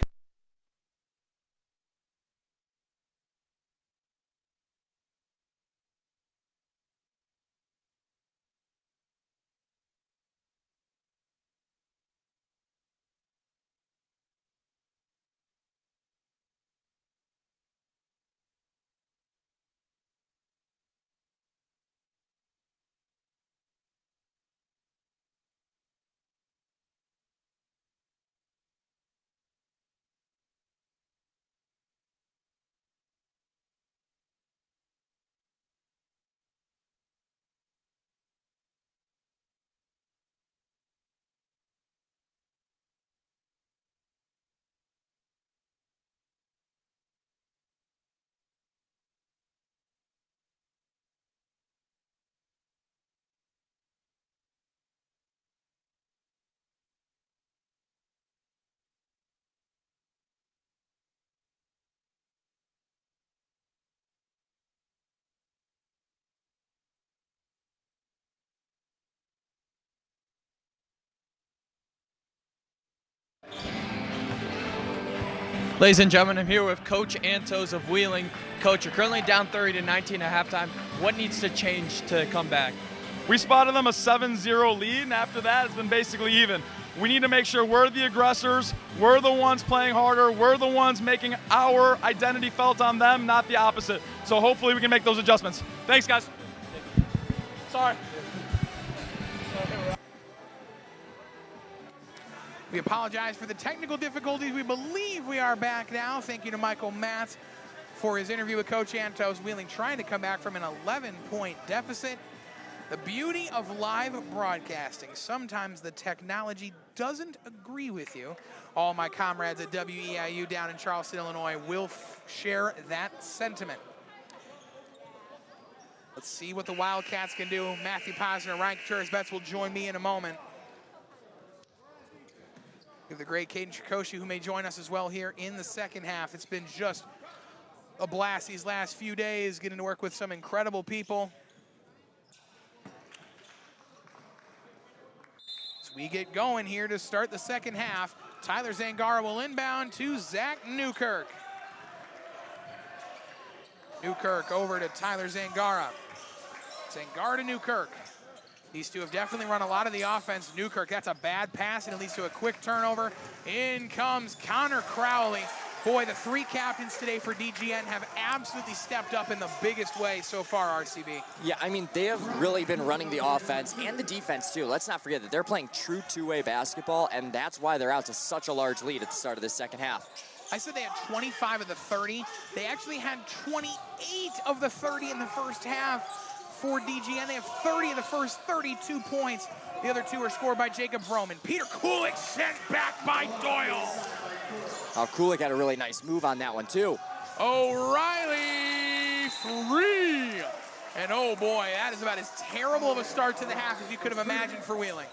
Ladies and gentlemen, I'm here with Coach Antos of Wheeling. Coach, you're currently down 30-19 at halftime. What needs to change to come back? We spotted them a 7-0 lead, and after that, it's been basically even. We need to make sure we're the aggressors, we're the ones playing harder, we're the ones making our identity felt on them, not the opposite. So hopefully we can make those adjustments. Thanks, guys. Sorry. We apologize for the technical difficulties. We believe we are back now. Thank you to Michael Matz for his interview with Coach Antos. Wheeling trying to come back from an 11-point deficit. The beauty of live broadcasting. Sometimes the technology doesn't agree with you. All my comrades at WEIU down in Charleston, Illinois will share that sentiment. Let's see what the Wildcats can do. Matthew Posner, Ryan Contreras-Betts will join me in a moment. We have the great Caden Trikoshi, who may join us as well here in the second half. It's been just a blast these last few days, getting to work with some incredible people. As we get going here to start the second half, Tyler Zangara will inbound to Zach Newkirk. Newkirk over to Tyler Zangara. Zangara to Newkirk. These two have definitely run a lot of the offense. Newkirk, that's a bad pass, and it leads to a quick turnover. In comes Connor Crowley. Boy, the three captains today for DGN have absolutely stepped up in the biggest way so far, RCB. Yeah, I mean, they have really been running the offense and the defense, too. Let's not forget that they're playing true two-way basketball, and that's why they're out to such a large lead at the start of the second half. I said they had 25 of the 30. They actually had 28 of the 30 in the first half. For DGN, they have 30 of the first 32 points. The other two are scored by Jacob Vroman. Peter Kulik sent back by Doyle. Kulik had a really nice move on that one, too. O'Reilly, 3. And oh boy, that is about as terrible of a start to the half as you could have imagined for Wheeling.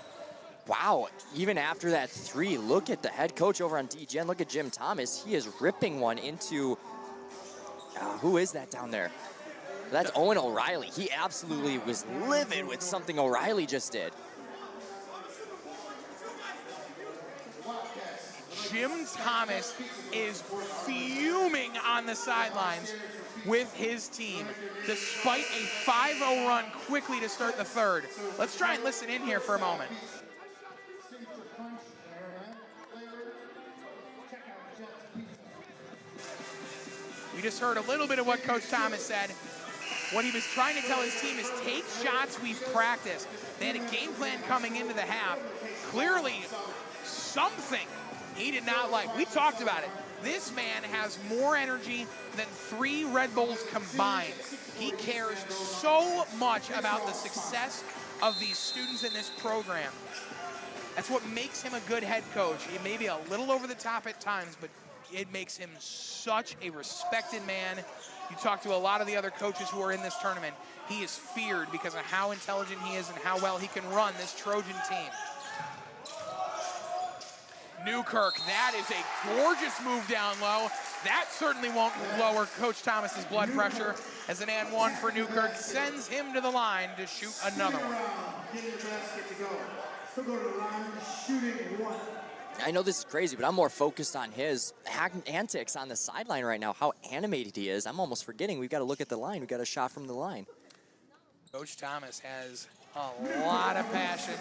Wow, even after that 3, look at the head coach over on DGN. Look at Jim Thomas. He is ripping one into, who is that down there? That's Owen O'Reilly. He absolutely was livid with something O'Reilly just did. Jim Thomas is fuming on the sidelines with his team, despite a 5-0 run quickly to start the third. Let's try and listen in here for a moment. We just heard a little bit of what Coach Thomas said. What he was trying to tell his team is take shots we've practiced. They had a game plan coming into the half. Clearly, something he did not like. We talked about it. This man has more energy than 3 Red Bulls combined. He cares so much about the success of these students in this program. That's what makes him a good head coach. He may be a little over the top at times, but it makes him such a respected man. You talk to a lot of the other coaches who are in this tournament. He is feared because of how intelligent he is and how well he can run this Trojan team. Newkirk, that is a gorgeous move down low. That certainly won't lower Coach Thomas's blood pressure, as an and one for Newkirk sends him to the line to shoot another one. I know this is crazy, but I'm more focused on his antics on the sideline right now, how animated he is. I'm almost forgetting we've got to look at the line. We've got a shot from the line. Coach Thomas has a lot of passion.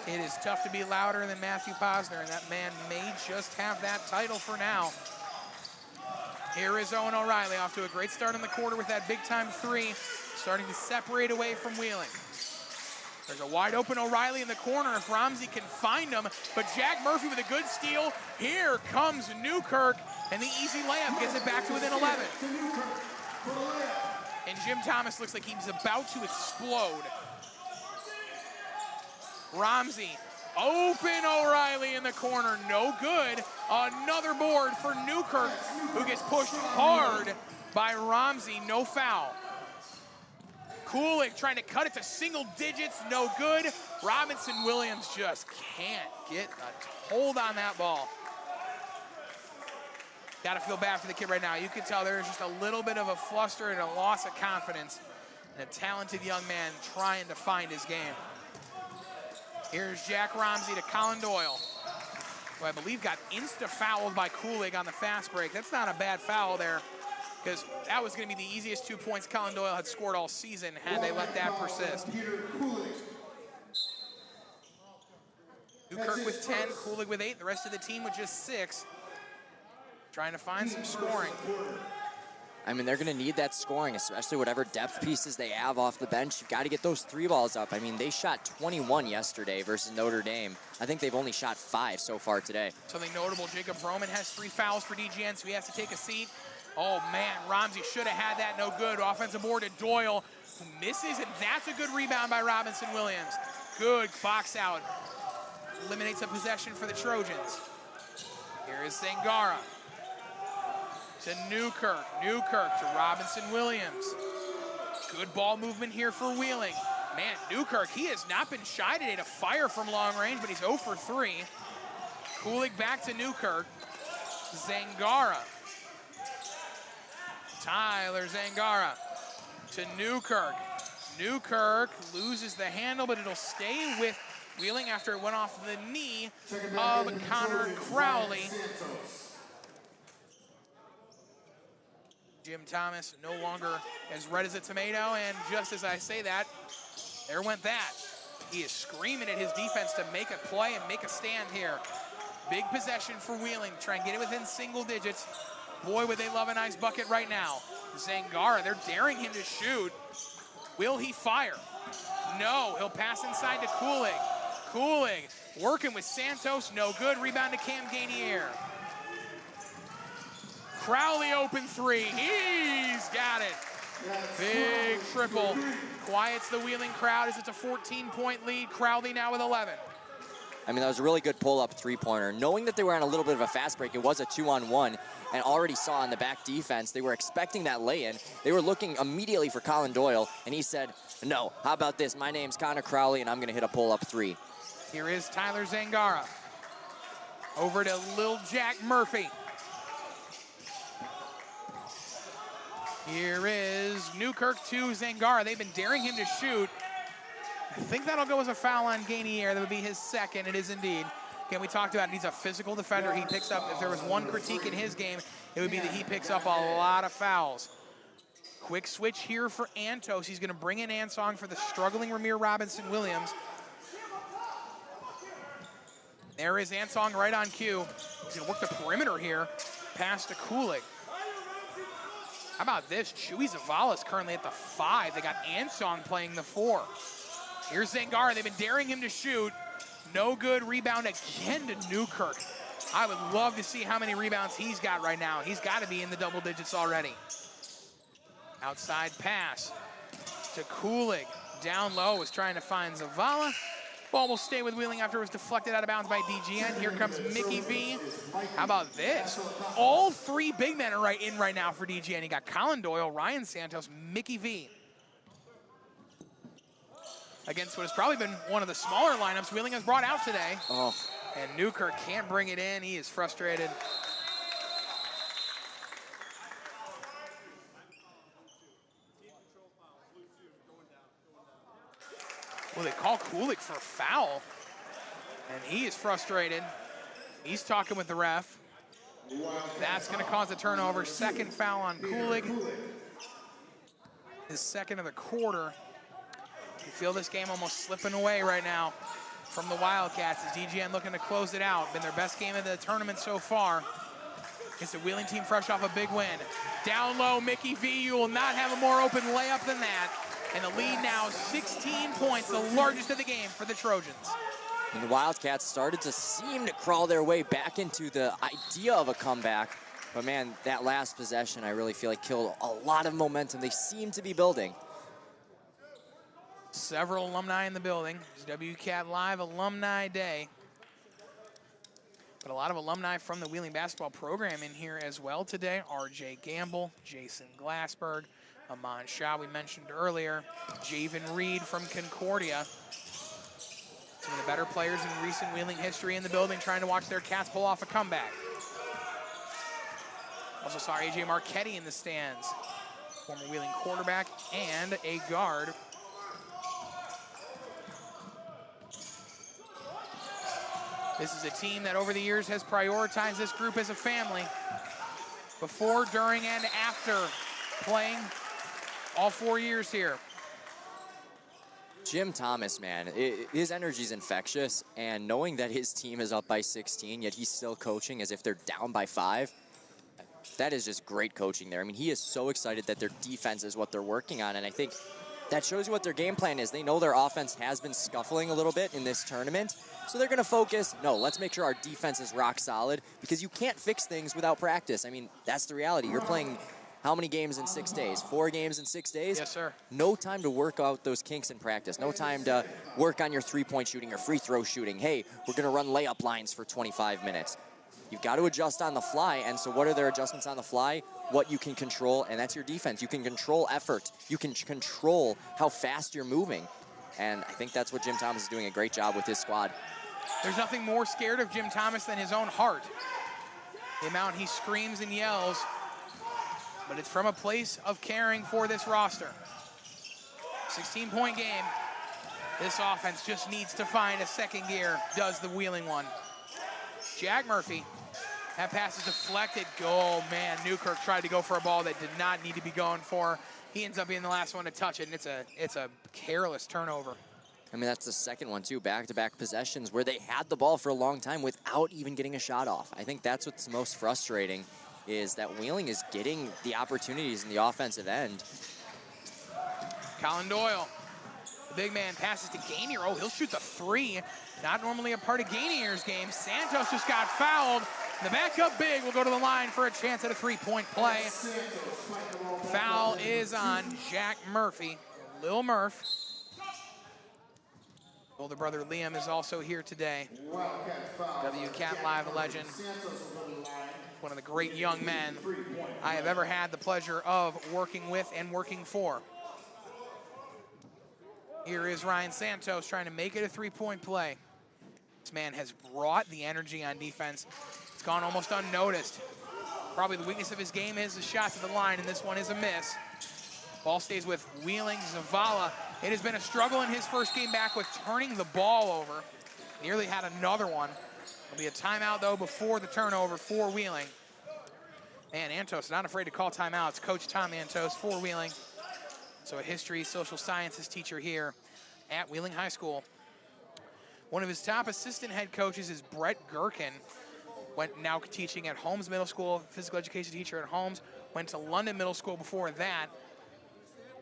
It is tough to be louder than Matthew Posner, and that man may just have that title for now. Here is Owen O'Reilly off to a great start in the quarter with that big-time three, starting to separate away from Wheeling. There's a wide open O'Reilly in the corner if Ramsey can find him, but Jack Murphy with a good steal. Here comes Newkirk, and the easy layup gets it back to within 11. And Jim Thomas looks like he's about to explode. Ramsey, open O'Reilly in the corner, no good. Another board for Newkirk, who gets pushed hard by Ramsey, no foul. Kulig trying to cut it to single digits, no good. Robinson Williams just can't get a hold on that ball. Gotta feel bad for the kid right now. You can tell there's just a little bit of a fluster and a loss of confidence. And a talented young man trying to find his game. Here's Jack Ramsey to Colin Doyle, who I believe got insta-fouled by Kulig on the fast break. That's not a bad foul there, because that was going to be the easiest 2 points Colin Doyle had scored all season had they let that persist. Newkirk with 10, Kulig with 8, the rest of the team with just 6. Trying to find some scoring. I mean, they're going to need that scoring, especially whatever depth pieces they have off the bench. You've got to get those 3 balls up. I mean, they shot 21 yesterday versus Notre Dame. I think they've only shot 5 so far today. Something notable, Jacob Vroman has 3 fouls for DGN, so he has to take a seat. Oh, man, Ramsey should have had that, no good. Offensive board to Doyle, who misses, and that's a good rebound by Robinson Williams. Good box out. Eliminates a possession for the Trojans. Here is Zangara. To Newkirk, Newkirk to Robinson Williams. Good ball movement here for Wheeling. Man, Newkirk, he has not been shy today to fire from long range, but he's 0 for 3. Kulig back to Newkirk. Zangara. Tyler Zangara to Newkirk. Newkirk loses the handle, but it'll stay with Wheeling after it went off the knee of Connor Crowley. Jim Thomas no longer as red as a tomato, and just as I say that, there went that. He is screaming at his defense to make a play and make a stand here. Big possession for Wheeling, try and get it within single digits. Boy, would they love a nice bucket right now. Zangara, they're daring him to shoot. Will he fire? No, he'll pass inside to Kulig. Kulig working with Santos, no good. Rebound to Cam Gainier. Crowley open 3, he's got it. Big triple, quiets the Wheeling crowd as it's a 14-point lead. Crowley now with 11. I mean, that was a really good pull-up three-pointer. Knowing that they were on a little bit of a fast break, it was a 2-on-1, and already saw on the back defense, they were expecting that lay-in. They were looking immediately for Colin Doyle, and he said, no, how about this? My name's Connor Crowley, and I'm gonna hit a pull-up 3. Here is Tyler Zangara. Over to Lil Jack Murphy. Here is Newkirk to Zangara. They've been daring him to shoot. I think that'll go as a foul on Gainier. That would be his second. It is indeed. Again, we talked about it. He's a physical defender. He picks up, if there was one critique in his game, it would be that he picks up a lot of fouls. Quick switch here for Antos. He's going to bring in Ansong for the struggling Ramir Robinson Williams. There is Ansong right on cue. He's going to work the perimeter here. Pass to Kulig. How about this? Chewy Zavala's currently at the 5. They got Ansong playing the 4. Here's Zangara. They've been daring him to shoot. No good. Rebound again to Newkirk. I would love to see how many rebounds he's got right now. He's got to be in the double digits already. Outside pass to Kulig. Down low is trying to find Zavala. Ball will stay with Wheeling after it was deflected out of bounds by DGN. Here comes Mickey V. How about this? All three big men are in right now for DGN. You got Colin Doyle, Ryan Santos, Mickey V. Against what has probably been one of the smaller lineups Wheeling has brought out today. Oh. And Newkirk can't bring it in. He is frustrated. Well, they call Kulik for a foul, and he is frustrated. He's talking with the ref. That's going to cause a turnover. Second foul on Kulik. His second of the quarter. You feel this game almost slipping away right now from the Wildcats as DGN looking to close it out. Been their best game of the tournament so far. It's a Wheeling team fresh off a big win. Down low, Mickey V. You will not have a more open layup than that. And the lead now 16 points, the largest of the game for the Trojans. And the Wildcats started to seem to crawl their way back into the idea of a comeback. But man, that last possession I really feel like killed a lot of momentum. They seem to be building. Several alumni in the building. It's WCAT Live Alumni Day. But a lot of alumni from the Wheeling basketball program in here as well today. RJ Gamble, Jason Glassberg, Aman Shah, we mentioned earlier, Javen Reed from Concordia. Some of the better players in recent Wheeling history in the building trying to watch their Cats pull off a comeback. Also saw AJ Marchetti in the stands, former Wheeling quarterback and a guard. This is a team that over the years has prioritized this group as a family before, during, and after playing all 4 years here. Jim Thomas, man, his energy is infectious, and knowing that his team is up by 16, yet he's still coaching as if they're down by 5, that is just great coaching there. I mean, he is so excited that their defense is what they're working on, and I think that shows you what their game plan is. They know their offense has been scuffling a little bit in this tournament, so they're going to focus, no, let's make sure our defense is rock solid, because you can't fix things without practice. I mean, that's the reality. You're playing how many games in 6 days? 4 games in 6 days? Yes, sir. No time to work out those kinks in practice. No time to work on your three-point shooting or free throw shooting. Hey, we're going to run layup lines for 25 minutes. You've got to adjust on the fly, and so what are their adjustments on the fly? What you can control, and that's your defense. You can control effort. You can control how fast you're moving, and I think that's what Jim Thomas is doing a great job with his squad. There's nothing more scared of Jim Thomas than his own heart. The amount he screams and yells, but it's from a place of caring for this roster. 16-point game. This offense just needs to find a second gear, does the Wheeling one. Jack Murphy, that pass is deflected. Oh man, Newkirk tried to go for a ball that did not need to be going for. He ends up being the last one to touch it, and it's a careless turnover. I mean, that's the second one too, back-to-back possessions where they had the ball for a long time without even getting a shot off. I think that's what's most frustrating, is that Wheeling is getting the opportunities in the offensive end. Colin Doyle, the big man, passes to Gainier. Oh, he'll shoot the 3. Not normally a part of Gainier's game. Santos just got fouled. The backup big will go to the line for a chance at a 3-point play. Foul is on Jack Murphy, Lil Murph. Older brother Liam is also here today. WCAT Live legend. One of the great young men I have ever had the pleasure of working with and working for. Here is Ryan Santos trying to make it a 3-point play. This man has brought the energy on defense. It's gone almost unnoticed. Probably the weakness of his game is the shots at the line, and this one is a miss. Ball stays with Wheeling. Zavala. It has been a struggle in his first game back with turning the ball over. Nearly had another one. There'll be a timeout, though, before the turnover for Wheeling. Man, Antos not afraid to call timeouts. Coach Tom Antos for Wheeling. So a history, social sciences teacher here at Wheeling High School. One of his top assistant head coaches is Brett Gherkin. Now teaching at Holmes Middle School, physical education teacher at Holmes. Went to London Middle School before that.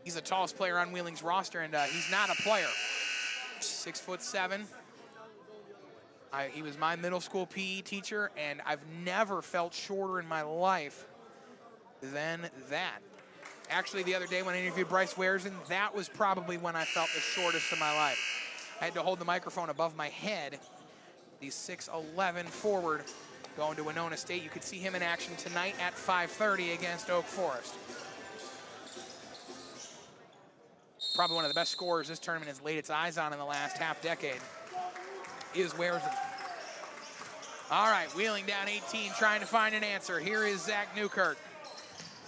He's the tallest player on Wheeling's roster, and he's not a player. 6'7". He was my middle school PE teacher, and I've never felt shorter in my life than that. Actually, the other day when I interviewed Bryce Wareson, that was probably when I felt the shortest of my life. I had to hold the microphone above my head. The 6'11" forward going to Winona State. You could see him in action tonight at 5:30 against Oak Forest. Probably one of the best scorers this tournament has laid its eyes on in the last half decade is Wherersden. All right, Wheeling down 18, trying to find an answer. Here is Zach Newkirk.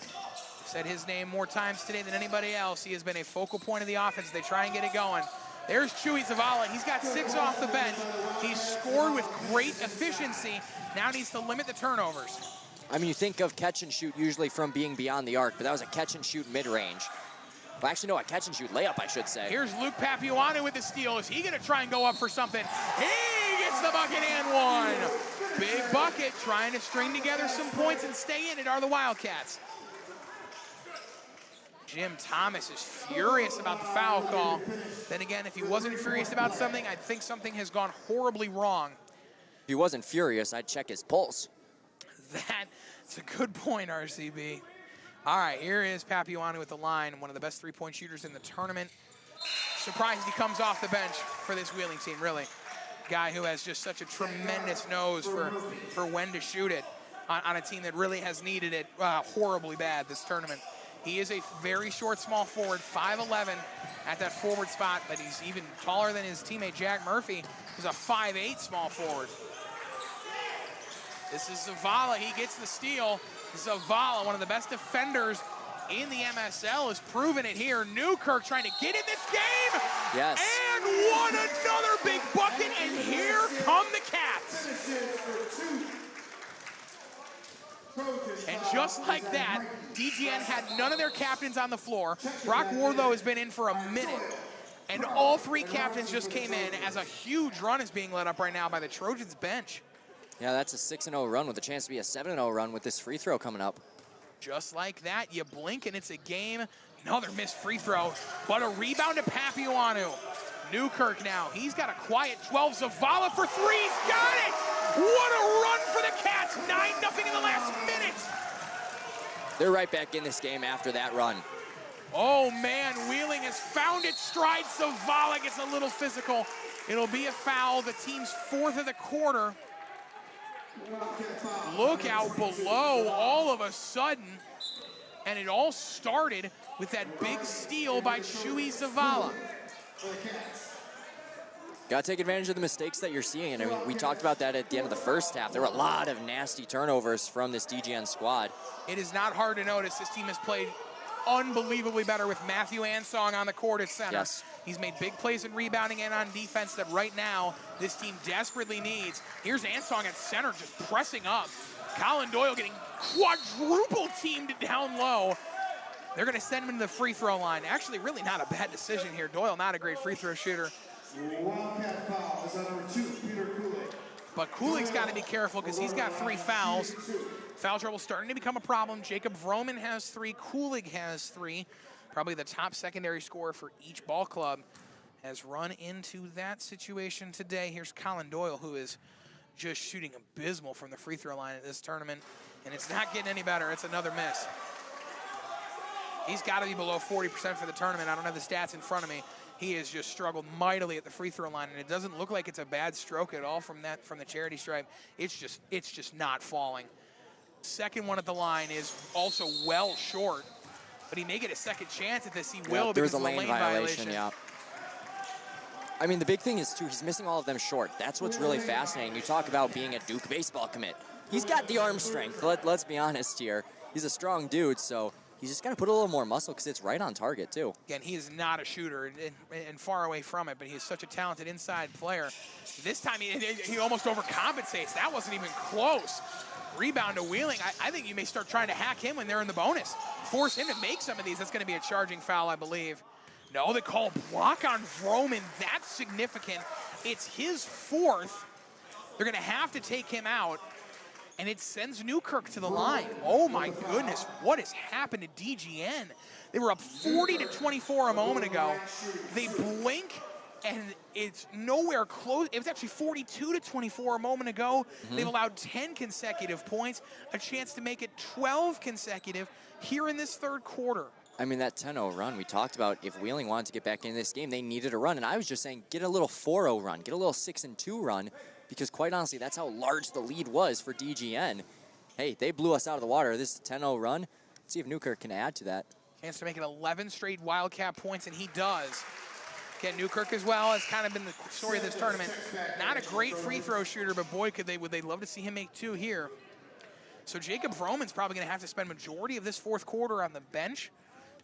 I've said his name more times today than anybody else. He has been a focal point of the offense. They try and get it going. There's Chewy Zavala. He's got 6 off the bench. He's scored with great efficiency. Now needs to limit the turnovers. I mean, you think of catch and shoot usually from being beyond the arc, but that was a catch and shoot mid-range. Well, actually, no, a catch and shoot layup, I should say. Here's Luke Papuanu with the steal. Is he going to try and go up for something? He gets the bucket and one. Big bucket, trying to string together some points and stay in it are the Wildcats. Jim Thomas is furious about the foul call. Then again, if he wasn't furious about something, I think something has gone horribly wrong. If he wasn't furious, I'd check his pulse. That's a good point, RCB. All right, here is Papuanu with the line, one of the best three-point shooters in the tournament. Surprised he comes off the bench for this Wheeling team, really. Guy who has just such a tremendous nose for when to shoot it on a team that really has needed it horribly bad this tournament. He is a very short, small forward, 5'11" at that forward spot, but he's even taller than his teammate Jack Murphy, who's a 5'8" small forward. This is Zavala, he gets the steal. Zavala, one of the best defenders in the MSL, has proven it here. Newkirk trying to get in this game. Yes. And one another big bucket, and here come the Cats. And just like that, DGN had none of their captains on the floor. Brock Warlow has been in for a minute. And all 3 captains just came in as a huge run is being led up right now by the Trojans bench. Yeah, that's a 6-0 run with a chance to be a 7-0 run with this free throw coming up. Just like that, you blink and it's a game. Another missed free throw, but a rebound to Papuanu. Newkirk now, he's got a quiet 12. Zavala for 3, he's got it! What a run for the Cats, 9-0 in the last minute. They're right back in this game after that run. Oh man, Wheeling has found its stride. Zavala gets a little physical. It'll be a foul, the team's 4th of the quarter. Look out below all of a sudden, and it all started with that big steal by Chewy Zavala. Got to take advantage of the mistakes that you're seeing. I mean, we talked about that at the end of the first half. There were a lot of nasty turnovers from this DGN squad. It is not hard to notice this team has played unbelievably better with Matthew Ansong on the court at center. Yes. He's made big plays in rebounding and on defense that right now this team desperately needs. Here's Ansong at center just pressing up. Colin Doyle getting quadruple teamed down low. They're going to send him to the free throw line. Actually, really not a bad decision here. Doyle, not a great free throw shooter. Wildcat foul is on number 2, Peter Kulig. But Kulig's got to be careful because he's got 3 fouls. Foul trouble starting to become a problem. Jacob Vroman has 3, Kulig has 3. Probably the top secondary scorer for each ball club has run into that situation today. Here's Colin Doyle, who is just shooting abysmal from the free throw line at this tournament. And it's not getting any better. It's another miss. He's got to be below 40% for the tournament. I don't have the stats in front of me. He has just struggled mightily at the free throw line, and it doesn't look like it's a bad stroke at all from the charity stripe. It's just not falling. Second one at the line is also well short, but he may get a second chance at this. He will because there's a lane violation. Yeah. I mean, the big thing is, too, he's missing all of them short. That's what's really fascinating. You talk about being a Duke baseball commit. He's got the arm strength. Let's be honest here. He's a strong dude, so he's just got to put a little more muscle because it's right on target, too. Again, he is not a shooter and far away from it, but he's such a talented inside player. This time he almost overcompensates. That wasn't even close. Rebound to Wheeling. I think you may start trying to hack him when they're in the bonus. Force him to make some of these. That's going to be a charging foul, I believe. No, they call block on Vroman. That's significant. It's his 4th. They're going to have to take him out. And it sends Newkirk to the line. Oh my goodness, what has happened to DGN? They were up 40-24 a moment ago. They blink and it's nowhere close. It was actually 42-24 a moment ago. They've allowed 10 consecutive points, a chance to make it 12 consecutive here in this 3rd quarter. I mean, that 10-0 run we talked about, if Wheeling wanted to get back in this game, they needed a run. And I was just saying, get a little 4-0 run, get a little 6-2 run, because quite honestly, that's how large the lead was for DGN. Hey, they blew us out of the water. This 10-0 run, let's see if Newkirk can add to that. Chance to make it 11 straight Wildcat points, and he does. Again, Newkirk as well has kind of been the story of this tournament. Not a great would they love to see him make 2 here. So Jacob Vroman's probably going to have to spend majority of this fourth quarter on the bench.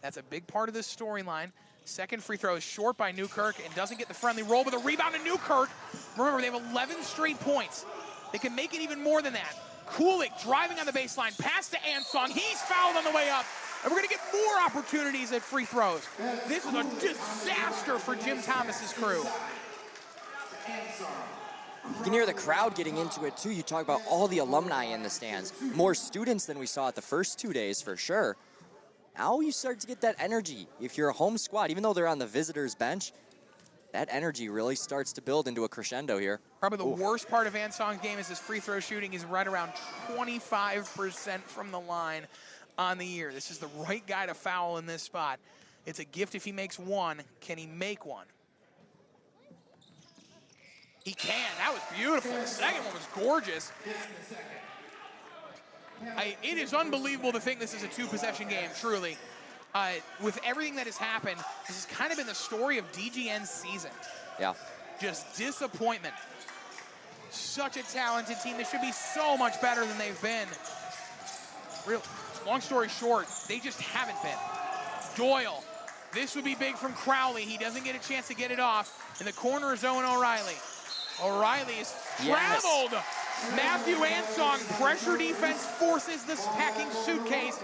That's a big part of this storyline. Second free throw is short by Newkirk and doesn't get the friendly roll, but the rebound to Newkirk. Remember, they have 11 straight points. They can make it even more than that. Kulik driving on the baseline, pass to Ansong. He's fouled on the way up. And we're going to get more opportunities at free throws. This is a disaster for Jim Thomas's crew. You can hear the crowd getting into it too. You talk about all the alumni in the stands. More students than we saw at the first 2 days for sure. Now you start to get that energy. If you're a home squad, even though they're on the visitors bench, that energy really starts to build into a crescendo here. Probably the worst part of Ansong's game is his free throw shooting is right around 25% from the line on the year. This is the right guy to foul in this spot. It's a gift if he makes 1. Can he make 1? He can. That was beautiful. The second one was gorgeous. It is unbelievable to think this is a 2-possession game, truly. With everything that has happened, this has kind of been the story of DGN's season. Yeah. Just disappointment. Such a talented team. They should be so much better than they've been. Long story short, they just haven't been. Doyle. This would be big from Crowley. He doesn't get a chance to get it off. In the corner is Owen O'Reilly. O'Reilly is traveled. Matthew Ansong, pressure defense forces this packing suitcase.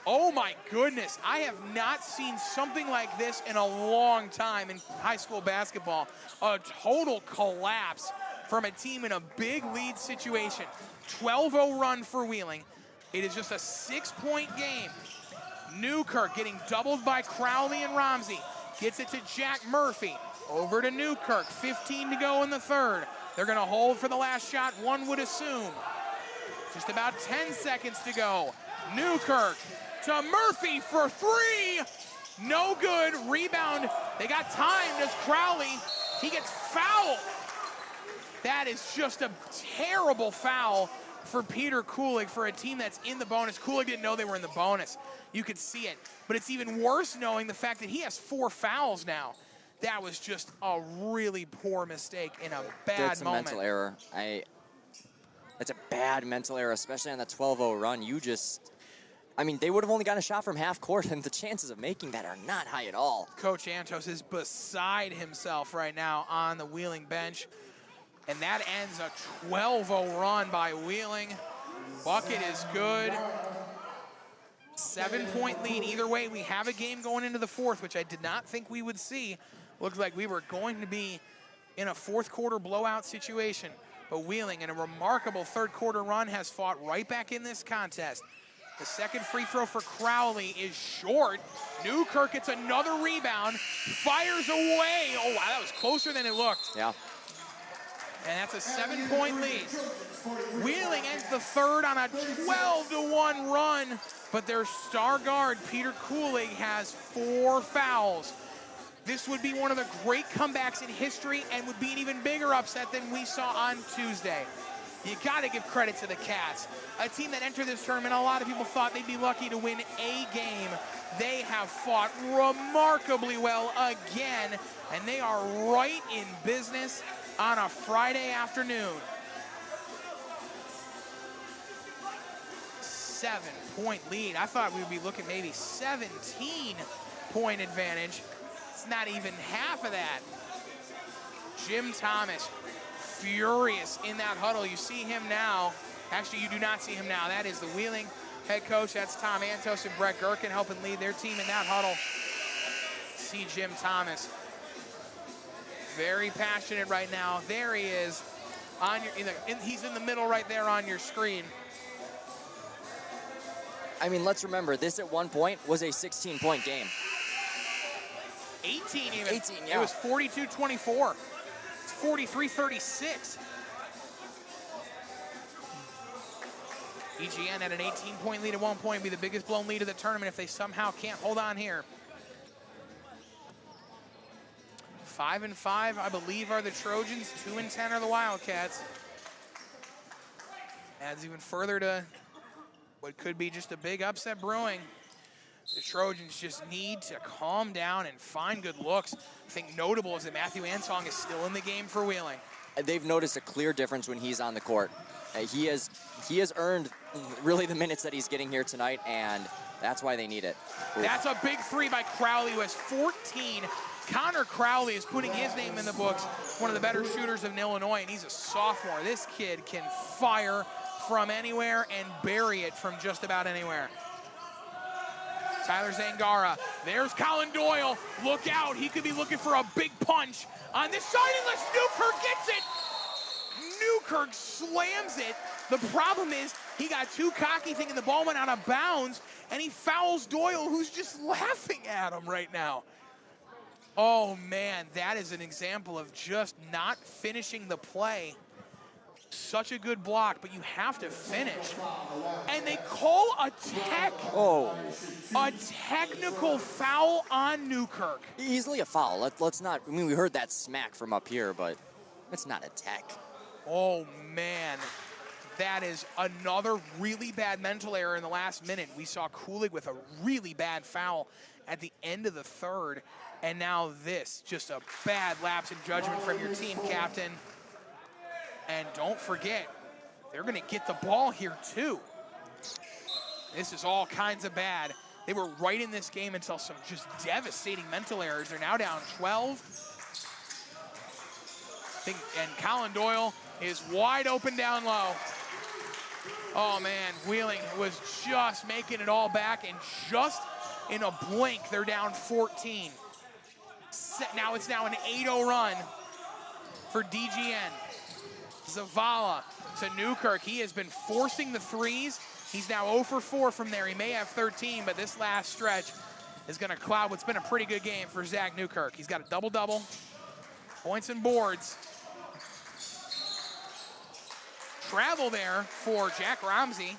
Oh my goodness, I have not seen something like this in a long time in high school basketball. A total collapse from a team in a big lead situation. 12-0 run for Wheeling. It is just a 6-point game. Newkirk getting doubled by Crowley and Romsey. Gets it to Jack Murphy. Over to Newkirk, 15 to go in the third. They're gonna hold for the last shot, one would assume. Just about 10 seconds to go. Newkirk to Murphy for 3. No good, rebound. They got timed as Crowley, he gets fouled. That is just a terrible foul for Peter Kulig for a team that's in the bonus. Kulig didn't know they were in the bonus. You could see it, but it's even worse knowing the fact that he has 4 fouls now. That was just a really poor mistake in a bad That's a moment. mental error. That's a bad mental error, especially on that 12-0 run. I mean, they would have only gotten a shot from half court, and the chances of making that are not high at all. Coach Antos is beside himself right now on the Wheeling bench. And that ends a 12-0 run by Wheeling. Bucket is good. 7-point lead. Either way, we have a game going into the fourth, which I did not think we would see. Looked like we were going to be in a fourth quarter blowout situation. But Wheeling, in a remarkable third quarter run, has fought right back in this contest. The second free throw for Crowley is short. Newkirk gets another rebound, fires away. Oh, wow, that was closer than it looked. Yeah. And that's a 7-point lead. Wheeling ends the third on a 12-1 run, but their star guard, Peter Kulig, has 4 fouls. This would be one of the great comebacks in history and would be an even bigger upset than we saw on Tuesday. You gotta give credit to the Cats. A team that entered this tournament, a lot of people thought they'd be lucky to win a game. They have fought remarkably well again, and they are right in business on a Friday afternoon. 7-point lead. I thought we would be looking maybe 17-point advantage. It's not even half of that. Jim Thomas, furious in that huddle. You see him now. Actually, you do not see him now. That is the Wheeling head coach. That's Tom Antos and Brett Gherkin helping lead their team in that huddle. See Jim Thomas. Very passionate right now. There he is. He's in the middle right there on your screen. I mean, let's remember, this at one point was a 16-point game. 18 even. 18, yeah. It was 42-24. It's 43-36. EGN at an 18-point lead at one point, be the biggest blown lead of the tournament if they somehow can't hold on here. 5-5, I believe, are the Trojans. 2-10 are the Wildcats. Adds even further to what could be just a big upset brewing. The Trojans just need to calm down and find good looks. I think notable is that Matthew Ansong is still in the game for Wheeling. They've noticed a clear difference when he's on the court. He has earned really the minutes that he's getting here tonight, and that's why they need it. Ooh. That's a big three by Crowley, who has 14. Connor Crowley is putting his name in the books, one of the better shooters in Illinois, and he's a sophomore. This kid can fire from anywhere and bury it from just about anywhere. Tyler Zangara, there's Colin Doyle. Look out, he could be looking for a big punch on this side unless Newkirk gets it. Newkirk slams it. The problem is he got too cocky thinking the ball went out of bounds, and he fouls Doyle, who's just laughing at him right now. Oh man, that is an example of just not finishing the play. Such a good block, but you have to finish. And they call a technical foul on Newkirk. Easily a foul. Let's not, I mean, we heard that smack from up here, but it's not a tech. Oh man, that is another really bad mental error in the last minute. We saw Kulig with a really bad foul at the end of the third, and now this, just a bad lapse in judgment from your team captain. And don't forget, they're gonna get the ball here too. This is all kinds of bad. They were right in this game until some just devastating mental errors. They're now down 12. And Colin Doyle is wide open down low. Oh man, Wheeling was just making it all back, and just in a blink, they're down 14. Now it's an 8-0 run for DGN. Zavala to Newkirk. He has been forcing the threes. He's now 0 for 4 from there. He may have 13, but this last stretch is going to cloud what's been a pretty good game for Zach Newkirk. He's got a double-double, points and boards. Travel there for Jack Ramsey.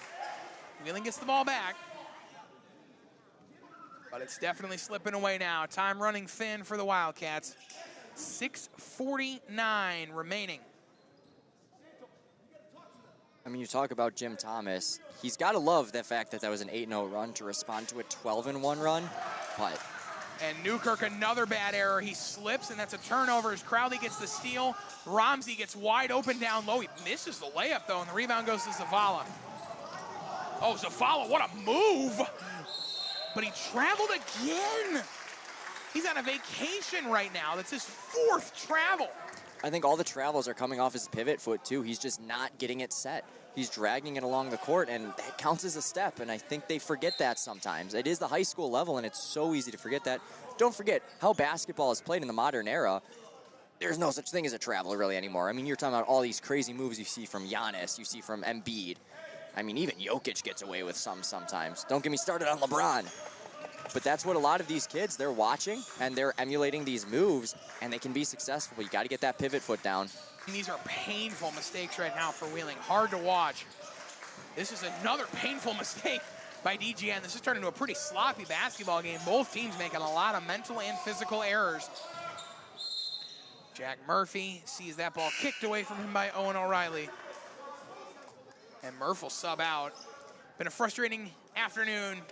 Wheeling gets the ball back, but it's definitely slipping away now. Time running thin for the Wildcats. 6:49 remaining. I mean, you talk about Jim Thomas. He's got to love the fact that that was an 8-0 run to respond to a 12-1 run, but... And Newkirk, another bad error. He slips, and that's a turnover as Crowley gets the steal. Ramsey gets wide open down low. He misses the layup, though, and the rebound goes to Zavala. Oh, Zavala, what a move! But he traveled again. He's on a vacation right now. That's his 4th travel. I think all the travels are coming off his pivot foot, too. He's just not getting it set. He's dragging it along the court, and that counts as a step, and I think they forget that sometimes. It is the high school level, and it's so easy to forget that. Don't forget how basketball is played in the modern era. There's no such thing as a travel, really, anymore. I mean, you're talking about all these crazy moves you see from Giannis, you see from Embiid. I mean, even Jokic gets away with some sometimes. Don't get me started on LeBron. But that's what a lot of these kids, they're watching, and they're emulating these moves, and they can be successful. You got to get that pivot foot down. And these are painful mistakes right now for Wheeling. Hard to watch. This is another painful mistake by DGN. This has turned into a pretty sloppy basketball game. Both teams making a lot of mental and physical errors. Jack Murphy sees that ball kicked away from him by Owen O'Reilly. And Murph will sub out. Been a frustrating afternoon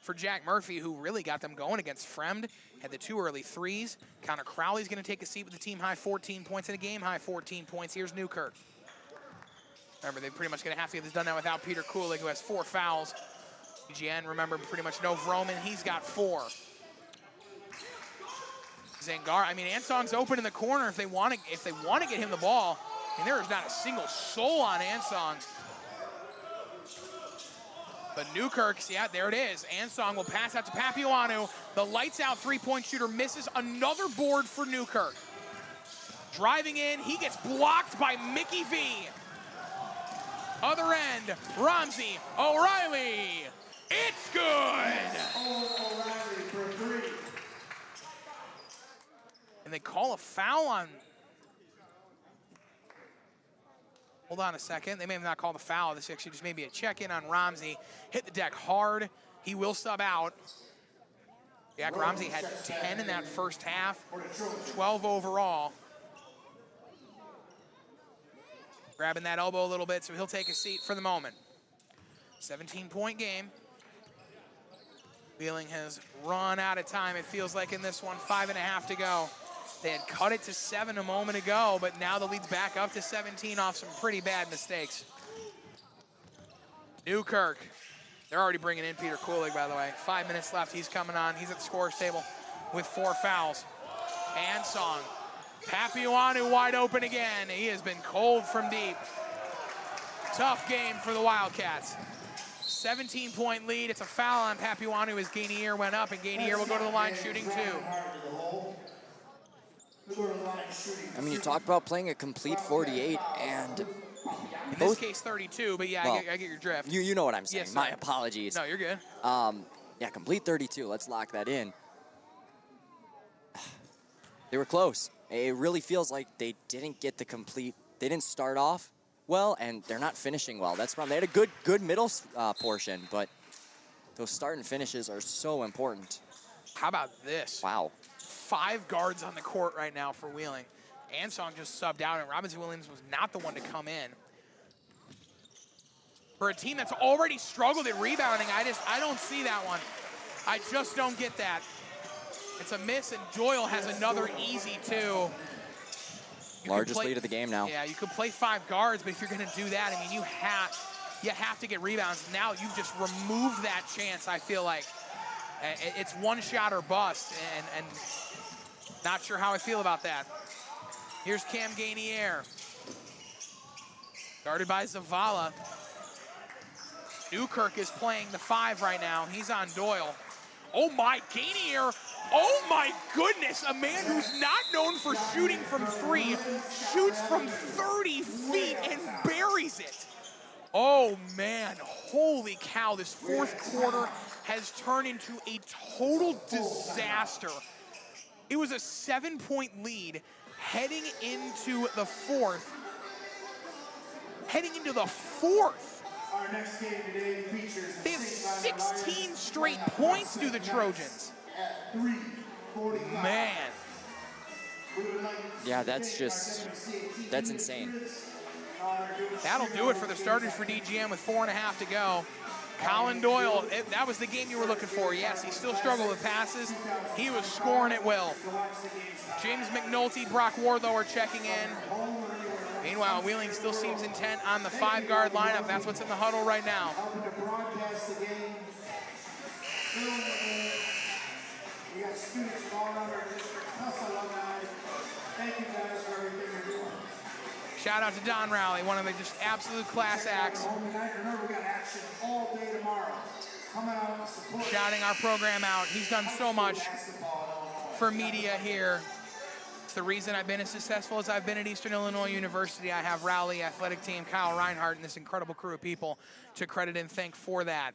for Jack Murphy, who really got them going against Fremd. Had the 2 early threes. Connor Crowley's going to take a seat with the team high 14 points in a game high 14 points. Here's Newkirk. Remember, they're pretty much going to have to get this done now without Peter Kulig, who has 4 fouls. DGN, remember, pretty much no Vroman. He's got 4. Zangar, I mean, Ansong's open in the corner if they want to get him the ball. And there is not a single soul on Ansong. But Newkirk, yeah, there it is. Ansong will pass out to Papiuanu. The lights out 3-point shooter misses. Another board for Newkirk. Driving in, he gets blocked by Mickey V. Other end, Ramsey, O'Reilly. It's good! O'Reilly for 3. And they call a foul on... Hold on a second. They may have not called a foul. This actually just may be a check-in on Ramsey. Hit the deck hard. He will sub out. Jack Ramsey had 10 in that first half, 12 overall. Grabbing that elbow a little bit, so he'll take a seat for the moment. 17-point game. Wheeling has run out of time, it feels like, in this one. 5.5 to go. They had cut it to 7 a moment ago, but now the lead's back up to 17 off some pretty bad mistakes. Newkirk. They're already bringing in Peter Kulig, by the way. 5 minutes left. He's coming on. He's at the scorer's table with 4 fouls. Ansong. Papiuanu wide open again. He has been cold from deep. Tough game for the Wildcats. 17-point lead. It's a foul on Papiuanu as Gainier went up, and Gainier will go to the line shooting 2. I mean, you talked about playing a complete 48, and in this case 32, but yeah, well, I get your drift. You know what I'm saying. Yes, my apologies. No, you're good. Yeah, complete 32. Let's lock that in. They were close. It really feels like they didn't get the complete. They didn't start off well, and they're not finishing well. That's the problem. They had a good middle portion, but those start and finishes are so important. How about this? Wow. 5 guards on the court right now for Wheeling. Ansong just subbed out, and Robinson Williams was not the one to come in. For a team that's already struggled at rebounding, I don't see that one. I just don't get that. It's a miss, and Doyle has another easy 2. Largest lead of the game now. Yeah, you could play 5 guards, but if you're going to do that, I mean, you have to get rebounds. Now you've just removed that chance, I feel like. It's one shot or bust, and not sure how I feel about that. Here's Cam Gainier. Guarded by Zavala. Newkirk is playing the 5 right now. He's on Doyle. Oh my, Gainier. Oh my goodness, a man who's not known for shooting from 3, shoots from 30 feet and buries it. Oh man, holy cow, this fourth quarter has turned into a total disaster. It was a 7-point lead heading into the fourth. Our next game today features they have 16 straight points to the Trojans. Man. Yeah, that's insane. That'll do it for the starters for DGM with 4.5 to go. Colin Doyle, that was the game you were looking for. Yes, he still struggled with passes. He was scoring at will. James McNulty, Brock Warthow are checking in. Meanwhile, Wheeling still seems intent on the 5-guard lineup. That's what's in the huddle right now. We got students from all around our district, plus alumni. Thank you guys for everything you're doing. Shout out to Don Rowley, one of the just absolute class acts. Remember, we got action all day tomorrow. Come out and support. Shouting our program out. He's done so much for media here. It's the reason I've been as successful as I've been at Eastern Illinois University. I have Rowley, athletic team, Kyle Reinhardt, and this incredible crew of people to credit and thank for that.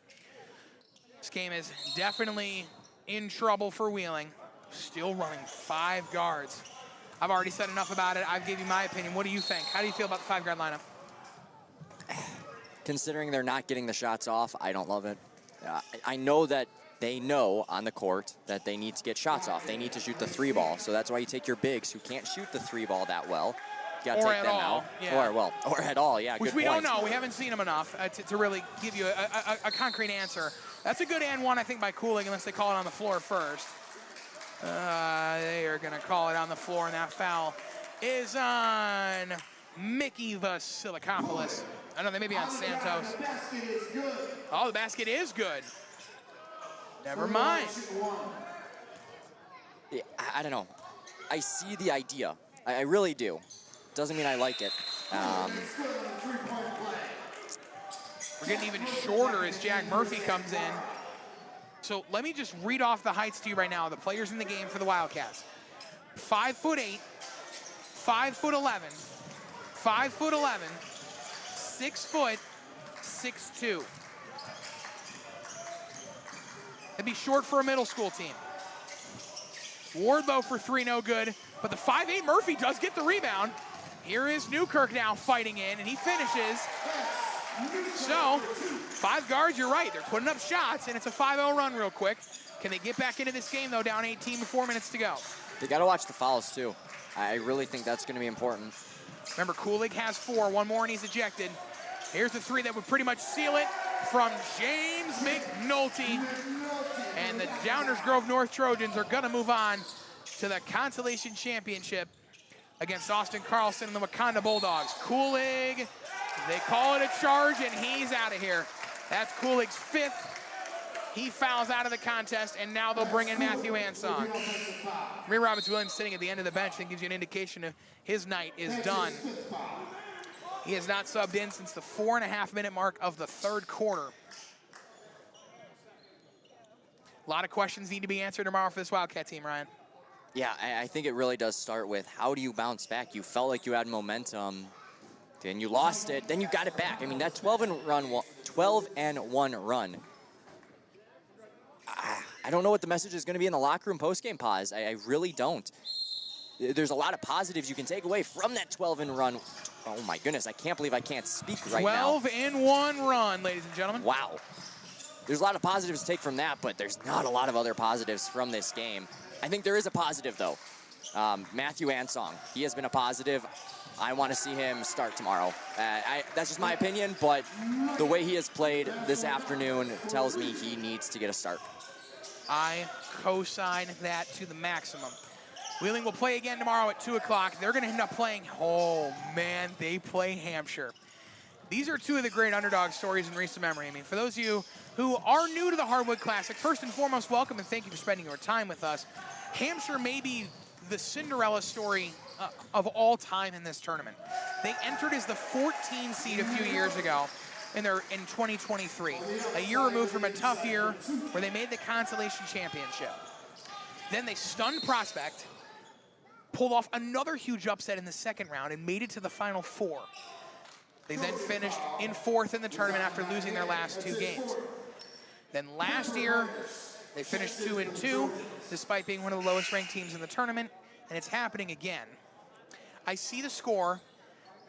This game is definitely in trouble for Wheeling. Still running 5 guards. I've already said enough about it. I've given you my opinion. What do you think? How do you feel about the 5-guard lineup? Considering they're not getting the shots off, I don't love it. I know that they know on the court that they need to get shots off. They need to shoot the 3-ball. So that's why you take your bigs who can't shoot the 3-ball that well. You gotta take them out. Yeah. Or at all, yeah. Which we don't know. We haven't seen them enough to really give you a concrete answer. That's a good and one, I think, by Cooling, unless they call it on the floor first. They are going to call it on the floor, and that foul is on Mickey Vasilikopoulos. I know they may be on Santos. Oh, the basket is good. Never mind. Yeah, I don't know. I see the idea. I really do. Doesn't mean I like it. We're getting even shorter as Jack Murphy comes in. So let me just read off the heights to you right now, the players in the game for the Wildcats. 5'8", 5'11", 5'11", 6 foot, 6'2". That'd be short for a middle school team. Wardlow for 3, no good. But the 5'8" Murphy does get the rebound. Here is Newkirk now fighting in, and he finishes. So, 5 guards, you're right. They're putting up shots, and it's a 5-0 run real quick. Can they get back into this game, though, down 18 with 4 minutes to go? They got to watch the fouls, too. I really think that's going to be important. Remember, Kulig has 4. One more, and he's ejected. Here's the 3 that would pretty much seal it from James McNulty. And the Downers Grove North Trojans are going to move on to the Consolation Championship against Austin Carlson and the Wakanda Bulldogs. Kulig, they call it a charge, and he's out of here. That's Kulig's 5th. He fouls out of the contest, and now they'll bring in Matthew Ansong. Ray Roberts-Williams sitting at the end of the bench. That gives you an indication of his night is done. He has not subbed in since the 4.5-minute mark of the 3rd quarter. A lot of questions need to be answered tomorrow for this Wildcat team, Ryan. Yeah, I think it really does start with how do you bounce back? You felt like you had momentum, then you lost it, then you got it back. I mean, that 12-1 run. I don't know what the message is going to be in the locker room post-game pause. I really don't. There's a lot of positives you can take away from that 12-1 run. Oh my goodness, I can't believe I can't speak right now. 12-1 run, ladies and gentlemen. Wow. There's a lot of positives to take from that, but there's not a lot of other positives from this game. I think there is a positive, though. Matthew Ansong, he has been a positive. I want to see him start tomorrow. That's just my opinion, but the way he has played this afternoon tells me he needs to get a start. I co-sign that to the maximum. Wheeling will play again tomorrow at 2 o'clock. They're going to end up playing, oh man, they play Hampshire. These are 2 of the great underdog stories in recent memory. I mean, for those of you who are new to the Hardwood Classic, first and foremost, welcome and thank you for spending your time with us. Hampshire may be the Cinderella story of all time in this tournament. They entered as the 14 seed a few years ago in 2023, a year removed from a tough year where they made the Consolation Championship. Then they stunned Prospect, pulled off another huge upset in the 2nd round, and made it to the Final 4. They then finished in 4th in the tournament after losing their last 2 games. Then last year, they finished 2-2, despite being one of the lowest ranked teams in the tournament, and it's happening again. I see the score.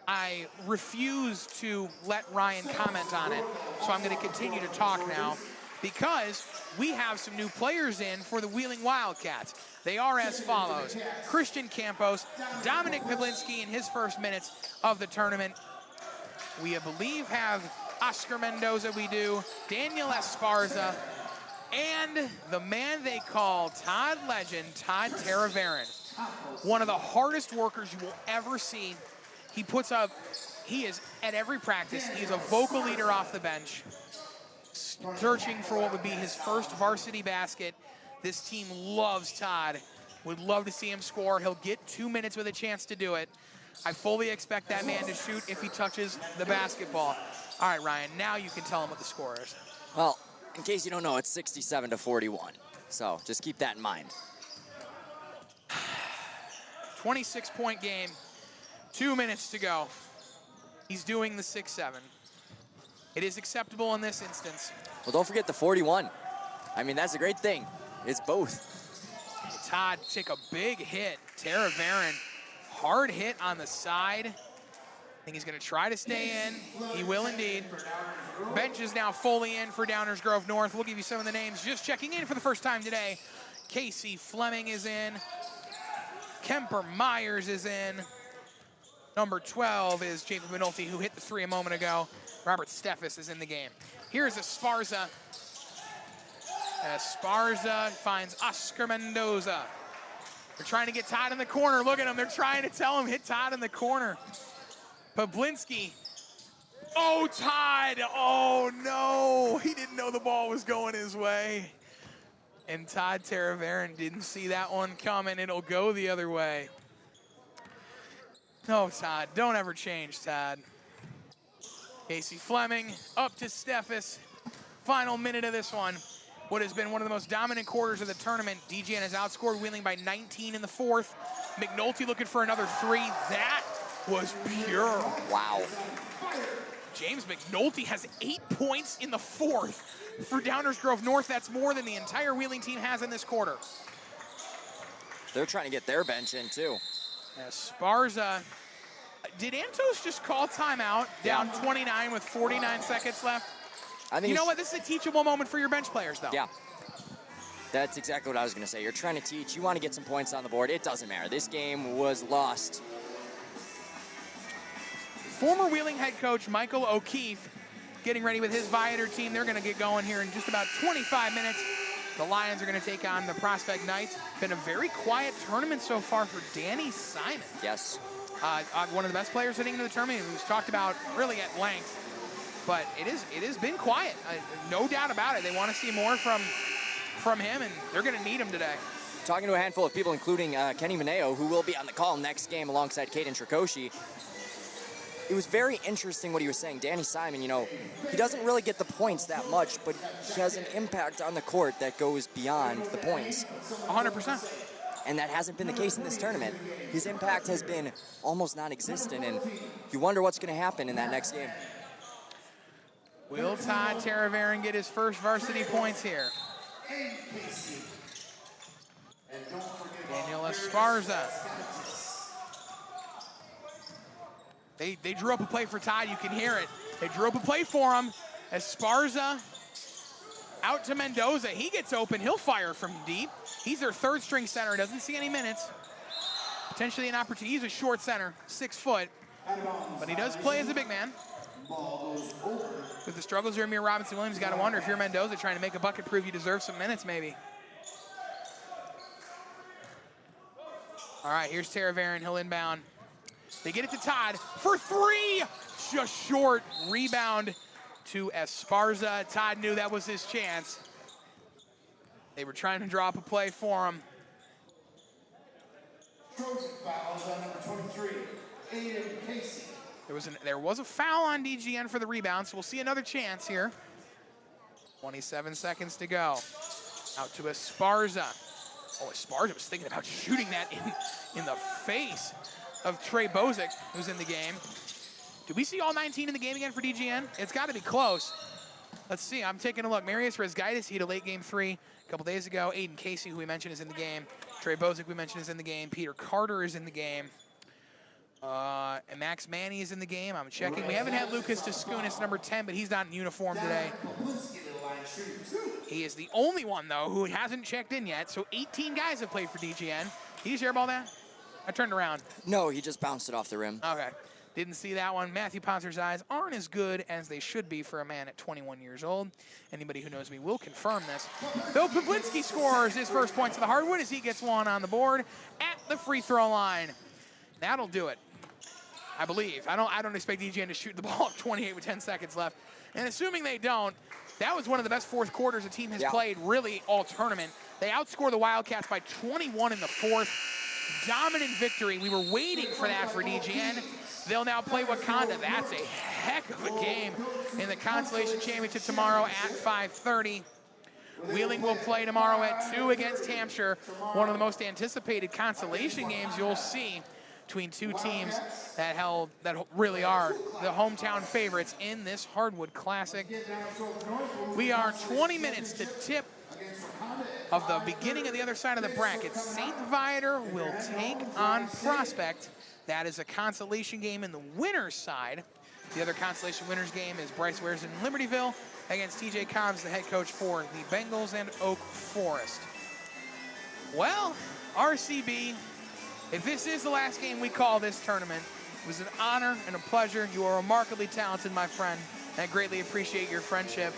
I refuse to let Ryan comment on it, so I'm going to continue to talk now because we have some new players in for the Wheeling Wildcats. They are as follows: Christian Campos, Dominic Pavlinski in his first minutes of the tournament. We, I believe, have Oscar Mendoza, we do, Daniel Esparza, and the man they call Todd Legend, Todd Teravarin. One of the hardest workers you will ever see. He puts up, he is at every practice, he's a vocal leader off the bench, searching for what would be his first varsity basket. This team loves Todd, would love to see him score. He'll get 2 minutes with a chance to do it. I fully expect that man to shoot if he touches the basketball. All right, Ryan, now you can tell him what the score is. Well, in case you don't know, it's 67-41. So just keep that in mind. 26-point game, 2 minutes to go. He's doing the 6-7. It is acceptable in this instance. Well, don't forget the 41. I mean, that's a great thing. It's both. Todd take a big hit. Teravarin, hard hit on the side. I think he's going to try to stay in. He will indeed. Bench is now fully in for Downers Grove North. We'll give you some of the names. Just checking in for the first time today. Casey Fleming is in. Kemper Myers is in. Number 12 is Jacob Minolfi, who hit the 3 a moment ago. Robert Steffes is in the game. Here's Esparza. Esparza finds Oscar Mendoza. They're trying to get Todd in the corner. Look at him. They're trying to tell him, hit Todd in the corner. Pavlinski. Oh, Todd. Oh, no. He didn't know the ball was going his way. And Todd Teravarin didn't see that one coming. It'll go the other way. No, Todd. Don't ever change, Todd. Casey Fleming up to Steffes. Final minute of this one. What has been one of the most dominant quarters of the tournament. DGN has outscored Wheeling by 19 in the 4th. McNulty looking for another 3. That was pure. Wow. James McNulty has 8 points in the 4th for Downers Grove North. That's more than the entire Wheeling team has in this quarter. They're trying to get their bench in, too. Esparza, Did Antos just call timeout down 29 with 49 seconds left? I think you know what? This is a teachable moment for your bench players, though. Yeah. That's exactly what I was going to say. You're trying to teach. You want to get some points on the board. It doesn't matter. This game was lost. Former Wheeling head coach Michael O'Keefe getting ready with his Viator team. They're going to get going here in just about 25 minutes. The Lions are going to take on the Prospect Knights. Been a very quiet tournament so far for Danny Simon. Yes. One of the best players heading into the tournament, who's talked about really at length. But it has been quiet, no doubt about it. They want to see more from him, and they're going to need him today. Talking to a handful of people, including Kenny Mineo, who will be on the call next game alongside Caden Trikoshi. It was very interesting what he was saying. Danny Simon, you know, he doesn't really get the points that much, but he has an impact on the court that goes beyond the points. 100%. And that hasn't been the case in this tournament. His impact has been almost non-existent, and you wonder what's going to happen in that next game. Will Todd Teravarin get his first varsity points here? Daniel Esparza. They drew up a play for Todd. You can hear it. They drew up a play for him. Esparza out to Mendoza. He gets open. He'll fire from deep. He's their third string center. Doesn't see any minutes. Potentially an opportunity. He's a short center, 6 foot. But he does play as a big man. With the struggles of Amir Robinson-Williams, you got to wonder if you're Mendoza trying to make a bucket, prove you deserve some minutes maybe. All right, here's Teravarin. He'll inbound. They get it to Todd for 3. Just short. Rebound to Esparza. Todd knew that was his chance. They were trying to drop a play for him. Fouls on number 23, Aiden Casey. There was a foul on DGN for the rebound, so we'll see another chance here. 27 seconds to go. Out to Esparza. Oh, Esparza was thinking about shooting that in the face of Trey Bozick, who's in the game. Did we see all 19 in the game again for DGN? It's got to be close. Let's see. I'm taking a look. Marius Resgaitis, he had a late game 3 a couple days ago. Aiden Casey, who we mentioned, is in the game. Trey Bozick, we mentioned, is in the game. Peter Carter is in the game. And Max Manny is in the game. I'm checking. We haven't had Lucas Daskunis, number 10, but he's not in uniform today. He is the only one, though, who hasn't checked in yet. So 18 guys have played for DGN. Did you airball that? I turned around. No, he just bounced it off the rim. Okay. Didn't see that one. Matthew Ponzer's eyes aren't as good as they should be for a man at 21 years old. Anybody who knows me will confirm this. Bill Pablinski scores his first points of the hardwood as he gets one on the board at the free throw line. That'll do it, I believe. I don't expect DGN to shoot the ball at 28 with 10 seconds left. And assuming they don't, that was one of the best fourth quarters a team has played really all tournament. They outscore the Wildcats by 21 in the fourth. Dominant victory. We were waiting for that for DGN. They'll now play Wakanda. That's a heck of a game in the Consolation Championship tomorrow at 5:30. Wheeling will play tomorrow at 2 against Hampshire. One of the most anticipated consolation games you'll see between two teams that really are the hometown favorites in this Hardwood Classic. We are 20 minutes to tip of the beginning of the other side of the bracket. St. Viator will take on Prospect. That is a consolation game in the winner's side. The other consolation winner's game is Bryce Wares in Libertyville against TJ Cobbs, the head coach for the Bengals and Oak Forest. Well, RCB, if this is the last game we call this tournament, it was an honor and a pleasure. You are remarkably talented, my friend, and I greatly appreciate your friendship,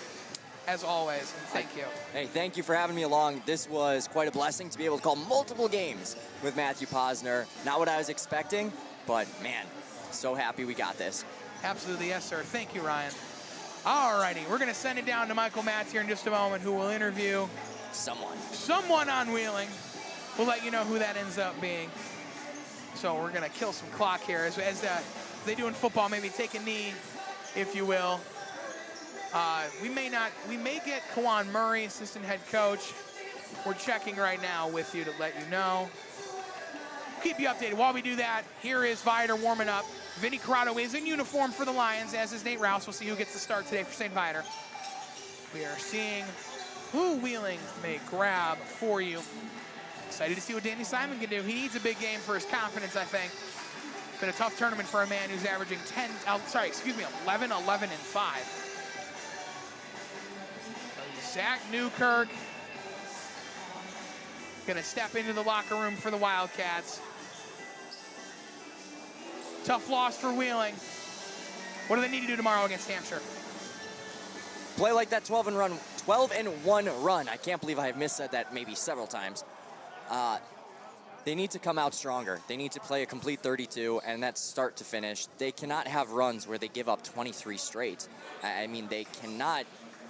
as always, and thank you. Hey, thank you for having me along. This was quite a blessing to be able to call multiple games with Matthew Posner. Not what I was expecting, but man, so happy we got this. Absolutely, yes, sir. Thank you, Ryan. All righty, we're going to send it down to Michael Matz here in just a moment, who will interview someone on Wheeling. We'll let you know who that ends up being. So we're going to kill some clock here as they do in football. Maybe take a knee, if you will. We may get Kawan Murray, assistant head coach. We're checking right now with you to let you know. Keep you updated. While we do that, here is Viator warming up. Vinny Corrado is in uniform for the Lions, as is Nate Rouse. We'll see who gets the start today for St. Viator. We are seeing who Wheeling may grab for you. Excited to see what Danny Simon can do. He needs a big game for his confidence, I think. been a tough tournament for a man who's averaging 11, 11, and 5. Zach Newkirk gonna step into the locker room for the Wildcats. Tough loss for Wheeling. What do they need to do tomorrow against Hampshire? Play like that 12-1 run. I can't believe I have missaid that maybe several times. They need to come out stronger. They need to play a complete 32, and that's start to finish. They cannot have runs where they give up 23 straight. I mean, they cannot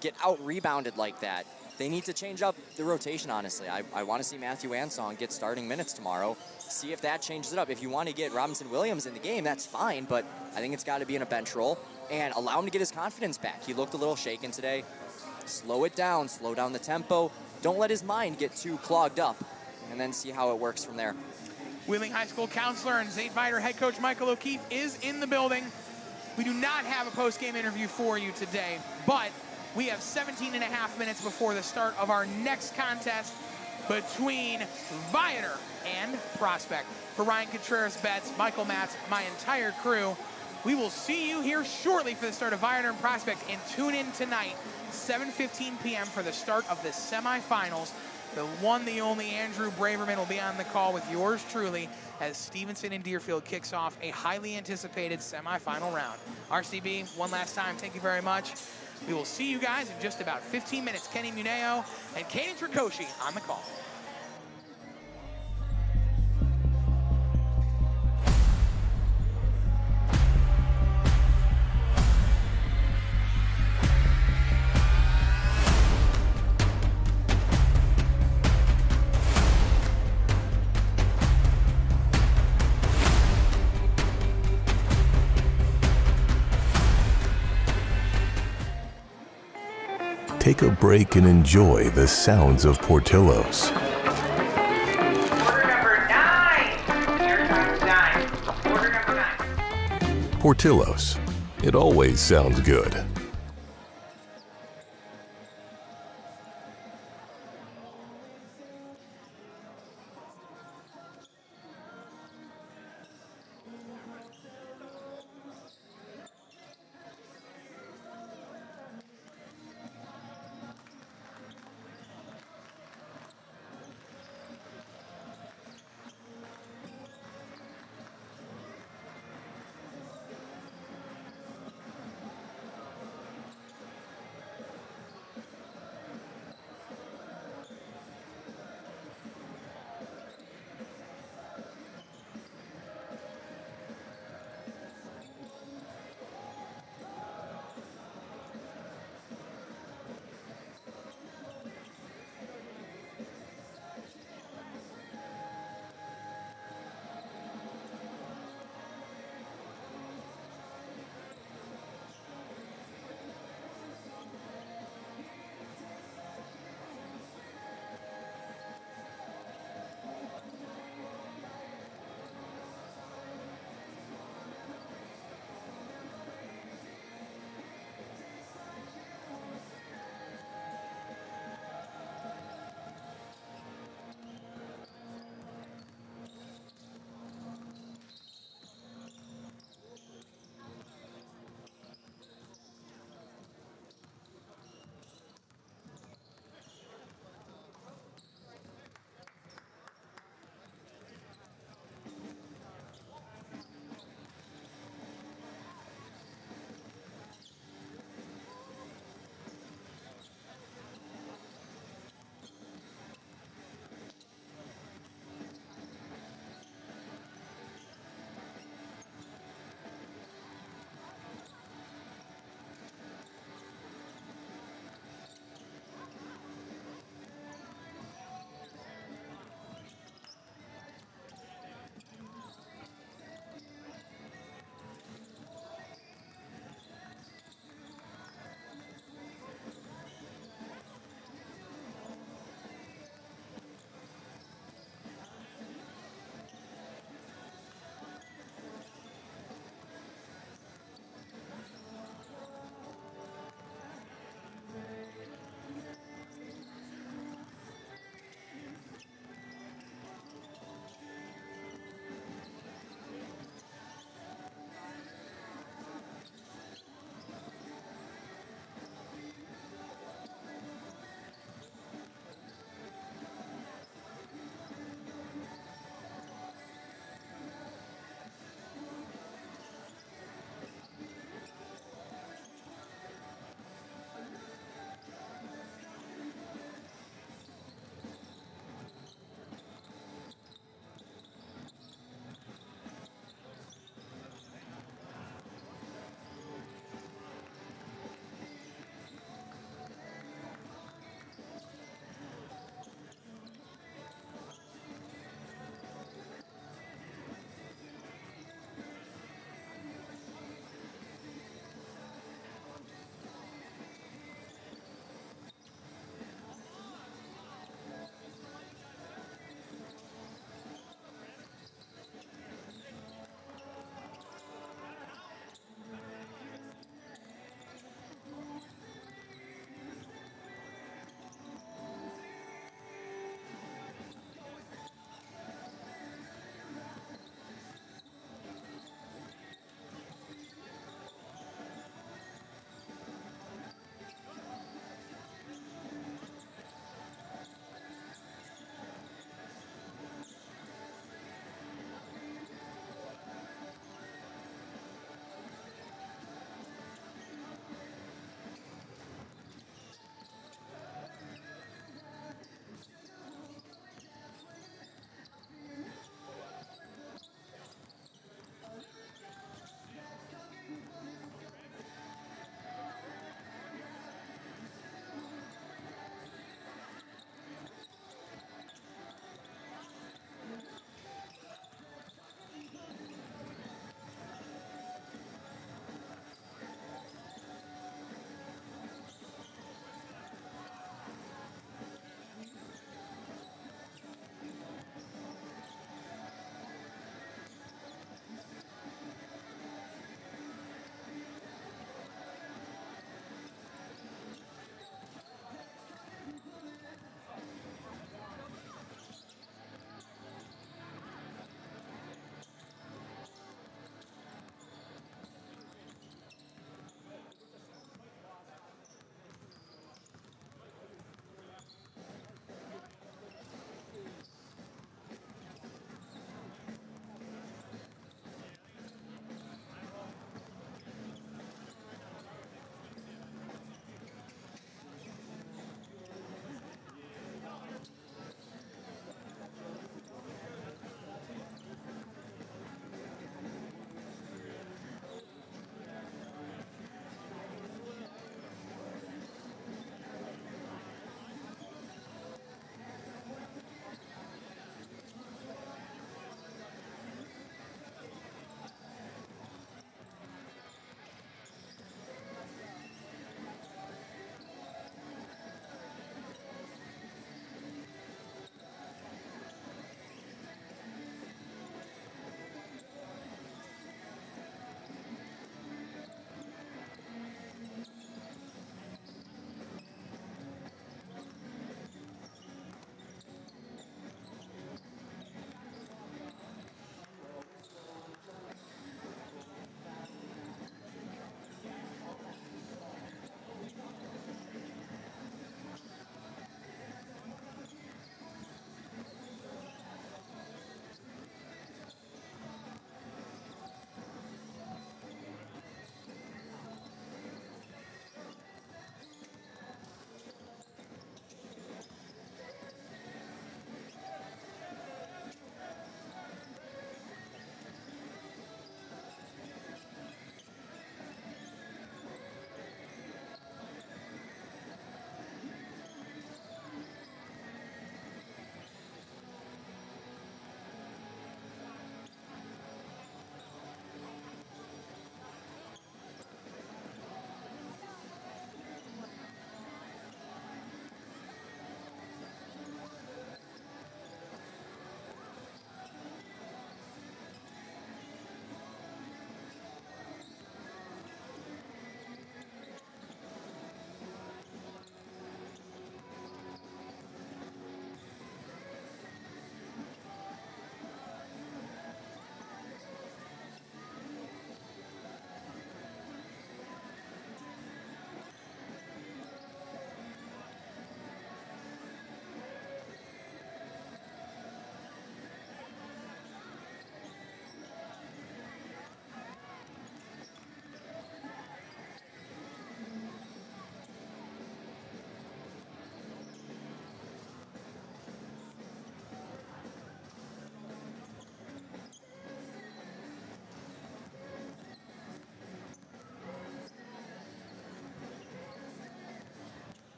get out-rebounded like that. They need to change up the rotation, honestly. I want to see Matthew Ansong get starting minutes tomorrow. See if that changes it up. If you want to get Robinson Williams in the game, that's fine, but I think it's got to be in a bench role and allow him to get his confidence back. He looked a little shaken today. Slow it down, slow down the tempo. Don't let his mind get too clogged up, and then see how it works from there. Wheeling High School counselor and St. Viator head coach Michael O'Keefe is in the building. We do not have a post-game interview for you today, but we have 17 and a half minutes before the start of our next contest between Viator and Prospect. For Ryan Contreras-Betts, Michael Matz, my entire crew, we will see you here shortly for the start of Viator and Prospect, and tune in tonight, 7:15 p.m. for the start of the semifinals. The one, the only Andrew Braverman will be on the call with yours truly as Stevenson and Deerfield kicks off a highly anticipated semifinal round. RCB, one last time, thank you very much. We will see you guys in just about 15 minutes. Kenny Muneo and Kaden Trikoshi on the call. Take a break and enjoy the sounds of Portillo's. Order number 9. Your time's 9. Order number 9. Portillo's. It always sounds good.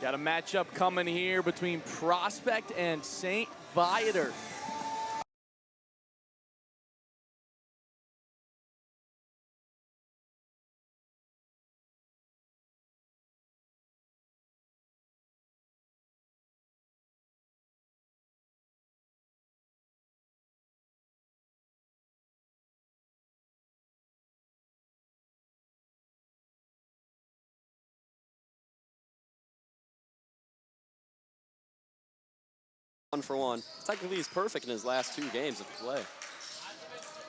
Got a matchup coming here between Prospect and St. Viator. For one. Technically, he's perfect in his last 2 games of play.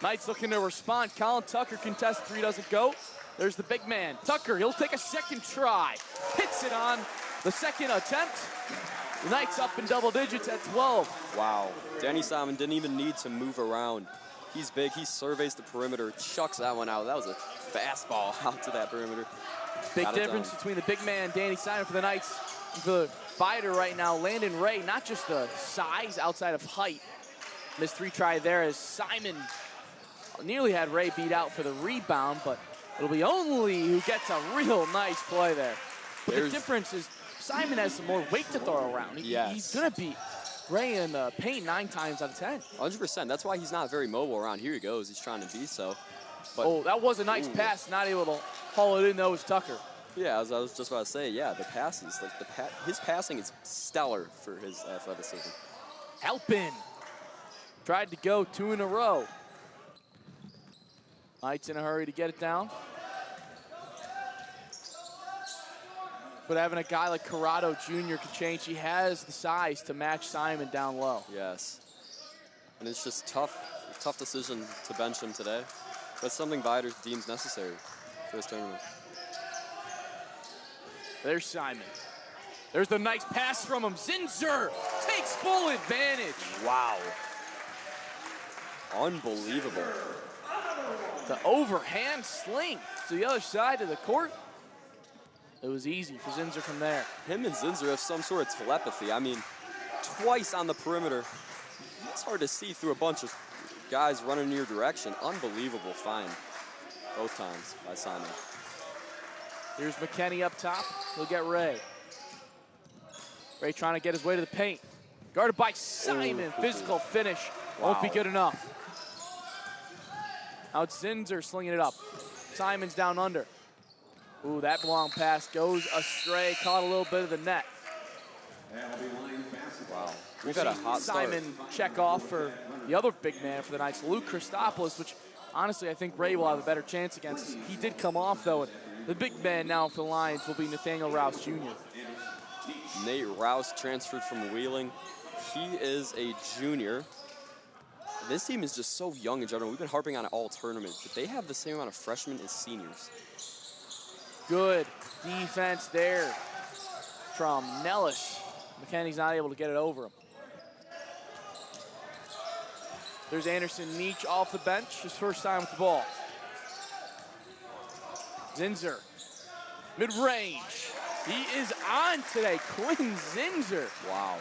Knights looking to respond. Colin Tucker contests 3, doesn't go. There's the big man. Tucker, he'll take a second try. Hits it on the second attempt. The Knights up in double digits at 12. Wow. Danny Simon didn't even need to move around. He's big. He surveys the perimeter, chucks that one out. That was a fastball out to that perimeter. Big difference between the big man, Danny Simon, for the Knights. The fighter right now, Landon Ray, not just the size outside of height. Missed 3 try there as Simon nearly had Ray beat out for the rebound, but it'll be Only who gets a real nice play there. But the difference is Simon has some more weight to throw around. He's gonna beat Ray in the paint 9 times out of 10. 100%. That's why he's not very mobile around. Here he goes. He's trying to be so. But, oh, that was a nice pass. Not able to haul it in, though, was Tucker. Yeah, as I was just about to say, yeah, the passes, like his passing is stellar for his athleticism. Halpin tried to go 2 in a row. Knights in a hurry to get it down. But having a guy like Corrado Jr. could change. He has the size to match Simon down low. Yes. And it's just tough decision to bench him today. But something Viator deems necessary for this tournament. There's Simon. There's the nice pass from him. Zinzer takes full advantage. Wow. Unbelievable. The overhand sling to the other side of the court. It was easy for Zinzer from there. Him and Zinzer have some sort of telepathy. I mean, twice on the perimeter. It's hard to see through a bunch of guys running in your direction. Unbelievable find both times by Simon. Here's McKenney up top. He'll get Ray. Ray trying to get his way to the paint. Guarded by Simon. Physical finish. Won't be good enough. Now it's Zinzer slinging it up. Simon's down under. Ooh, that long pass goes astray. Caught a little bit of the net. Wow. We've had a hot start. Simon check off for the other big man for the Knights, Luke Christopoulos, which honestly I think Ray will have a better chance against. He did come off though. And the big man now for the Lions will be Nathaniel Rouse Jr. Nate Rouse transferred from Wheeling. He is a junior. This team is just so young in general. We've been harping on it all tournament, but they have the same amount of freshmen as seniors. Good defense there from Nellis. McKenney's not able to get it over him. There's Anderson Meach off the bench, his first time with the ball. Zinzer, mid-range. He is on today, Quinn Zinzer. Wow.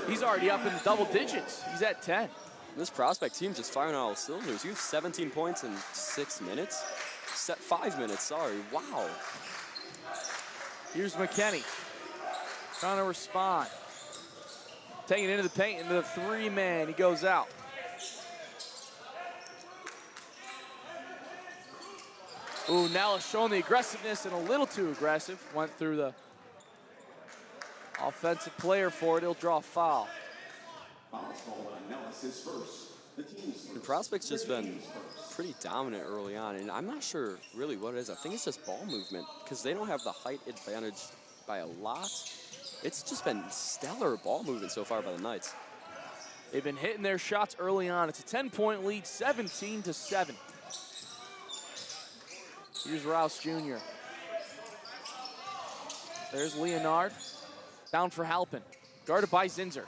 He's already up in the double digits. He's at 10. This Prospect team just firing on all cylinders. You have 17 points in 6 minutes. 5 minutes, sorry. Wow. Here's McKenney trying to respond. Taking it into the paint, into the 3-man. He goes out. Ooh, Nellis showing the aggressiveness and a little too aggressive. Went through the offensive player for it. He'll draw a foul. The Prospect's just been pretty dominant early on, and I'm not sure really what it is. I think it's just ball movement because they don't have the height advantage by a lot. It's just been stellar ball movement so far by the Knights. They've been hitting their shots early on. It's a 10-point lead, 17-7. Here's Rouse Jr. There's Leonard. Down for Halpin. Guarded by Zinzer.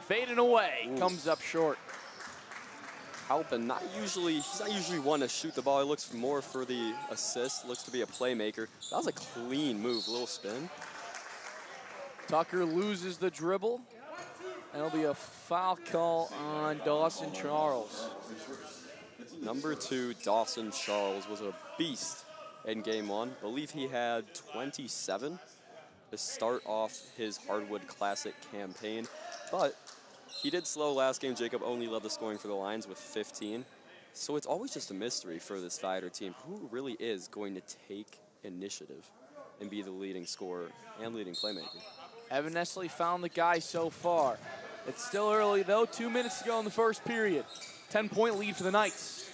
Fading away. Ooh. Comes up short. Halpin, he's not usually one to shoot the ball. He looks more for the assist. Looks to be a playmaker. That was a clean move, little spin. Tucker loses the dribble. And it'll be a foul call on Dawson Charles. Number 2, Dawson Charles was a beast in game 1. I believe he had 27. to start off his Hardwood Classic campaign. But he did slow last game. Jacob only led the scoring for the Lions with 15. So it's always just a mystery for this Viator team. Who really is going to take initiative and be the leading scorer and leading playmaker? Haven't necessarily found the guy so far. It's still early, though. 2 minutes to go in the first period. 10-point lead for the Knights.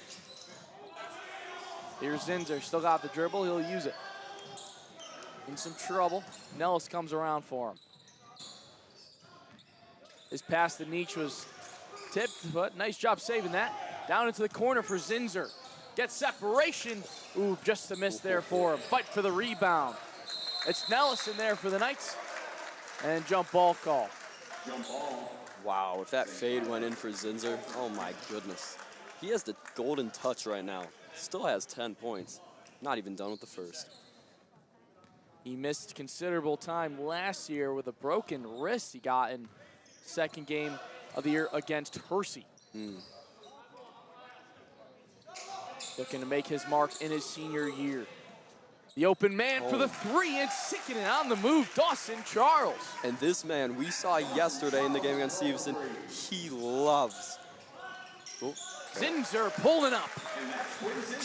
Here's Zinser. Still got the dribble. He'll use it. In some trouble. Nellis comes around for him. His pass to Nietzsche was tipped, but nice job saving that. Down into the corner for Zinser. Gets separation. Ooh, just a miss there for him. Fight for the rebound. It's Nellis in there for the Knights. And jump ball call. Wow, if that fade went in for Zinser, oh my goodness. He has the golden touch right now. Still has 10 points. Not even done with the first. He missed considerable time last year with a broken wrist he got in second game of the year against Hersey. Looking to make his mark in his senior year. The open man for the three, and sticking it on the move, Dawson Charles. And this man, we saw yesterday in the game against Stevenson, he loves. Zinser pulling up.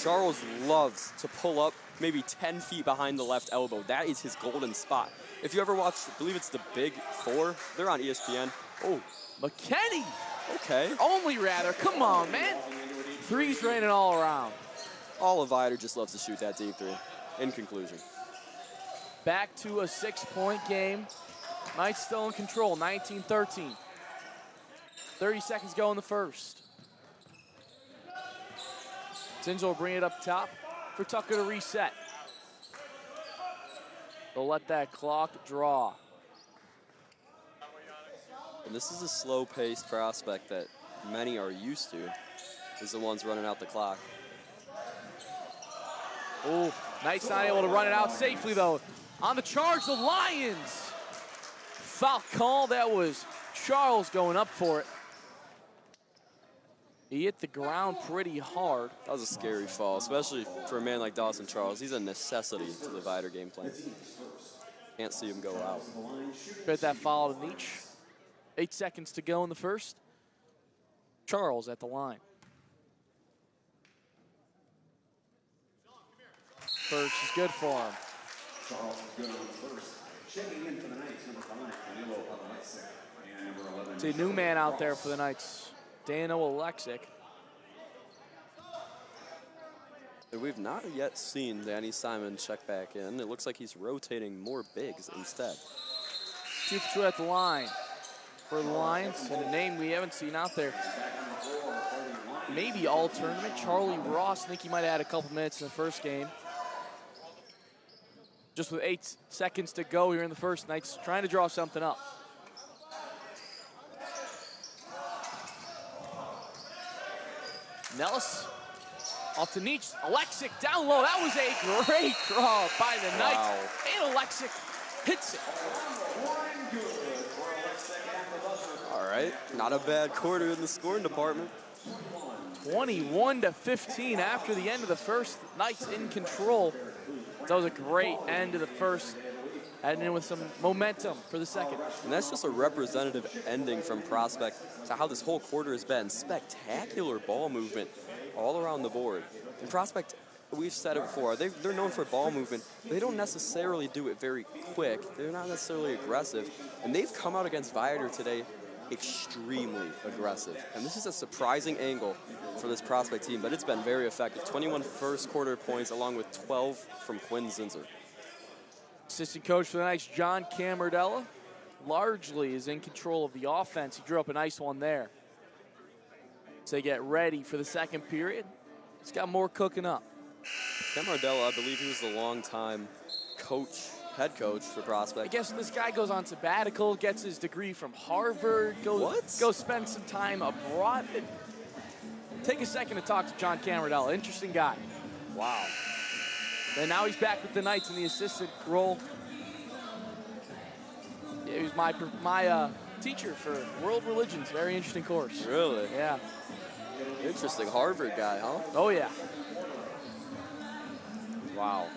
Charles loves to pull up maybe 10 feet behind the left elbow. That is his golden spot. If you ever watch, I believe it's the Big Four, they're on ESPN. Oh, McKinney. Okay. Only rather, come on, man. Threes raining all around. All of Viator just loves to shoot that deep three. In conclusion. Back to a 6-point game. Knights still in control, 19-13. 30 seconds go in the first. Zinser will bring it up top for Tucker to reset. They'll let that clock draw. And this is a slow-paced prospect that many are used to, is the ones running out the clock. Oh, Knights not able to run it out safely, though. On the charge, the Lions. Foul call, that was Charles going up for it. He hit the ground pretty hard. That was a scary fall, especially for a man like Dawson Charles. He's a necessity to the Viator game plan. Can't see him go out. Bet that foul to Nietzsche. 8 seconds to go in the first. Charles at the line. First is good for him. Charles is good on the first. Checking in for the Knights, number 5, Danilo Alexic, and number 11. It's a new man out there for the Knights, Danilo Alexic. We've not yet seen Danny Simon check back in. It looks like he's rotating more bigs instead. 2 for 2 at the line for the Lions, and a name we haven't seen out there. Maybe all tournament, Charlie Ross. I think he might have had a couple minutes in the first game. Just with 8 seconds to go here in the first, Knights trying to draw something up. Nellis off to Nietzsche. Alexic down low. That was a great draw by the Knights. And Alexic hits it. All right, not a bad quarter in the scoring department. 21-15 after the end of the first. Knights in control. That was a great end to the first, adding in with some momentum for the second. And that's just a representative ending from Prospect to how this whole quarter has been. Spectacular ball movement all around the board. And Prospect, we've said it before, they're known for ball movement. They don't necessarily do it very quick. They're not necessarily aggressive. And they've come out against Viator today extremely aggressive. And this is a surprising angle for this Prospect team, but it's been very effective. 21 first quarter points along with 12 from Quinn Zinser. Assistant coach for the Knights, John Camardella, largely is in control of the offense. He drew up a nice one there. So they get ready for the second period. He's got more cooking up. Camardella, I believe he was the longtime head coach for Prospect. I guess this guy goes on sabbatical, gets his degree from Harvard, goes spend some time abroad. Take a second to talk to John Camardella. Interesting guy. Wow. And now he's back with the Knights in the assistant role. Yeah, he was my teacher for world religions. Very interesting course. Really? Yeah. Interesting Harvard guy, huh? Oh, yeah. Wow.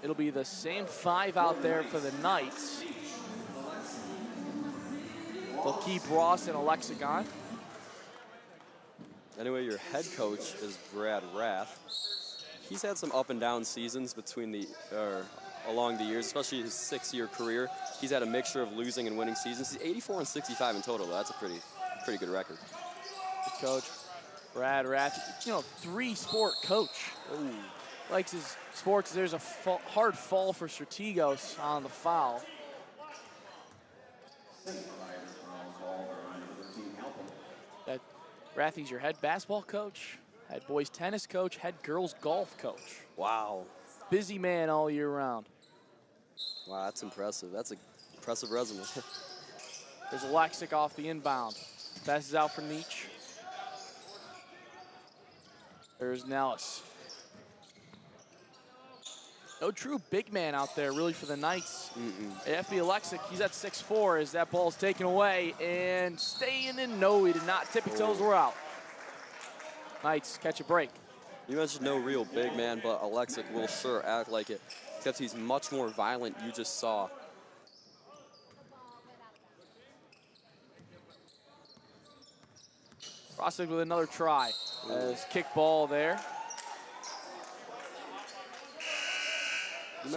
It'll be the same 5 out there for the Knights. They'll keep Ross and Alexicon. Anyway, your head coach is Brad Rath. He's had some up and down seasons along the years, especially his 6-year career. He's had a mixture of losing and winning seasons. He's 84 and 65 in total. That's a pretty good record. Good coach, Brad Rath. 3-sport coach. Ooh. Likes his sports. There's a hard fall for Strategos on the foul. That Rathy's your head basketball coach, head boys tennis coach, head girls golf coach. Wow. Busy man all year round. Wow, that's impressive. That's an impressive resume. There's Alexic off the inbound. Passes out for Nietzsche. There's Nellis. No true big man out there, really, for the Knights. FB Alexic, he's at 6'4", as that ball is taken away and staying in. No, he did not. Tippy toes were out. Knights catch a break. You mentioned no real big man, but Alexic will sure act like it, except he's much more violent. You just saw. Prospect with another try. As kick ball there.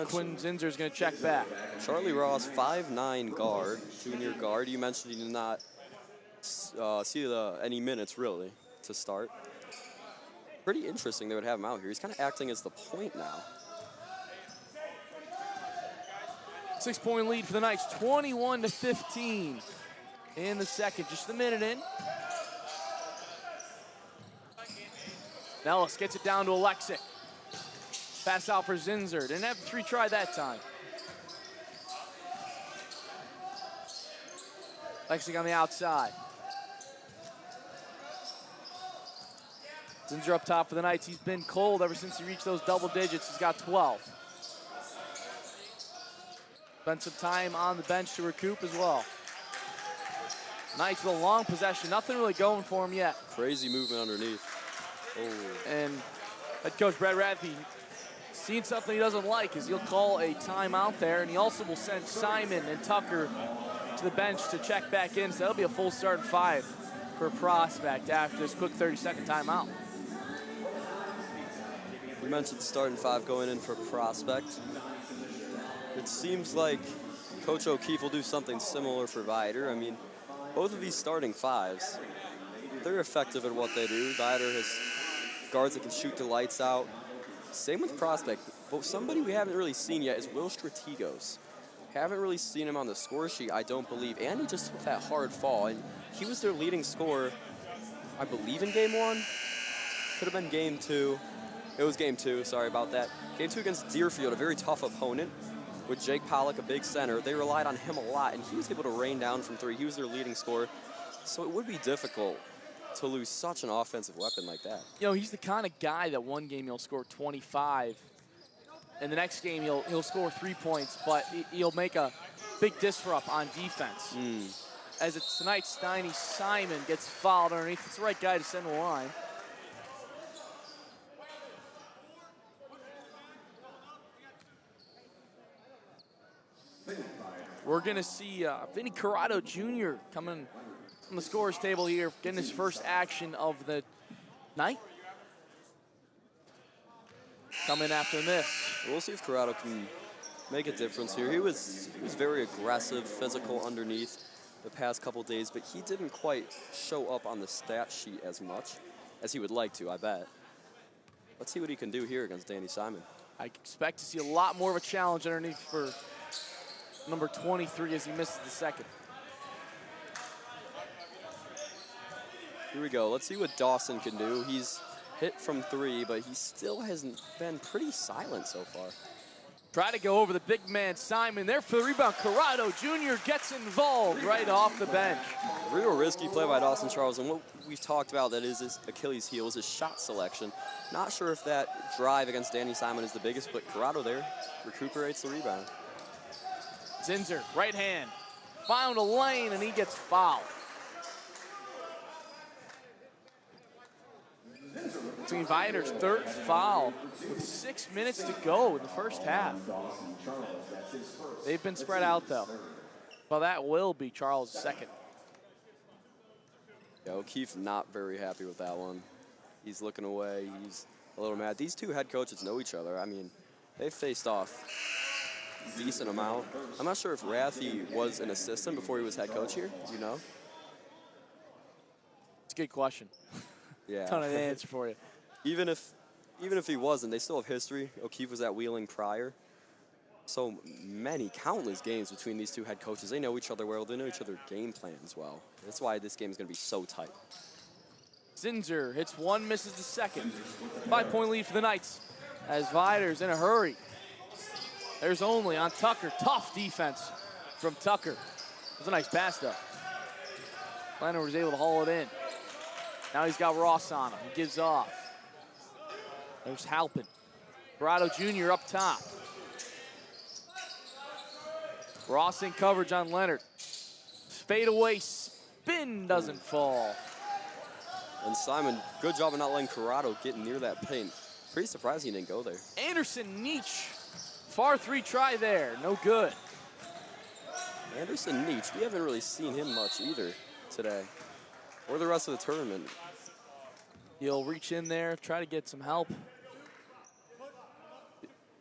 Quinn Zinser's going to check back. Charlie Ross, 5'9" guard, junior guard. You mentioned he did not see any minutes, really, to start. Pretty interesting they would have him out here. He's kind of acting as the point now. 6-point lead for the Knights, 21-15 in the second. Just a minute in. Nellis gets it down to Alexic. Pass out for Zinser. Didn't have to retry that time. Alexic on the outside. Zinser up top for the Knights. He's been cold ever since he reached those double digits. He's got 12. Spent some time on the bench to recoup as well. Knights with a long possession. Nothing really going for him yet. Crazy movement underneath. Oh. And head coach Brad Rathby seen something he doesn't like, is he'll call a timeout there, and he also will send Simon and Tucker to the bench to check back in. So that'll be a full start 5 for Prospect after this quick 30-second timeout. You mentioned starting 5 going in for Prospect. It seems like Coach O'Keefe will do something similar for Vider. I mean, both of these starting 5s, they're effective at what they do. Vider has guards that can shoot the lights out. Same with Prospect, but somebody we haven't really seen yet is Will Strategos. Haven't really seen him on the score sheet, I don't believe, and he just took that hard fall, and he was their leading scorer, I believe, in game 1. Could have been game 2. It was game 2, sorry about that. Game 2 against Deerfield, a very tough opponent, with Jake Pollock, a big center. They relied on him a lot, and he was able to rain down from 3. He was their leading scorer, so it would be difficult to lose such an offensive weapon like that. He's the kind of guy that one game he'll score 25, and the next game he'll score 3 points, but he'll make a big disrupt on defense. As it's tonight, Steiny Simon gets fouled underneath. It's the right guy to send the line. We're gonna see Vinny Corrado Jr. coming on the scorer's table here, getting his first action of the night. Coming after this. We'll see if Corrado can make a difference here. He was very aggressive, physical underneath the past couple days, but he didn't quite show up on the stat sheet as much as he would like to, I bet. Let's see what he can do here against Danny Simon. I expect to see a lot more of a challenge underneath for number 23 as he misses the second. Here we go. Let's see what Dawson can do. He's hit from 3, but he still hasn't been pretty silent so far. Try to go over the big man, Simon. There for the rebound. Corrado Jr. gets involved right off the bench. Real risky play by Dawson Charles, and what we've talked about that is his Achilles heel is his shot selection. Not sure if that drive against Danny Simon is the biggest, but Corrado there recuperates the rebound. Zinser, right hand, found a lane, and he gets fouled. Between Vider's third foul with 6 minutes to go in the first half. They've been spread out though. Well, that will be Charles' second. Yeah, O'Keefe not very happy with that one. He's looking away. He's a little mad. These two head coaches know each other. I mean, they've faced off a decent amount. I'm not sure if Rathy was an assistant before he was head coach here. Do you know? It's a good question. Yeah. Ton of answer for you. Even if he wasn't, they still have history. O'Keefe was at Wheeling prior. So many, countless games between these two head coaches. They know each other well. They know each other's game plans well. That's why this game is going to be so tight. Zinser hits one, misses the second. 5-point lead for the Knights as Vider's in a hurry. There's only on Tucker. Tough defense from Tucker. It was a nice pass though. Leonard was able to haul it in. Now he's got Ross on him. He gives off. There's Halpin. Corrado Jr. up top. Ross in coverage on Leonard. Fade away, spin doesn't fall. And Simon, good job of not letting Corrado get near that paint. Pretty surprised he didn't go there. Anderson Nietzsche. Far three try there, no good. Anderson Nietzsche, we haven't really seen him much either today, or the rest of the tournament. He'll reach in there, try to get some help.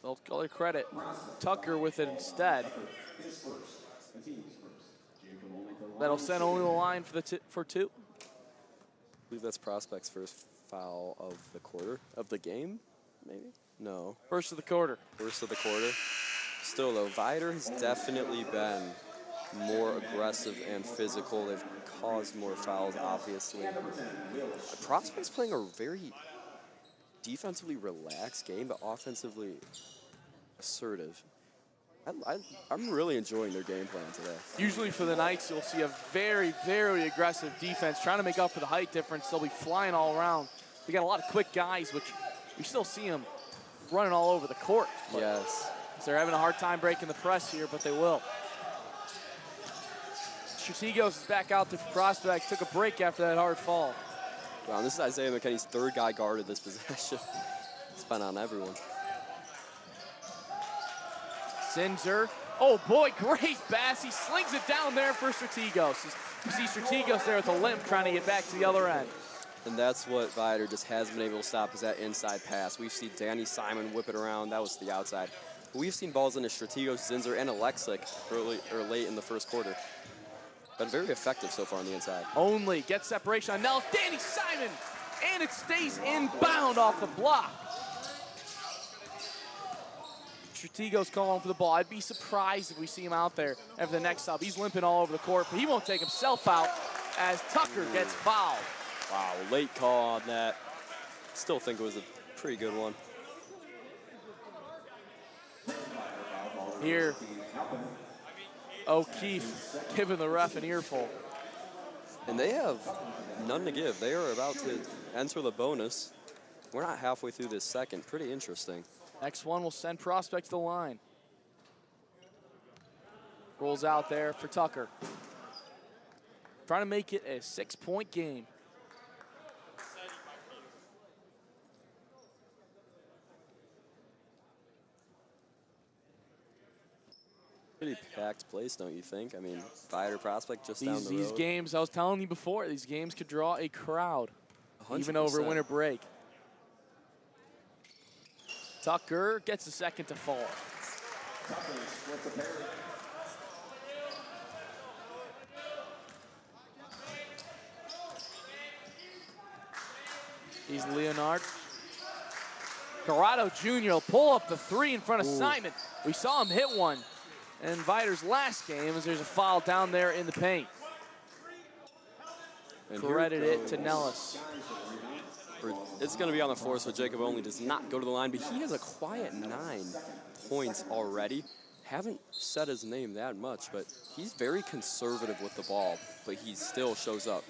They'll call it credit. Tucker with it instead. That'll send only the line for two. I believe that's Prospect's first foul of the quarter, of the game, maybe? No. First of the quarter. First of the quarter. Still though, Vider has definitely been more aggressive and physical. They've caused more fouls, obviously. Prospect's playing a very defensively relaxed game, but offensively assertive. I'm really enjoying their game plan today. Usually for the Knights, you'll see a very, very aggressive defense trying to make up for the height difference. They'll be flying all around. They got a lot of quick guys, which you still see them running all over the court. Yes. So they're having a hard time breaking the press here, but they will. Strategos is back out to Prospect. Took a break after that hard fall. Wow, this is Isaiah McKinney's third guy guarded this possession. It's been on everyone. Zinser. Oh boy, great pass. He slings it down there for Strategos. You see Strategos there with a limp trying to get back to the other end. And that's what Vider just hasn't been able to stop, is that inside pass. We've seen Danny Simon whip it around. That was the outside. We've seen balls into Strategos, Zinser, and Alexic early or late in the first quarter. Been very effective so far on the inside. Only gets separation on Nell. Danny Simon, and it stays inbound off the block. Strategos calling for the ball. I'd be surprised if we see him out there after the next stop. He's limping all over the court, but he won't take himself out as Tucker gets fouled. Wow, late call on that. Still think it was a pretty good one. Here, O'Keefe giving the ref an earful. And they have none to give. They are about to enter the bonus. We're not halfway through this second. Pretty interesting. Next one will send Prospect to the line. Rolls out there for Tucker. Trying to make it a 6-point game. Pretty packed place, don't you think? I mean, Vider Prospect just down the road. These games, I was telling you before, these games could draw a crowd, 100%. even over winter break. Tucker gets the second to fall. He's Leonard. Corrado Jr. will pull up the three in front of Simon. We saw him hit one in Vider's last game as there's a foul down there in the paint. And Credit it to Nellis. It's going to be on the floor, so Jacob only does not go to the line, but he has a quiet 9 points already. Haven't said his name that much, but he's very conservative with the ball, but he still shows up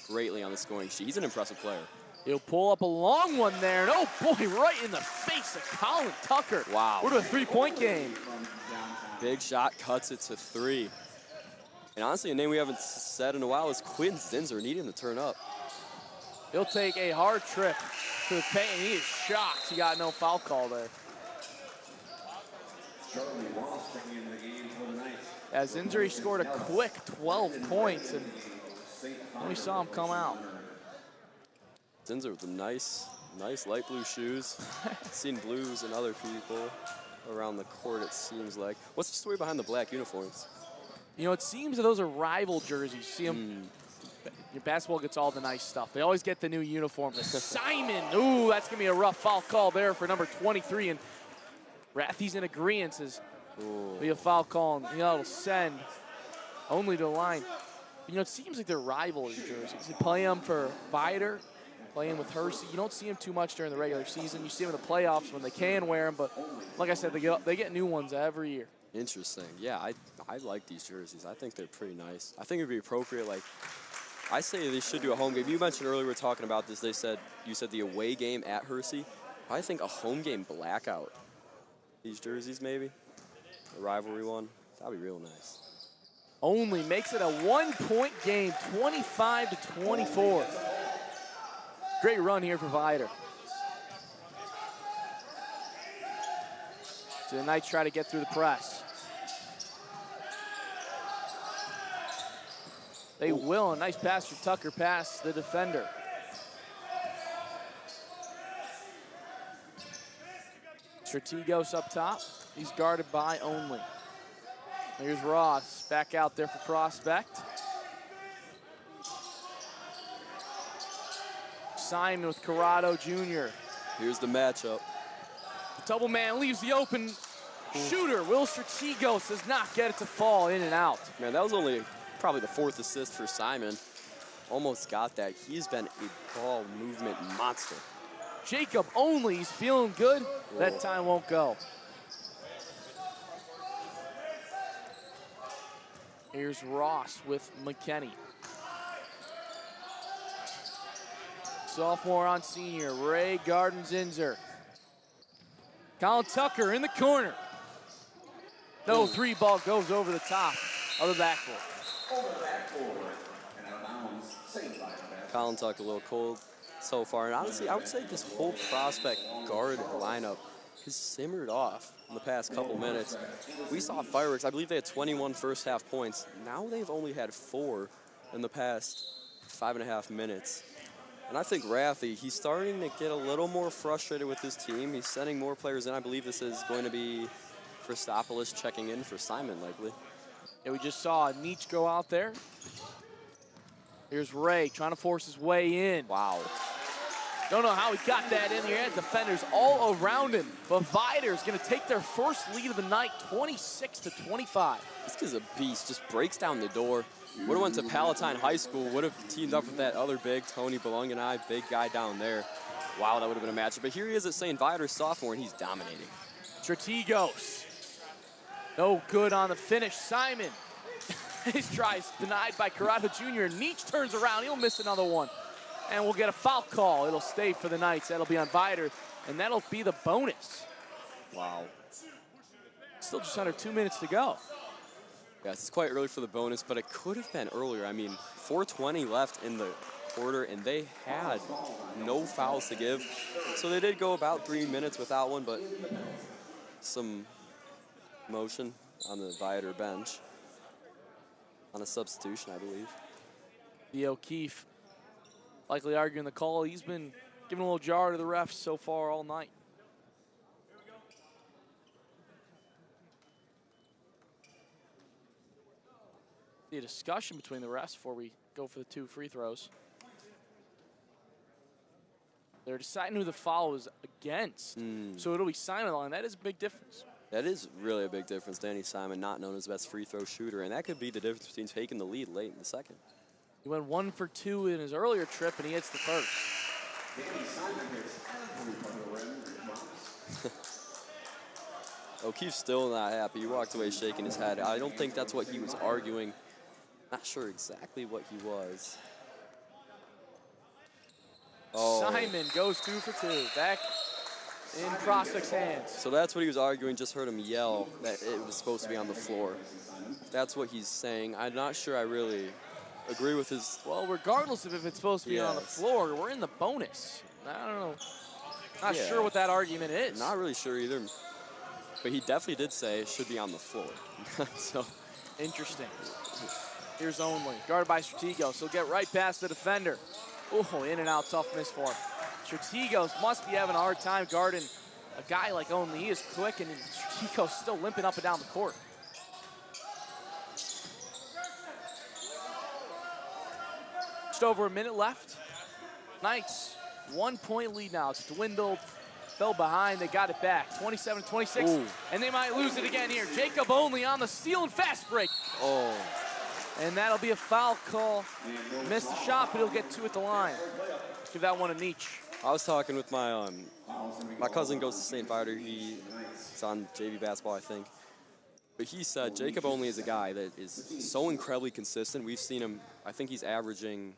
greatly on the scoring sheet. He's an impressive player. He'll pull up a long one there, and oh boy, right in the face of Colin Tucker. Wow. We're to a 3-point game. Big shot, cuts it to 3. And honestly, a name we haven't said in a while is Quinn Zinser. Need him to turn up. He'll take a hard trip to the paint, and he is shocked he got no foul call there. As Injury scored a quick 12 points, and we saw him come out. Zinzer with the nice light blue shoes. Seen blues in other people around the court, it seems like. What's the story behind the black uniforms? You know, it seems that those are rival jerseys. You see them, your basketball gets all the nice stuff. They always get the new uniforms. Simon, ooh, that's going to be a rough foul call there for number 23. And Rathy's in agreement, says, be a foul call, and it'll send only to the line. You know, it seems like they're rival jerseys. You play them for Vider, playing with Hersey. You don't see them too much during the regular season. You see them in the playoffs when they can wear them, but like I said, they get new ones every year. Interesting. Yeah, I like these jerseys. I think they're pretty nice. I think it'd be appropriate, like, I say they should do a home game. You mentioned earlier we were talking about this. You said the away game at Hersey. I think a home game blackout. These jerseys maybe, a rivalry one. That'd be real nice. Only makes it a 1-point game, 25-24. Great run here for Vider. So the Knights try to get through the press. They will. A nice pass for Tucker past the defender. Strategos up top. He's guarded by Only. Here's Ross back out there for Prospect. Simon with Corrado Jr. Here's the matchup. The double man leaves the open shooter. Will Strategos does not get it to fall in and out. Man, that was only probably the 4th assist for Simon. Almost got that. He's been a ball movement monster. Jacob Only, he's feeling good. That time won't go. Here's Ross with McKinney. Sophomore on senior, Ray Garden-Zinzer. Colin Tucker in the corner. No, 3 ball goes over the top of the backboard. Colin Tucker a little cold so far. And honestly, I would say this whole Prospect guard lineup has simmered off in the past couple minutes. We saw fireworks. I believe they had 21 first half points. Now they've only had 4 in the past 5.5 minutes. And I think Rathy, he's starting to get a little more frustrated with his team. He's sending more players in. I believe this is going to be Christopoulos checking in for Simon, likely. Yeah, we just saw Nietzsche go out there. Here's Ray trying to force his way in. Wow. Don't know how he got that in. You had defenders all around him. But Vider's going to take their first lead of the night, 26-25. This kid's a beast. Just breaks down the door. Would have went to Palatine High School. Would have teamed up with that other big, Tony Belung and I, big guy down there. Wow, that would have been a matchup. But here he is at St. Vider, sophomore, and he's dominating. Strategos. No good on the finish. Simon. His tries denied by Corrado Jr. Nietzsche turns around. He'll miss another one. And we'll get a foul call. It'll stay for the Knights. That'll be on Vider, and that'll be the bonus. Wow. Still just under 2 minutes to go. Yes, it's quite early for the bonus, but it could have been earlier. I mean, 4:20 left in the quarter, and they had no fouls to give. So they did go about 3 minutes without one, but some motion on the Vider bench. On a substitution, I believe. The O'Keefe likely arguing the call. He's been giving a little jar to the refs so far all night. The discussion between the refs before we go for the 2 free throws. They're deciding who the foul is against. So it'll be Simon line. That is a big difference. That is really a big difference. Danny Simon, not known as the best free throw shooter, and that could be the difference between taking the lead late in the second. He went 1 for 2 in his earlier trip, and he hits the first. O'Keefe's still not happy. He walked away shaking his head. I don't think that's what he was arguing. Not sure exactly what he was. Oh. Simon goes 2 for 2. Back in Prospect's hands. So that's what he was arguing. Just heard him yell that it was supposed to be on the floor. That's what he's saying. I'm not sure I really agree with his. Well, regardless of if it's supposed to be on the floor, we're in the bonus. I don't know. Not sure what that argument is. Not really sure either. But he definitely did say it should be on the floor. So interesting. Here's Only, guarded by Strategos. So get right past the defender. Oh, in and out, tough miss for him. Strategos must be having a hard time guarding a guy like Only. He is quick, and Strategos still limping up and down the court. Just over a minute left. Knights, 1 point lead now. It's dwindled, fell behind, they got it back. 27-26, and they might lose it again here. Jacob Only on the steal and fast break. Oh. And that'll be a foul call. Missed the shot, but he'll get 2 at the line. Give that one a Nietzsche. I was talking with my my cousin goes to St. Viator. He's on JV basketball, I think. But he said Jacob Only is a guy that is so incredibly consistent. We've seen him, I think he's averaging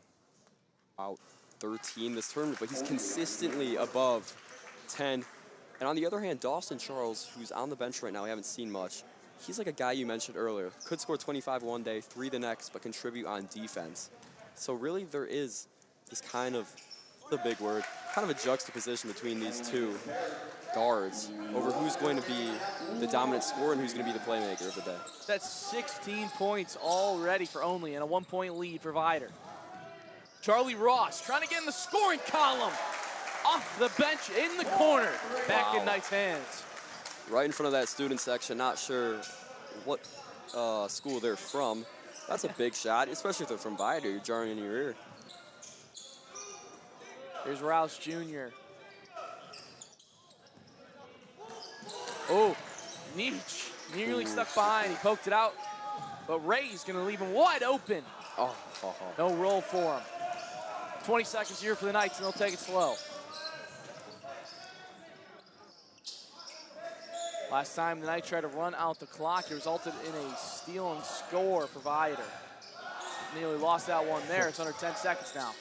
about 13 this tournament, but he's consistently above 10. And on the other hand, Dawson Charles, who's on the bench right now, I haven't seen much. He's like a guy you mentioned earlier. Could score 25 one day, 3 the next, but contribute on defense. So really there is this kind of, the big word, kind of a juxtaposition between these two guards over who's going to be the dominant scorer and who's going to be the playmaker of the day. That's 16 points already for Only and a 1 point lead for Viator. Charlie Ross trying to get in the scoring column. Off the bench in the corner. Back in Knight's hands. Right in front of that student section, not sure what school they're from. That's a big shot, especially if they're from Viator. You're jarring in your ear. Here's Rouse Jr. Oh, Nietzsche nearly stuck behind. He poked it out, but Ray's going to leave him wide open. No roll for him. 20 seconds here for the Knights, and they'll take it slow. Last time the Knights tried to run out the clock, it resulted in a steal and score for Viator. Nearly lost that one there. It's under 10 seconds now.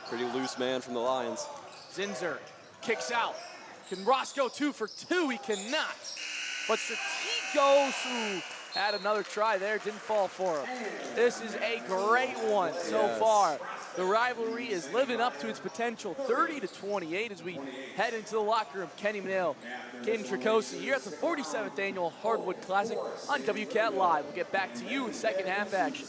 Pretty loose man from the Lions. Zinzer kicks out. Can Ross go 2 for 2? He cannot. But Strategos, who had another try there, didn't fall for him. This is a great one so far. The rivalry is living up to its potential, 30-28 as we head into the locker room. Kenny Manale, Caden Tricosi, here at the 47th Annual Hardwood Classic on WCAT Live. We'll get back to you with second half action.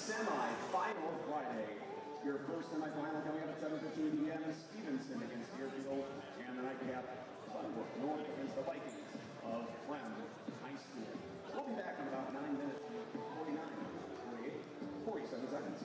Your first semifinal coming up at 7:15 p.m. is Stevenson against Deerfield, and the nightcap Sunbrook North against the Vikings of Friend High School. We'll be back in about 9 minutes, 49, 48, 47 seconds.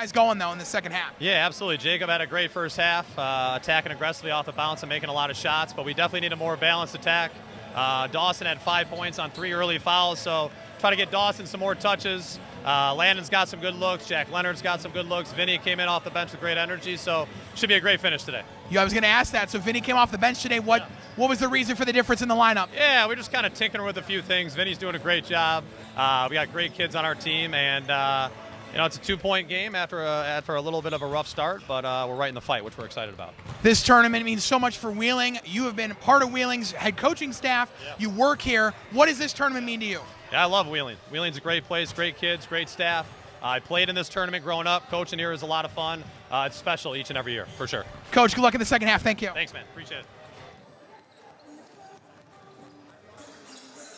guys going, though, in the second half. Yeah, absolutely. Jacob had a great first half, attacking aggressively off the bounce and making a lot of shots, but we definitely need a more balanced attack. Dawson had 5 points on 3 early fouls, so try to get Dawson some more touches. Landon's got some good looks. Jack Leonard's got some good looks. Vinny came in off the bench with great energy, so should be a great finish today. Yeah, I was going to ask that. So Vinny came off the bench today. What was the reason for the difference in the lineup? Yeah, we're just kind of tinkering with a few things. Vinny's doing a great job. We got great kids on our team, and it's a 2-point game after a little bit of a rough start, but we're right in the fight, which we're excited about. This tournament means so much for Wheeling. You have been part of Wheeling's head coaching staff. Yeah. You work here. What does this tournament mean to you? Yeah, I love Wheeling. Wheeling's a great place, great kids, great staff. I played in this tournament growing up. Coaching here is a lot of fun. It's special each and every year, for sure. Coach, good luck in the second half. Thank you. Thanks, man. Appreciate it.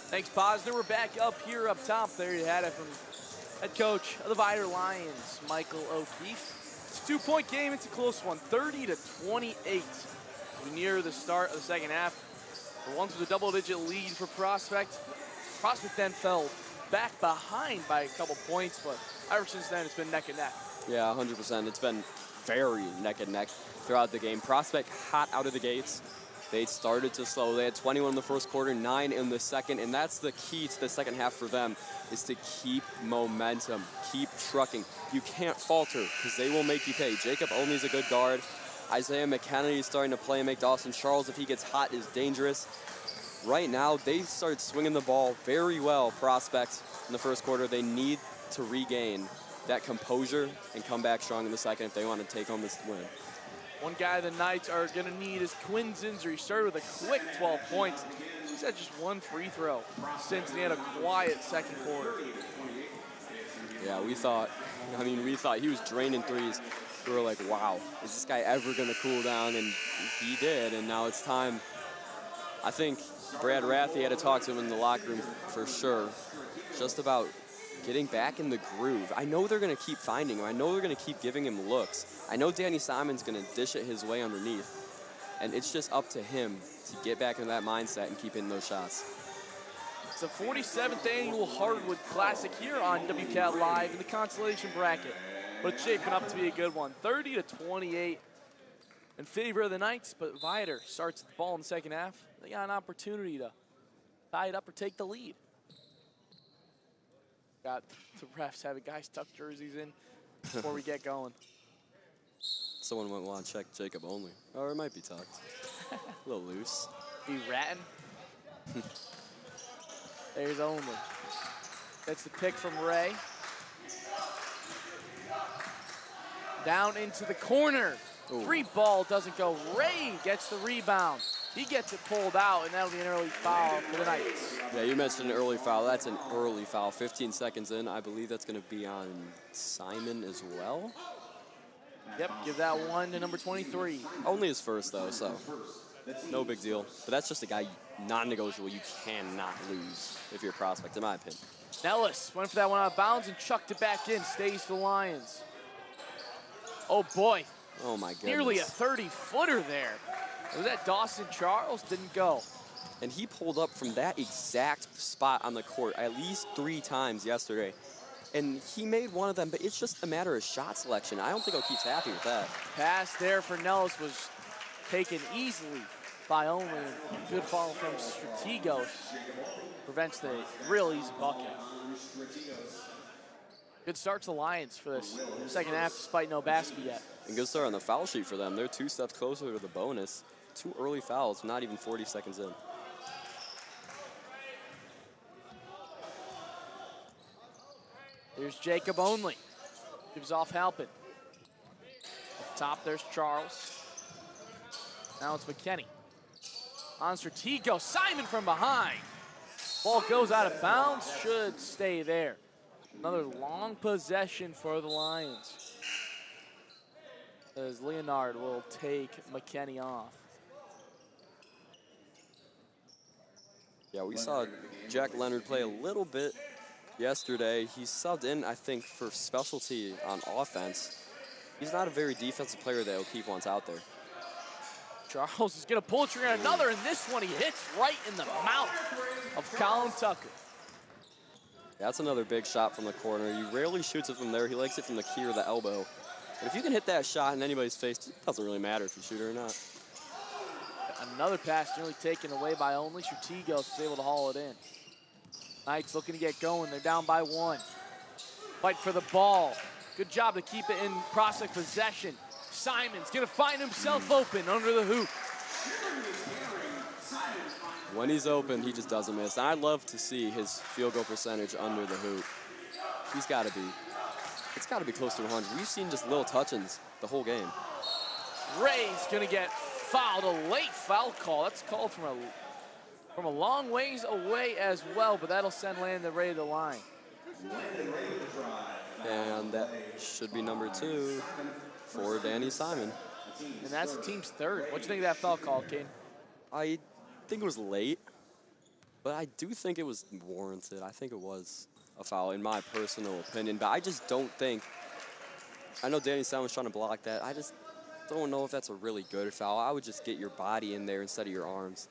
Thanks, Posner. We're back up here up top. There you had it from head coach of the Vider Lions, Michael O'Keefe. It's a 2-point game. It's a close one, 30-28. We near the start of the second half. For once with a double-digit lead for Prospect. Prospect then fell back behind by a couple points, but ever since then it's been neck and neck. Yeah, 100%. It's been very neck and neck throughout the game. Prospect hot out of the gates. They started to slow. They had 21 in the first quarter, 9 in the second, and that's the key to the second half for them, is to keep momentum, keep trucking. You can't falter because they will make you pay. Jacob Olney's a good guard. Isaiah McKennedy is starting to play and make Dawson Charles, if he gets hot, is dangerous. Right now, they started swinging the ball very well, Prospect, in the first quarter. They need to regain that composure and come back strong in the second if they want to take home this win. One guy the Knights are going to need is Quinn Zinser. He started with a quick 12 points. He's had just 1 free throw since he had a quiet second quarter. Yeah, we thought he was draining threes. We were like, wow, is this guy ever going to cool down? And he did, and now it's time. I think Brad Rathie had to talk to him in the locker room for sure, just about getting back in the groove. I know they're going to keep finding him. I know they're going to keep giving him looks. I know Danny Simon's going to dish it his way underneath. And it's just up to him to get back in that mindset and keep hitting those shots. It's the 47th annual Hardwood Classic here on WCAT Live in the consolation bracket. But it's shaping up to be a good one. 30-28 in favor of the Knights, but Vider starts the ball in the second half. They got an opportunity to tie it up or take the lead. Got the refs having guys tuck jerseys in before we get going. Someone might want to check Jacob only. Or it might be tucked. A little loose. Be ratting. There's only. That's the pick from Ray. Down into the corner. Ooh. 3 ball doesn't go. Ray gets the rebound. He gets it pulled out, and that'll be an early foul for the Knights. Yeah, you mentioned an early foul. That's an early foul. 15 seconds in. I believe that's going to be on Simon as well. Yep, give that one to number 23. Only his first, though, so no big deal. But that's just a guy, non-negotiable, you cannot lose if you're a Prospect, in my opinion. Nellis went for that one out of bounds and chucked it back in. Stays for the Lions. Oh, boy. Oh, my goodness. Nearly a 30-footer there. Was that Dawson Charles? Didn't go. And he pulled up from that exact spot on the court at least 3 times yesterday. And he made one of them, but it's just a matter of shot selection. I don't think O'Keefe's happy with that. Pass there for Nellis was taken easily by Only. Good follow from Strategos. Prevents the real easy bucket. Good start to the Lions for this second half, despite no basket yet. And good start on the foul sheet for them. They're 2 steps closer to the bonus. 2 early fouls, not even 40 seconds in. Here's Jacob Only. Gives off Halpin. Up top, there's Charles. Now it's McKenney. On Stratego, Simon from behind. Ball goes out of bounds, should stay there. Another long possession for the Lions, as Leonard will take McKenney off. Yeah, we saw Jack Leonard play a little bit yesterday. He's subbed in, I think, for specialty on offense. He's not a very defensive player that O'Keefe wants out there. Charles is going to pull trigger on another, and this one he hits right in the mouth of Colin Tucker. That's another big shot from the corner. He rarely shoots it from there. He likes it from the key or the elbow. But if you can hit that shot in anybody's face, it doesn't really matter if you shoot it or not. Another pass nearly taken away by only. Strategos is able to haul it in. Knights looking to get going. They're down by 1. Fight for the ball. Good job to keep it in Prospect possession. Simon's gonna find himself open under the hoop. When he's open, he just doesn't miss. And I'd love to see his field goal percentage under the hoop. It's got to be close to 100. We've seen just little touch-ins the whole game. Ray's gonna get fouled, a late foul call. That's called from a long ways away as well, but that'll send Landon Ray to the line. And that should be number 2 for Danny Simon. And that's the team's 3rd. What do you think of that foul call, Kane? I think it was late, but I do think it was warranted. I think it was a foul in my personal opinion, but I just don't think, I know Danny Simon was trying to block that. I just don't know if that's a really good foul. I would just get your body in there instead of your arms.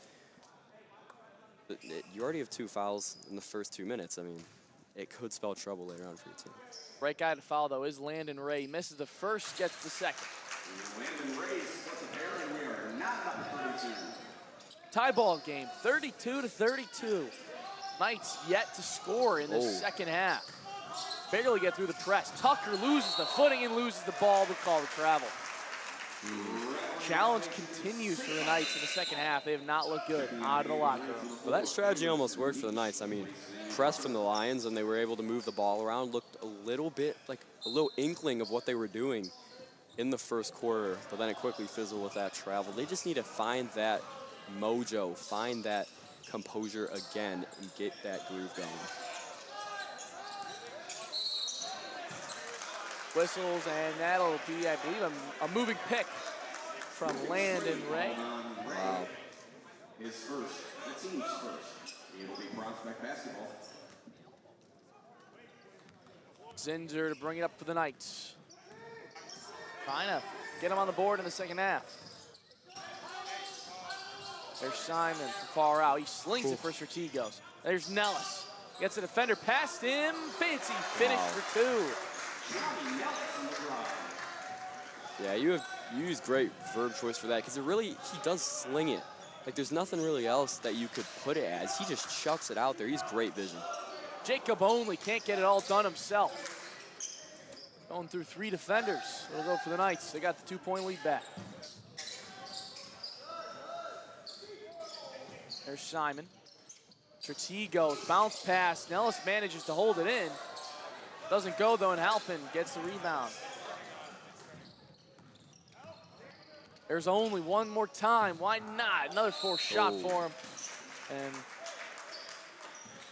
You already have 2 fouls in the first 2 minutes. I mean, it could spell trouble later on for your team. Right guy to foul, though, is Landon Ray. Misses the first, gets the second. Landon Ray splits a pair, and we are not up 32. Tie ball game, 32-32. Knights yet to score in the second half. Barely get through the press. Tucker loses the footing and loses the ball to call the travel. Challenge continues for the Knights in the second half. They have not looked good out of the locker room. Well, that strategy almost worked for the Knights. I mean, press from the Lions, and they were able to move the ball around. Looked a little bit like a little inkling of what they were doing in the first quarter, but then it quickly fizzled with that travel. They just need to find that mojo, find that composure again, and get that groove going. Whistles, and that'll be, I believe, a moving pick from Landon Ray. Wow. His first, the team's first. It'll be Prospect basketball. Zinser to bring it up for the Knights. Trying to get him on the board in the second half. There's Simon from far out. He slings it for Strategos. There's Nellis. Gets a defender past him. Fancy finish for 2. Yeah, you use great verb choice for that, because he does sling it. Like, there's nothing really else that you could put it as. He just chucks it out there. He's great vision. Jacob only can't get it all done himself. Going through 3 defenders. It'll go for the Knights. They got the 2-point lead back. There's Simon. Strategos, bounce pass. Nellis manages to hold it in. Doesn't go though, and Halpin gets the rebound. There's only one more time. Why not? Another forced shot for him. And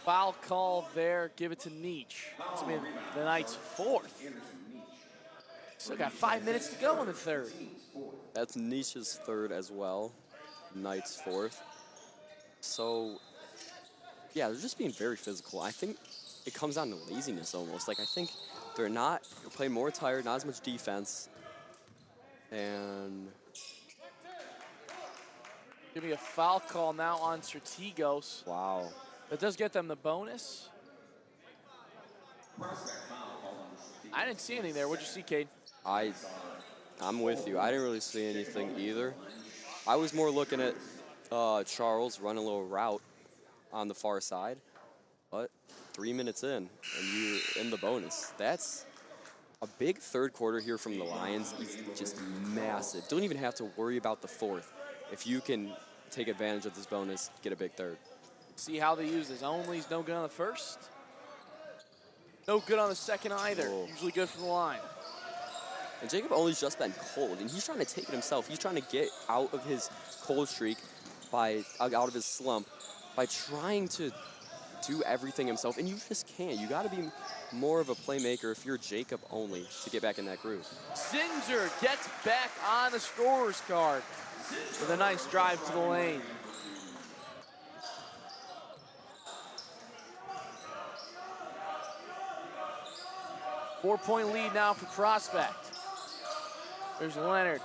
foul call there. Give it to Nietzsche. It's been the Knights' 4th. Still got 5 minutes to go in the 3rd. That's Nietzsche's 3rd as well. Knights' 4th. So, yeah, they're just being very physical. I think it comes down to laziness almost. Like, I think they're playing more tired, not as much defense. And give me a foul call now on Strategos. Wow. That does get them the bonus. I didn't see anything there. What'd you see, Cade? I'm with you. I didn't really see anything either. I was more looking at Charles run a little route on the far side, but 3 minutes in, and you're in the bonus. That's a big 3rd quarter here from the Lions. It's just massive. Don't even have to worry about the 4th. If you can take advantage of this bonus, get a big 3rd. See how they use this. Only's no good on the 1st. No good on the 2nd either. Usually good from the line. And Jacob Only's just been cold, and he's trying to take it himself. He's trying to get out of his cold streak, out of his slump, by trying to do everything himself, and you just can't. You got to be more of a playmaker if you're Jacob Only to get back in that groove. Zinser gets back on the scorer's card with a nice drive to the lane. Four-point lead now for Prospect. There's Leonard.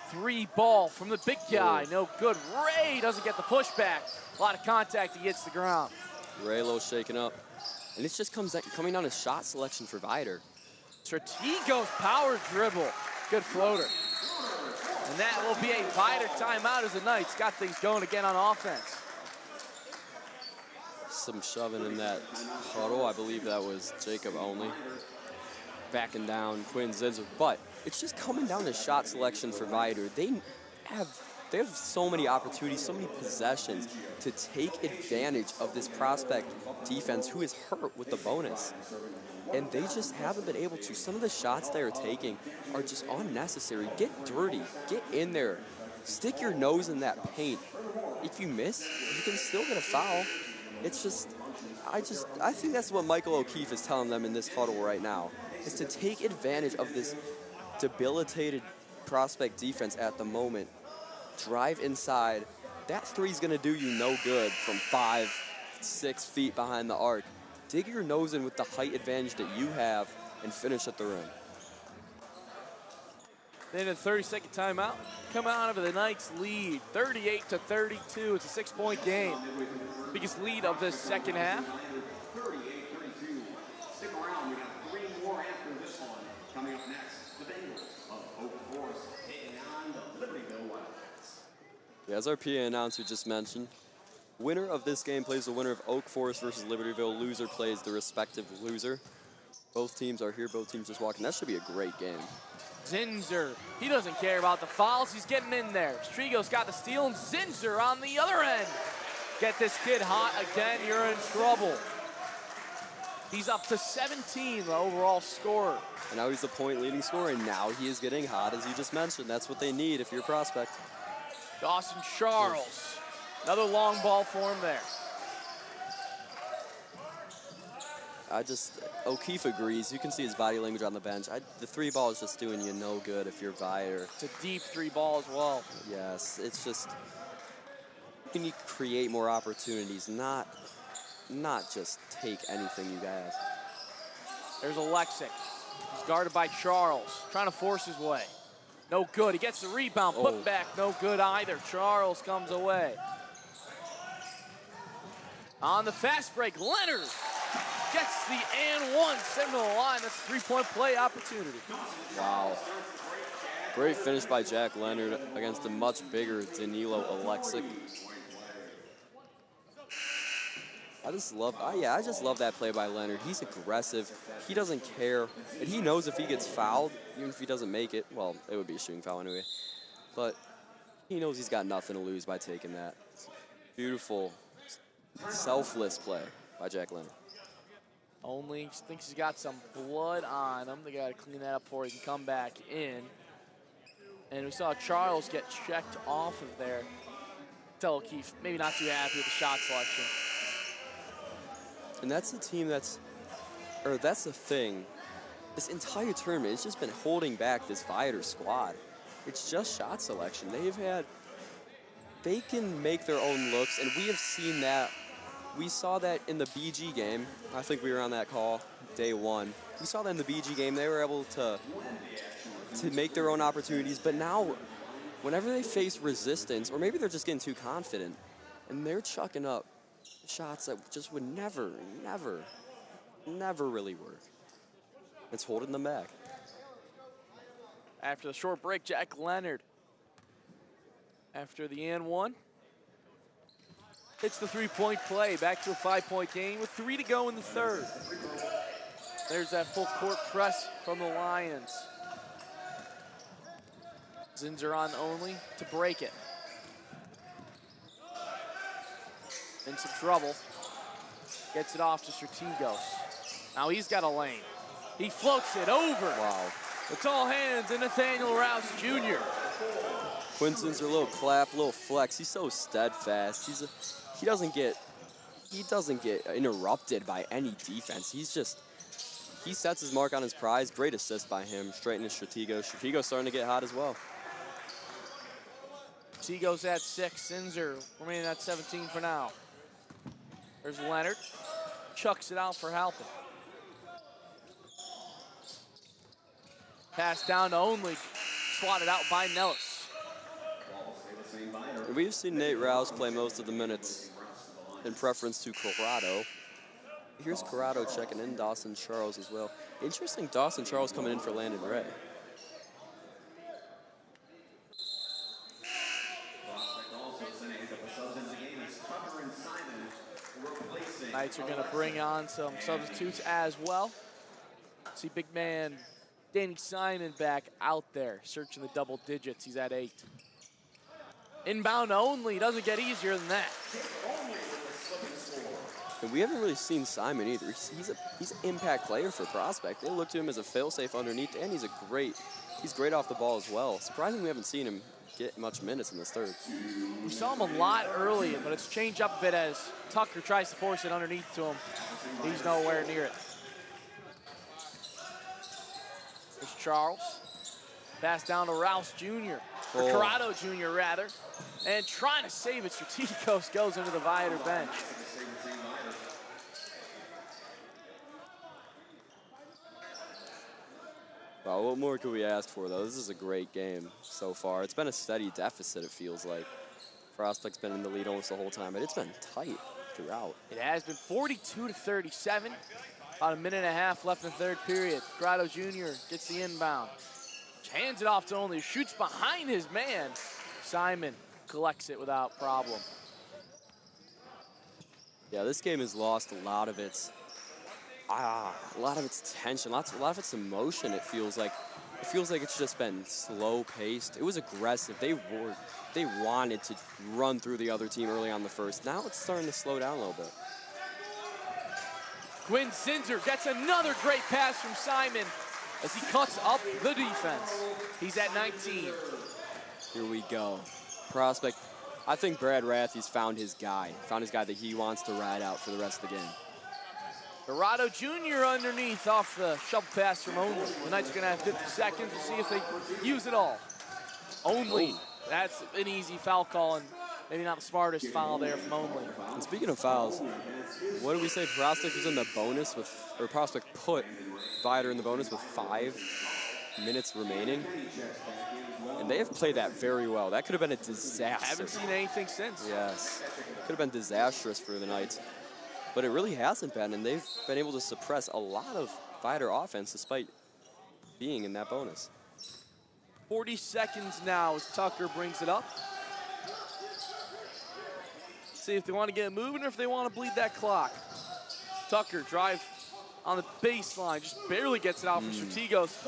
3 ball from the big guy. No good. Ray doesn't get the pushback. A lot of contact. He hits the ground. Ray low shaken up. And it's just coming down to shot selection for Vider. Strategos power dribble. Good floater. And that will be a Vider timeout as the Knights got things going again on offense. Some shoving in that huddle. I believe that was Jacob only. Backing down Quinn Zinzer. But it's just coming down to shot selection for Vider. They have so many opportunities, so many possessions to take advantage of this prospect defense who is hurt with the bonus. And they just haven't been able to. Some of the shots they are taking are just unnecessary. Get dirty, get in there, stick your nose in that paint. If you miss, you can still get a foul. It's just, I think that's what Michael O'Keefe is telling them in this huddle right now, is to take advantage of this debilitated prospect defense at the moment. Drive inside. That three's gonna do you no good from 5, 6 feet behind the arc. Dig your nose in with the height advantage that you have and finish at the rim. Then a 30-second timeout. Coming out of the Knights lead, 38-32. It's a 6-point game. Biggest lead of the second half. 38-32. Stick around, we got 3 more after this one. Coming up next, the Bengals of Oak Forest taking on the Libertyville Wildcats. Yeah, as our PA announcer just mentioned, winner of this game plays the winner of Oak Forest versus Libertyville. Loser plays the respective loser. Both teams are here, both teams just walking. That should be a great game. Zinzer, he doesn't care about the fouls. He's getting in there. Strigo's got the steal, and Zinzer on the other end. Get this kid hot again, you're in trouble. He's up to 17, the overall scorer. And now he's the point leading scorer, and now he is getting hot, as you just mentioned. That's what they need if you're a prospect. Dawson Charles, another long ball for him there. O'Keefe agrees. You can see his body language on the bench. The 3 ball is just doing you no good if you're Vider. It's a deep 3 ball as well. Yes, it's just, you can create more opportunities, not just take anything you have. There's Alexic. He's guarded by Charles, trying to force his way. No good. He gets the rebound, put back, no good either. Charles comes away. On the fast break, Leonard gets the and one, send to the line. That's a 3-point play opportunity. Wow. Great finish by Jack Leonard against a much bigger Danilo Alexic. I just love that play by Leonard. He's aggressive. He doesn't care. And he knows if he gets fouled, even if he doesn't make it, well, it would be a shooting foul anyway. But he knows he's got nothing to lose by taking that. Beautiful, selfless play by Jack Leonard. Only thinks he's got some blood on him. They got to clean that up before he can come back in. And we saw Charles get checked off of there. Tell O'Keefe maybe not too happy with the shot selection. And that's the team that's the thing. This entire tournament, it's just been holding back this Vider squad. It's just shot selection. They can make their own looks, and we have seen that. We saw that in the BG game. I think we were on that call day 1. We saw that in the BG game. They were able to make their own opportunities, but now whenever they face resistance, or maybe they're just getting too confident, and they're chucking up shots that just would never really work. It's holding them back. After the short break, Jack Leonard, after the and one, hits the 3-point play, back to a 5-point game with 3 to go in the third. There's that full court press from the Lions. Zinzer on only to break it. In some trouble. Gets it off to Strategos. Now he's got a lane. He floats it over. Wow. The tall hands and Nathaniel Rouse Jr. Quinson's a little clap, little flex. He's so steadfast. He doesn't get interrupted by any defense. He sets his mark on his prize. Great assist by him. Straight into Strategos. Strategos starting to get hot as well. Strategos at 6. Zinzer remaining at 17 for now. There's Leonard. Chucks it out for Halpin. Pass down to Only. Swatted out by Nellis. We've seen Nate Rouse play most of the minutes in preference to Corrado. Here's Corrado checking in, Dawson Charles as well. Interesting, Dawson Charles coming in for Landon Ray. Knights are going to bring on some substitutes as well. See big man Danny Simon back out there, searching the double digits. He's at 8. Inbound only, doesn't get easier than that. And we haven't really seen Simon either. He's an impact player for Prospect. They look to him as a fail-safe underneath, and he's great off the ball as well. Surprisingly, we haven't seen him get much minutes in this third. We saw him a lot early, but it's changed up a bit as Tucker tries to force it underneath to him. He's nowhere near it. There's Charles. Pass down to Rouse Jr. Or Corrado Jr. rather. And trying to save it, Strategos goes into the Viator bench. Well, what more could we ask for, though? This is a great game so far. It's been a steady deficit, it feels like. Prospect's been in the lead almost the whole time, but it's been tight throughout. It has been 42-37. About a minute and a half left in the third period. Corrado Jr. gets the inbound. Hands it off to Only, shoots behind his man. Simon collects it without problem. Yeah, this game has lost a lot of its tension, a lot of its emotion. It feels like it's just been slow paced. It was aggressive. They wanted to run through the other team early on the first. Now it's starting to slow down a little bit. Quinn Zinser gets another great pass from Simon as he cuts up the defense. He's at 19. Here we go. Prospect. I think Brad Rathy's found his guy that he wants to ride out for the rest of the game. Corrado Jr. underneath off the shovel pass from Only. The Knights are going to have 50 seconds to see if they use it all. Only. That's an easy foul call, and maybe not the smartest foul there from Only. And speaking of fouls, what did we say? Prospect was in the bonus or Prospect put Viator in the bonus with 5 minutes remaining. And they have played that very well. That could have been a disaster. Haven't seen anything since. Yes. Could have been disastrous for the Knights. But it really hasn't been, and they've been able to suppress a lot of Viator offense despite being in that bonus. 40 seconds now as Tucker brings it up. See if they want to get it moving or if they want to bleed that clock. Tucker drive on the baseline, just barely gets it out for Strategos.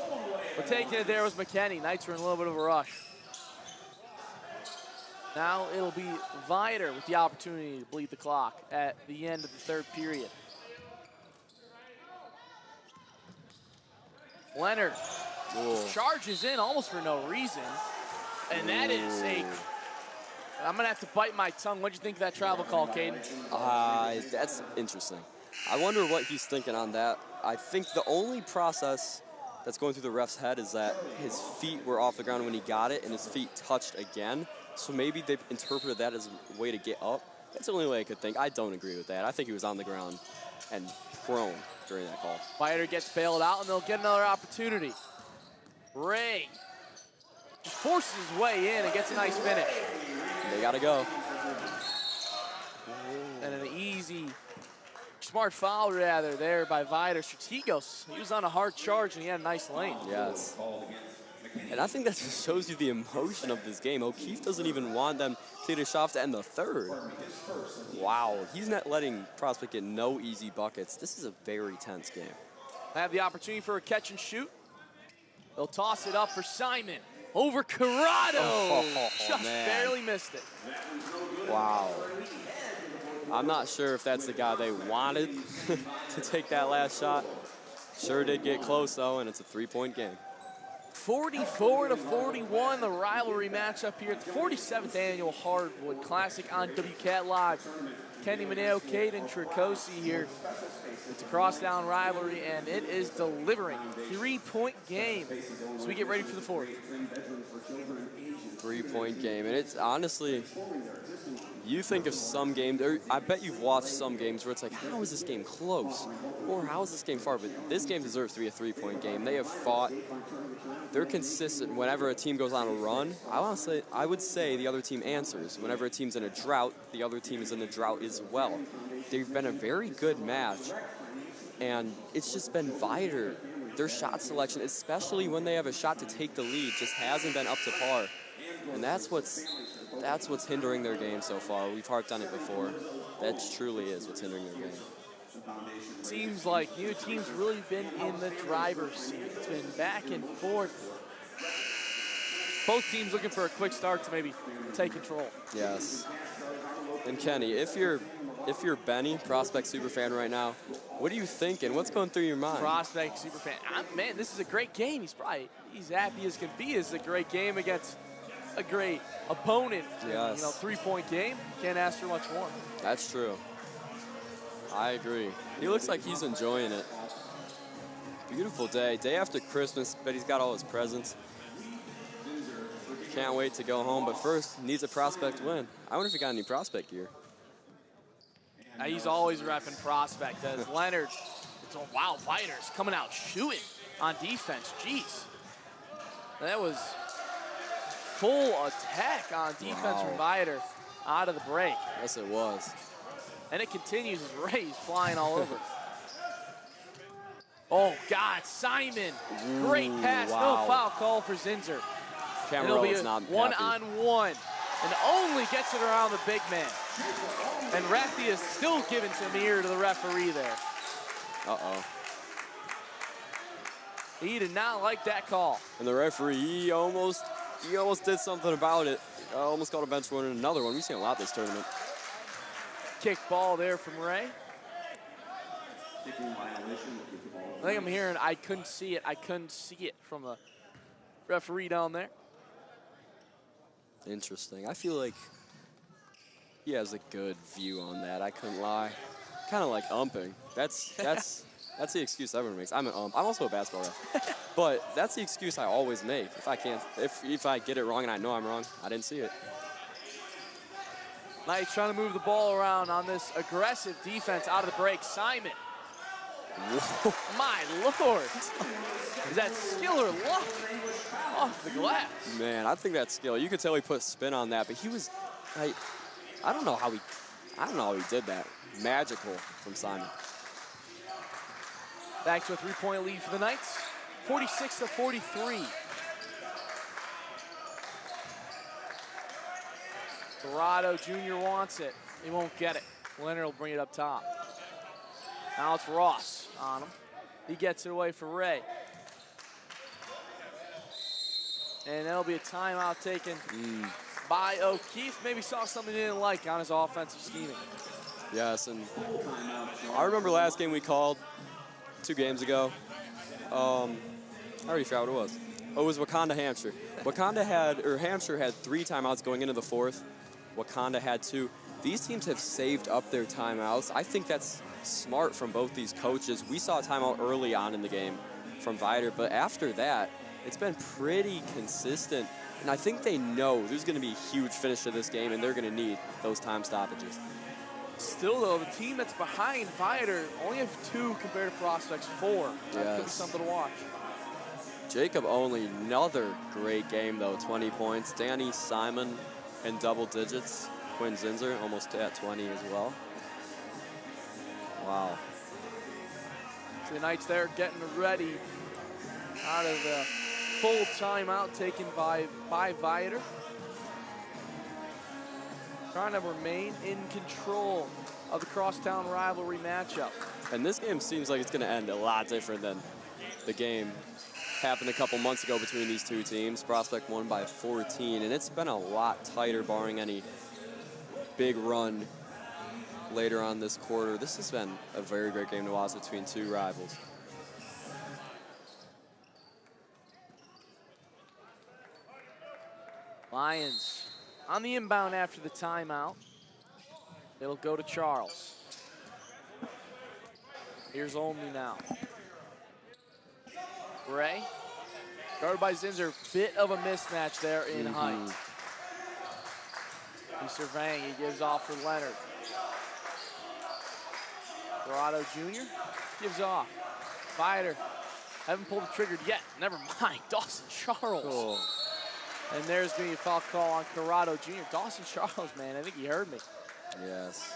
But taking it there was McKenney. Knights are in a little bit of a rush. Now it'll be Viator with the opportunity to bleed the clock at the end of the third period. Leonard charges in almost for no reason. And that is I'm going to have to bite my tongue. What do you think of that travel call, Caden? That's interesting. I wonder what he's thinking on that. I think the only process that's going through the ref's head is that his feet were off the ground when he got it and his feet touched again. So maybe they interpreted that as a way to get up. That's the only way I could think. I don't agree with that. I think he was on the ground and prone during that call. Viator gets bailed out and they'll get another opportunity. Ray just forces his way in and gets a nice finish. They gotta go. And an easy, smart foul rather there by Viator. Strategos, he was on a hard charge and he had a nice lane. Yes. And I think that just shows you the emotion of this game. O'Keefe doesn't even want them to take a shot to end the third. Wow, he's not letting Prospect get no easy buckets. This is a very tense game. I have the opportunity for a catch and shoot. They'll toss it up for Simon. Over Corrado. Just barely missed it. Wow. I'm not sure if that's the guy they wanted to take that last shot. Sure did get close, though, and it's a 3-point game. 44-41, the rivalry matchup here at the 47th Annual Hardwood Classic on WCAT Live. Kenny Mineo, Caden Tricosi here. It's a crosstown rivalry, and it is delivering. 3-point game as we get ready for the fourth. 3-point game, and it's honestly, you think of some games, I bet you've watched some games where it's like, how is this game close? Or how is this game far? But this game deserves to be a 3-point game. They have fought. They're consistent. Whenever a team goes on a run, I would say the other team answers. Whenever a team's in a drought, the other team is in a drought as well. They've been a very good match. And it's just been Vider. Their shot selection, especially when they have a shot to take the lead, just hasn't been up to par. And that's what's hindering their game so far. We've harped on it before. That truly is what's hindering their game. Seems like neither team's really been in the driver's seat. It's been back and forth. Both teams looking for a quick start to maybe take control. Yes. And Kenny, if you're Benny, Prospect Superfan right now, what are you thinking? What's going through your mind? Prospect Superfan. Man, this is a great game. He's happy as can be. It's a great game against a great opponent. Yes. 3-point game. Can't ask for much more. That's true. I agree. He looks like he's enjoying it. Beautiful day. Day after Christmas, but he's got all his presents. Can't wait to go home, but first needs a Prospect win. I wonder if he got any Prospect gear. He's always repping Prospect. As Leonard, it's a wild fighters coming out shooting on defense. Jeez. That was full attack on defense from Vider out of the break. Yes, it was. And it continues as Ray's flying all over. Oh, God, Simon. Great pass. Wow. No foul call for Zinser. It'll be a one-on-one. And only gets it around the big man. And Rathia is still giving some ear to the referee there. Uh-oh. He did not like that call. And the referee, he almost did something about it. Almost got a bench one and another one. We've seen a lot this tournament. Kick ball there from Ray. I think I'm hearing I couldn't see it. I couldn't see it from the referee down there. Interesting. I feel like he has a good view on that. I couldn't lie. Kind of like umping. That's the excuse everyone makes. I'm an ump. I'm also a basketball ref. But that's the excuse I always make. If I get it wrong and I know I'm wrong, I didn't see it. Knights trying to move the ball around on this aggressive defense out of the break. Simon. Whoa. My Lord. Is that skill or luck? Off the glass. Man, I think that's skill. You could tell he put spin on that, but he was, I don't know how he did that. Magical from Simon. Back to a 3-point lead for the Knights. 46-43. Dorado Jr. wants it. He won't get it. Leonard will bring it up top. Now it's Ross on him. He gets it away for Ray. And that'll be a timeout taken by O'Keefe. Maybe saw something he didn't like on his offensive scheming. Yes, and I remember last game we called 2 games ago. I already forgot what it was. Oh, it was Wakanda Hampshire. Hampshire had 3 timeouts going into the 4th. Wakanda had 2. These teams have saved up their timeouts. I think that's smart from both these coaches. We saw a timeout early on in the game from Vider, but after that, it's been pretty consistent. And I think they know there's going to be a huge finish to this game, and they're going to need those time stoppages. Still, though, the team that's behind Vider only have 2 compared to Prospect's 4. That could be something to watch. Jacob only, another great game, though. 20 points. Danny Simon in double digits. Quinn Zinser almost at 20 as well. Wow. So the Knights there getting ready out of the full timeout taken by Vider. Trying to remain in control of the crosstown rivalry matchup. And this game seems like it's going to end a lot different than the game happened a couple months ago between these 2 teams. Prospect won by 14, and it's been a lot tighter barring any big run later on this quarter. This has been a very great game to watch between 2 rivals. Lions on the inbound after the timeout. It'll go to Charles. Here's Olney now. Ray, guarded by Zinser. Bit of a mismatch there in height. He's surveying. He gives off for Leonard. Dorado Jr. gives off. Vider haven't pulled the trigger yet. Never mind. Dawson Charles. Cool. And there's going to be a foul call on Corrado Jr. Dawson Charles, man, I think he heard me. Yes.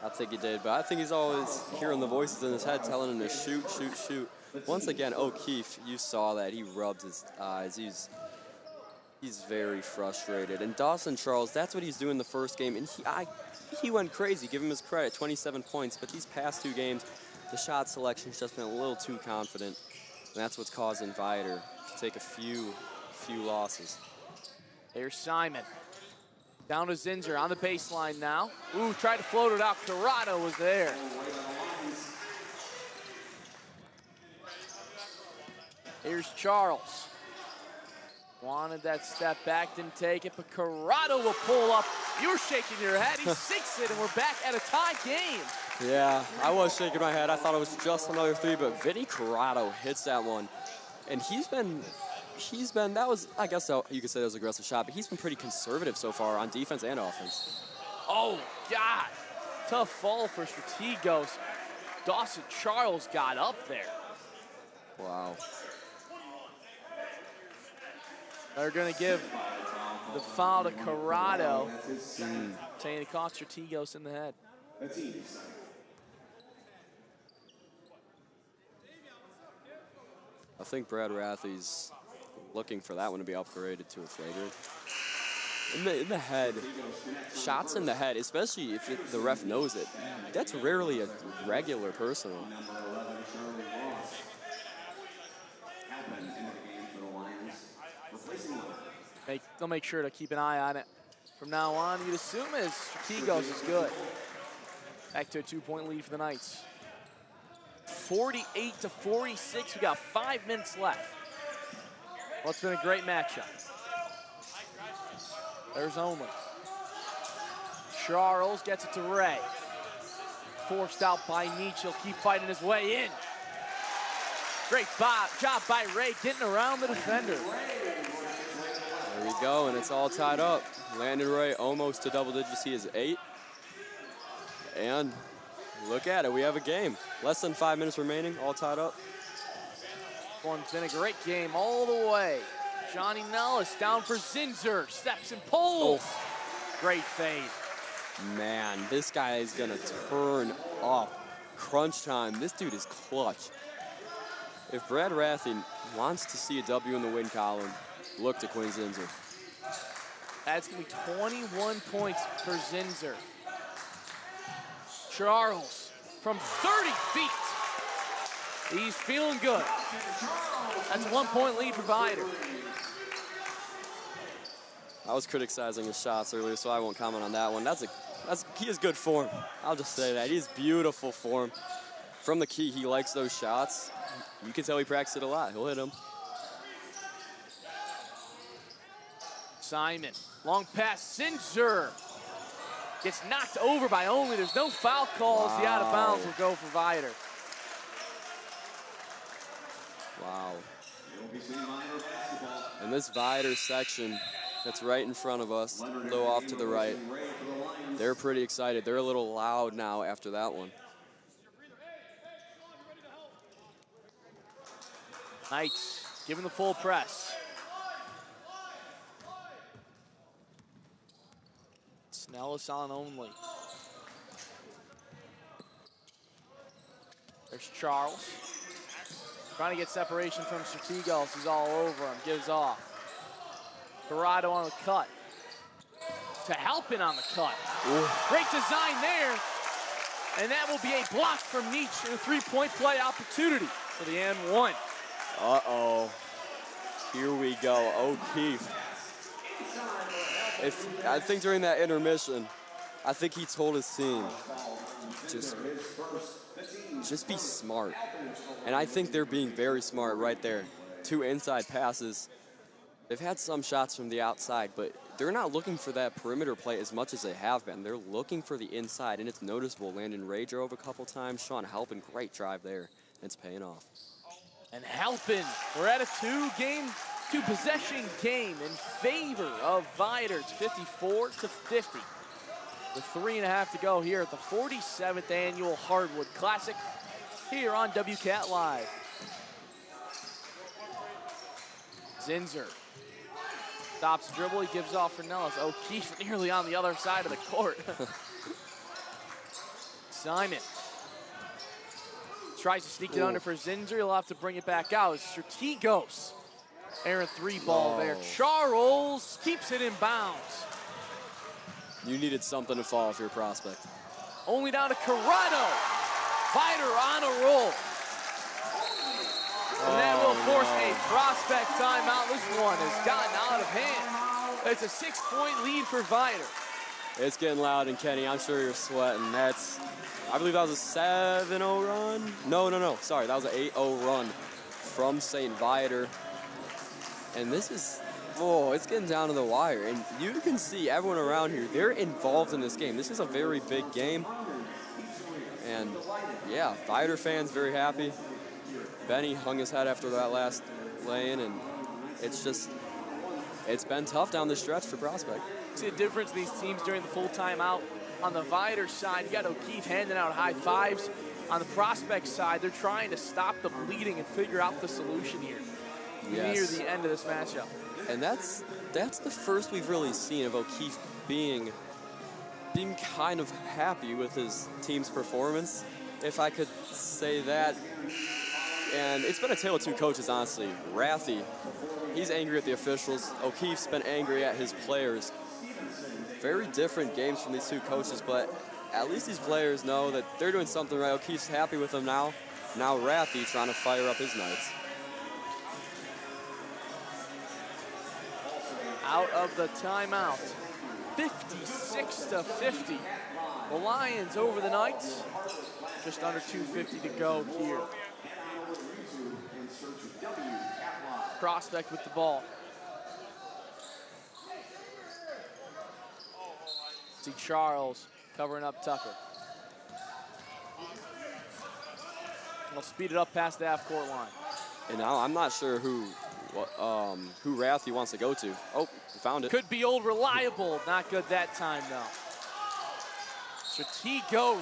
I think he did, but I think he's always hearing the voices in his head telling him to shoot, shoot, shoot. Once again, O'Keefe, you saw that. He rubbed his eyes. He's very frustrated. And Dawson Charles, that's what he's doing the first game. And he went crazy. Give him his credit, 27 points. But these past 2 games, the shot selection's just been a little too confident. And that's what's causing Vider to take a few losses. There's Simon. Down to Zinser on the baseline now. Ooh, tried to float it out. Corrado was there. Here's Charles. Wanted that step back, didn't take it, but Corrado will pull up. You're shaking your head. He sinks it, and we're back at a tie game. Yeah, I was shaking my head. I thought it was just another 3, but Vinny Corrado hits that one. And he's been, that was, I guess so, you could say that was an aggressive shot, but he's been pretty conservative so far on defense and offense. Oh, God. Tough fall for Strategos. Dawson Charles got up there. Wow. They're going to give the foul to Corrado, saying it caught Strategos in the head. I think Brad Rathy's looking for that one to be upgraded to a flagrant. In the head, shots in the head, especially if the ref knows it, that's rarely a regular personal. They'll make sure to keep an eye on it. From now on, you'd assume as Strategos is good. Back to a 2-point lead for the Knights. 48-46, we got 5 minutes left. Well, it's been a great matchup. There's Only. Charles gets it to Ray. Forced out by Nietzsche, he'll keep fighting his way in. Great job by Ray getting around the defender. There we go, and it's all tied up. Landon Ray almost to double digits, he is 8. And look at it, we have a game. Less than 5 minutes remaining, all tied up. One's been a great game all the way. Johnny Nellis down for Zinser, steps and pulls. Oh. Great fade. Man, this guy is gonna turn up. Crunch time, this dude is clutch. If Brad Rathy wants to see a W in the win column, look to Quinn Zinser. That's gonna be 21 points for Zinser. Charles from 30 feet. He's feeling good. That's a 1-point lead for Vider. I was criticizing his shots earlier, so I won't comment on that one. He has good form. I'll just say that. He has beautiful form. From the key, he likes those shots. You can tell he practiced it a lot. He'll hit them. Simon, long pass, Zinser. Gets knocked over by Only. There's no foul calls. Wow. The out of bounds will go for Vider. Wow. And this Vider section that's right in front of us, a little off to the right, they're pretty excited. They're a little loud now after that one. Knights giving the full press. Snellis on Only. There's Charles. Trying to get separation from Strategos. He's all over him. Gives off. Corrado on the cut. To Halpin on the cut. Ooh. Great design there. And that will be a block from Nietzsche and a 3-point play opportunity for the and one. Uh-oh. Here we go. O'Keefe. I think during that intermission, I think he told his team, just be smart. And I think they're being very smart right there. 2 inside passes. They've had some shots from the outside, but they're not looking for that perimeter play as much as they have been. They're looking for the inside, and it's noticeable. Landon Ray drove a couple times. Sean Halpin, great drive there. It's paying off. And Halpin, we're at a 2-possession game in favor of Vider. It's 54-50. With 3.5 to go here at the 47th annual Hardwood Classic here on WCAT Live. Zinser stops the dribble, he gives off for Nellis. O'Keefe nearly on the other side of the court. Simon. Tries to sneak it under for Zinzer. He'll have to bring it back out. Strategos. Aaron 3 ball there. Charles keeps it in bounds. You needed something to fall off your prospect. Only down to Corrado. Viter on a roll. And that will force a prospect timeout. This one has gotten out of hand. It's a 6-point lead for Viter. It's getting loud, and Kenny, I'm sure you're sweating. I believe that was a 7-0 run. No. Sorry, that was an 8-0 run from St. Viter. And this is, it's getting down to the wire. And you can see everyone around here, they're involved in this game. This is a very big game. And yeah, Viter fans very happy. Benny hung his head after that last lay-in, and it's been tough down the stretch for Prospect. See the difference in these teams during the full timeout. On the Viter side, you got O'Keefe handing out high fives. On the Prospect side, they're trying to stop the bleeding and figure out the solution here near the end of this matchup. And that's the first we've really seen of O'Keefe being kind of happy with his team's performance, if I could say that. And it's been a tale of two coaches, honestly. Rathy, he's angry at the officials. O'Keefe's been angry at his players. Very different games from these two coaches, but at least these players know that they're doing something right. O'Keefe's happy with them now. Now Rathy trying to fire up his Knights. Out of the timeout, 56-50. The Lions over the Knights. Just under 2:50 to go here. Prospect with the ball. See Charles covering up Tucker. We'll speed it up past the half-court line. And now I'm not sure who Rathy wants to go to. Oh, he found it. Could be old reliable. Not good that time, though. Strategos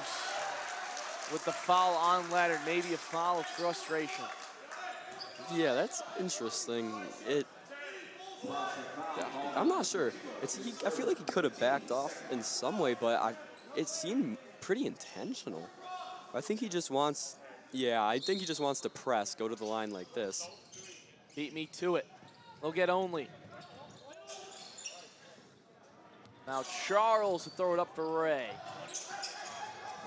with the foul on Ladder. Maybe a foul of frustration. Yeah, that's interesting. I'm not sure. I feel like he could have backed off in some way, but it seemed pretty intentional. I think he just wants to press, go to the line like this. Beat me to it. They'll get only. Now Charles will throw it up for Ray.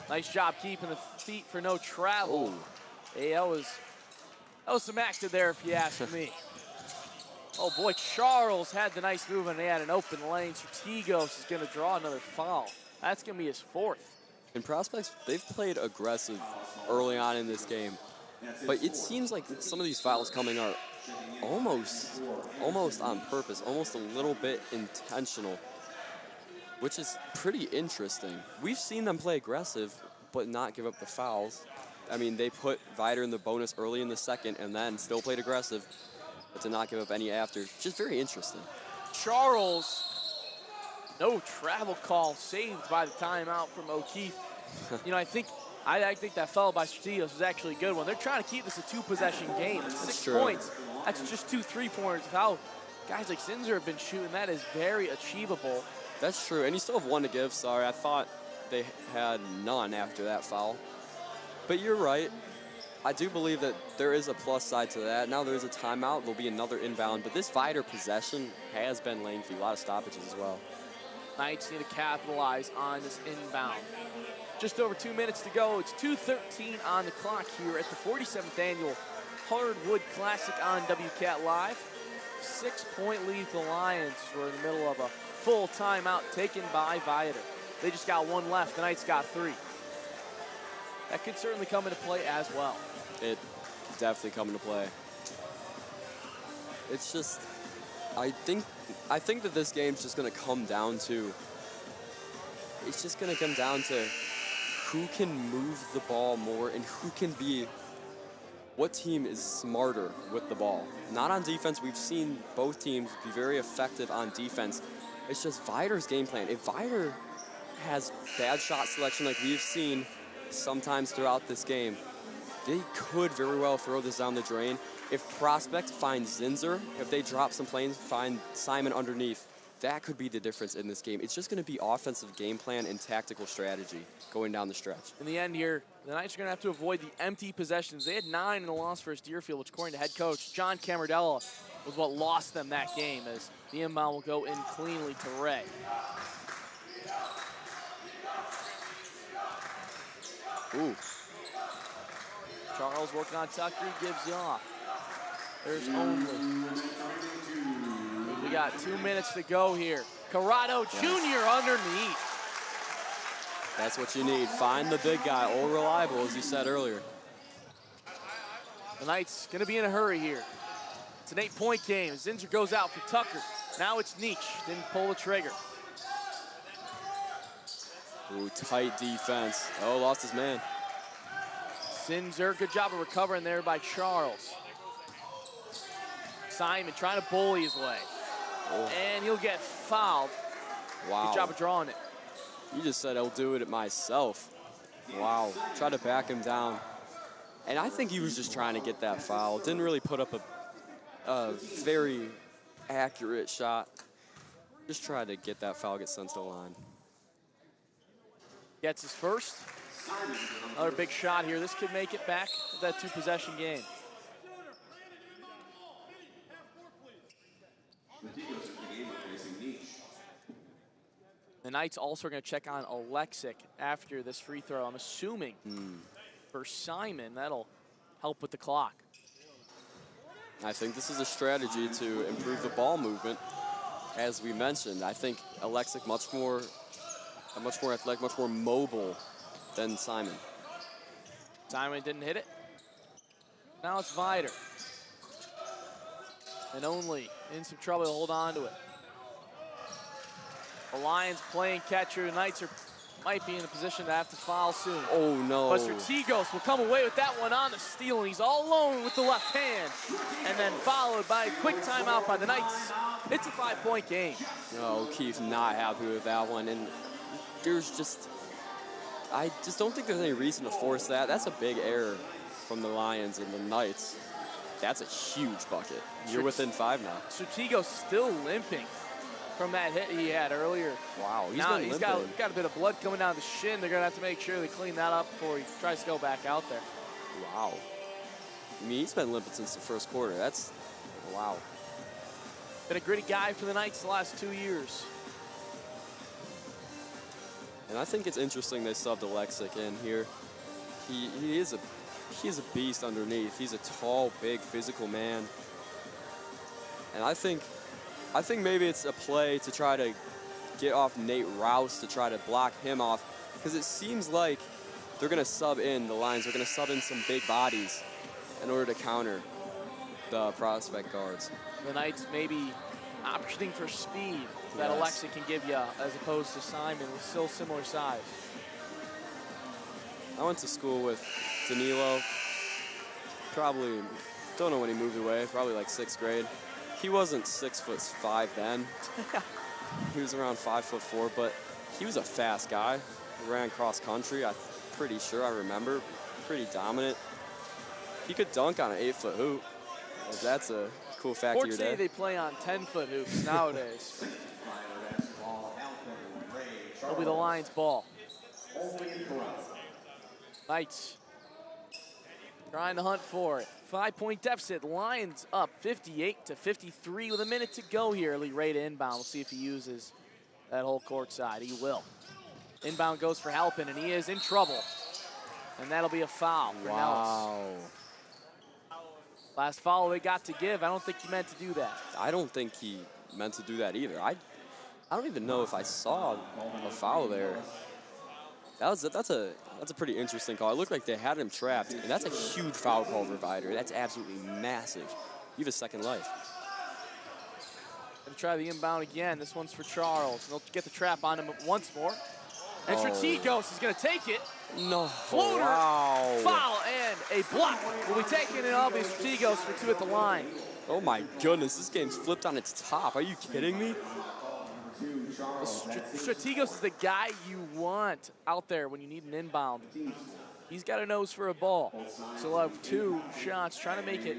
Nice job keeping the feet for no travel. Hey, that was some acted there if you ask me. Oh boy, Charles had the nice move and he had an open lane. Strategos is gonna draw another foul. That's gonna be his fourth. And Prospects, they've played aggressive early on in this game. But it seems like some of these fouls coming are almost on purpose, almost a little bit intentional, which is pretty interesting. We've seen them play aggressive, but not give up the fouls. I mean, they put Viter in the bonus early in the second and then still played aggressive, but to not give up any after. Just very interesting. Charles, no travel call saved by the timeout from O'Keefe. I think that foul by Strategos was actually a good one. They're trying to keep this a two-possession game. It's 6 points. That's just 2 3-pointers. How guys like Zinzer have been shooting, that is very achievable. That's true, and you still have one to give. Sorry, I thought they had none after that foul. But you're right. I do believe that there is a plus side to that. Now there's a timeout. There'll be another inbound. But this Viter possession has been lengthy. A lot of stoppages as well. Knights need to capitalize on this inbound. Just over 2 minutes to go. It's 2:13 on the clock here at the 47th annual Hardwood Classic on WCAT Live. 6-point lead for the Lions. We're in the middle of a full timeout taken by Viter. They just got one left. The Knights got 3. That could certainly come into play as well. It definitely come into play. It's just, I think that this game's just going to come down to, who can move the ball more and what team is smarter with the ball. Not on defense. We've seen both teams be very effective on defense. It's just Viter's game plan. If Viter has bad shot selection like we've seen sometimes throughout this game, they could very well throw this down the drain. If Prospect finds Zinzer, if they drop some planes, find Simon underneath, that could be the difference in this game. It's just going to be offensive game plan and tactical strategy going down the stretch. In the end here, the Knights are going to have to avoid the empty possessions. They had 9 in the loss versus Deerfield, which according to head coach John Camardella was what lost them that game, as the inbound will go in cleanly to Ray. Ooh. Charles working on Tucker, gives you off. There's only. We got 2 minutes to go here. Corrado Jr. underneath. That's what you need. Find the big guy, all reliable, as you said earlier. The Knights gonna be in a hurry here. It's an 8-point game. Zinser goes out for Tucker. Now it's Nietzsche, didn't pull the trigger. Ooh, tight defense. Oh, lost his man. Zinser, good job of recovering there by Charles. Simon trying to bully his way. Oh. And he'll get fouled. Wow. Good job of drawing it. You just said I'll do it myself. Wow. Try to back him down. And I think he was just trying to get that foul. Didn't really put up a very accurate shot. Just tried to get that foul, get sent to the line. Gets his first. Another big shot here. This could make it back to that 2-possession game. The Knights also are going to check on Alexic after this free throw. I'm assuming for Simon, that'll help with the clock. I think this is a strategy to improve the ball movement. As we mentioned, I think Alexic much more athletic, much more mobile than Simon. Simon didn't hit it. Now it's Vider. And only in some trouble to hold on to it. The Lions playing catcher. The Knights might be in a position to have to foul soon. Oh, no. But Strategos will come away with that one on the steal, and he's all alone with the left hand. And then followed by a quick timeout by the Knights. It's a 5-point game. No, Keith not happy with that one. And I just don't think there's any reason to force that. That's a big error from the Lions and the Knights. That's a huge bucket. You're within 5 now. Strategos still limping from that hit he had earlier. Wow, he's got a bit of blood coming down the shin. They're going to have to make sure they clean that up before he tries to go back out there. Wow. I mean, he's been limping since the first quarter. That's, wow. Been a gritty guy for the Knights the last 2 years. And I think it's interesting they subbed Alexic in here. He is a beast underneath. He's a tall, big, physical man. And I think maybe it's a play to try to get off Nate Rouse to try to block him off, because it seems like they're going to sub in, the Lions are going to sub in some big bodies in order to counter the prospect guards. The Knights maybe optioning for speed that Alexa can give you as opposed to Simon with still similar size. I went to school with Danilo, probably, don't know when he moved away, probably like 6th grade. He wasn't 6'5" then. He was around 5'4", but he was a fast guy. He ran cross country, I'm pretty sure I remember. Pretty dominant. He could dunk on an 8-foot hoop. That's a cool fact of your day. Fortunately, they play on 10-foot hoops nowadays. It'll be the Lions' ball. Knights trying to hunt for it. 5-point deficit. Lions up 58-53 with a minute to go here. Lee Ray to inbound. We'll see if he uses that whole court side. He will. Inbound goes for Halpin, and he is in trouble. And that'll be a foul for Nellis. Last foul they got to give. I don't think he meant to do that. I don't think he meant to do that either. I don't even know if I saw a foul there. That's a pretty interesting call. It looked like they had him trapped, and that's a huge foul call for Vider. That's absolutely massive. You have a second life. Gonna try the inbound again. This one's for Charles. They'll get the trap on him once more. And Strategos is gonna take it. No. Floater, foul, and a block will be taken, and it'll be Strategos for 2 at the line. Oh my goodness, this game's flipped on its top. Are you kidding me? Strategos is the guy you want out there when you need an inbound. He's got a nose for a ball. So he'll have 2 shots trying to make it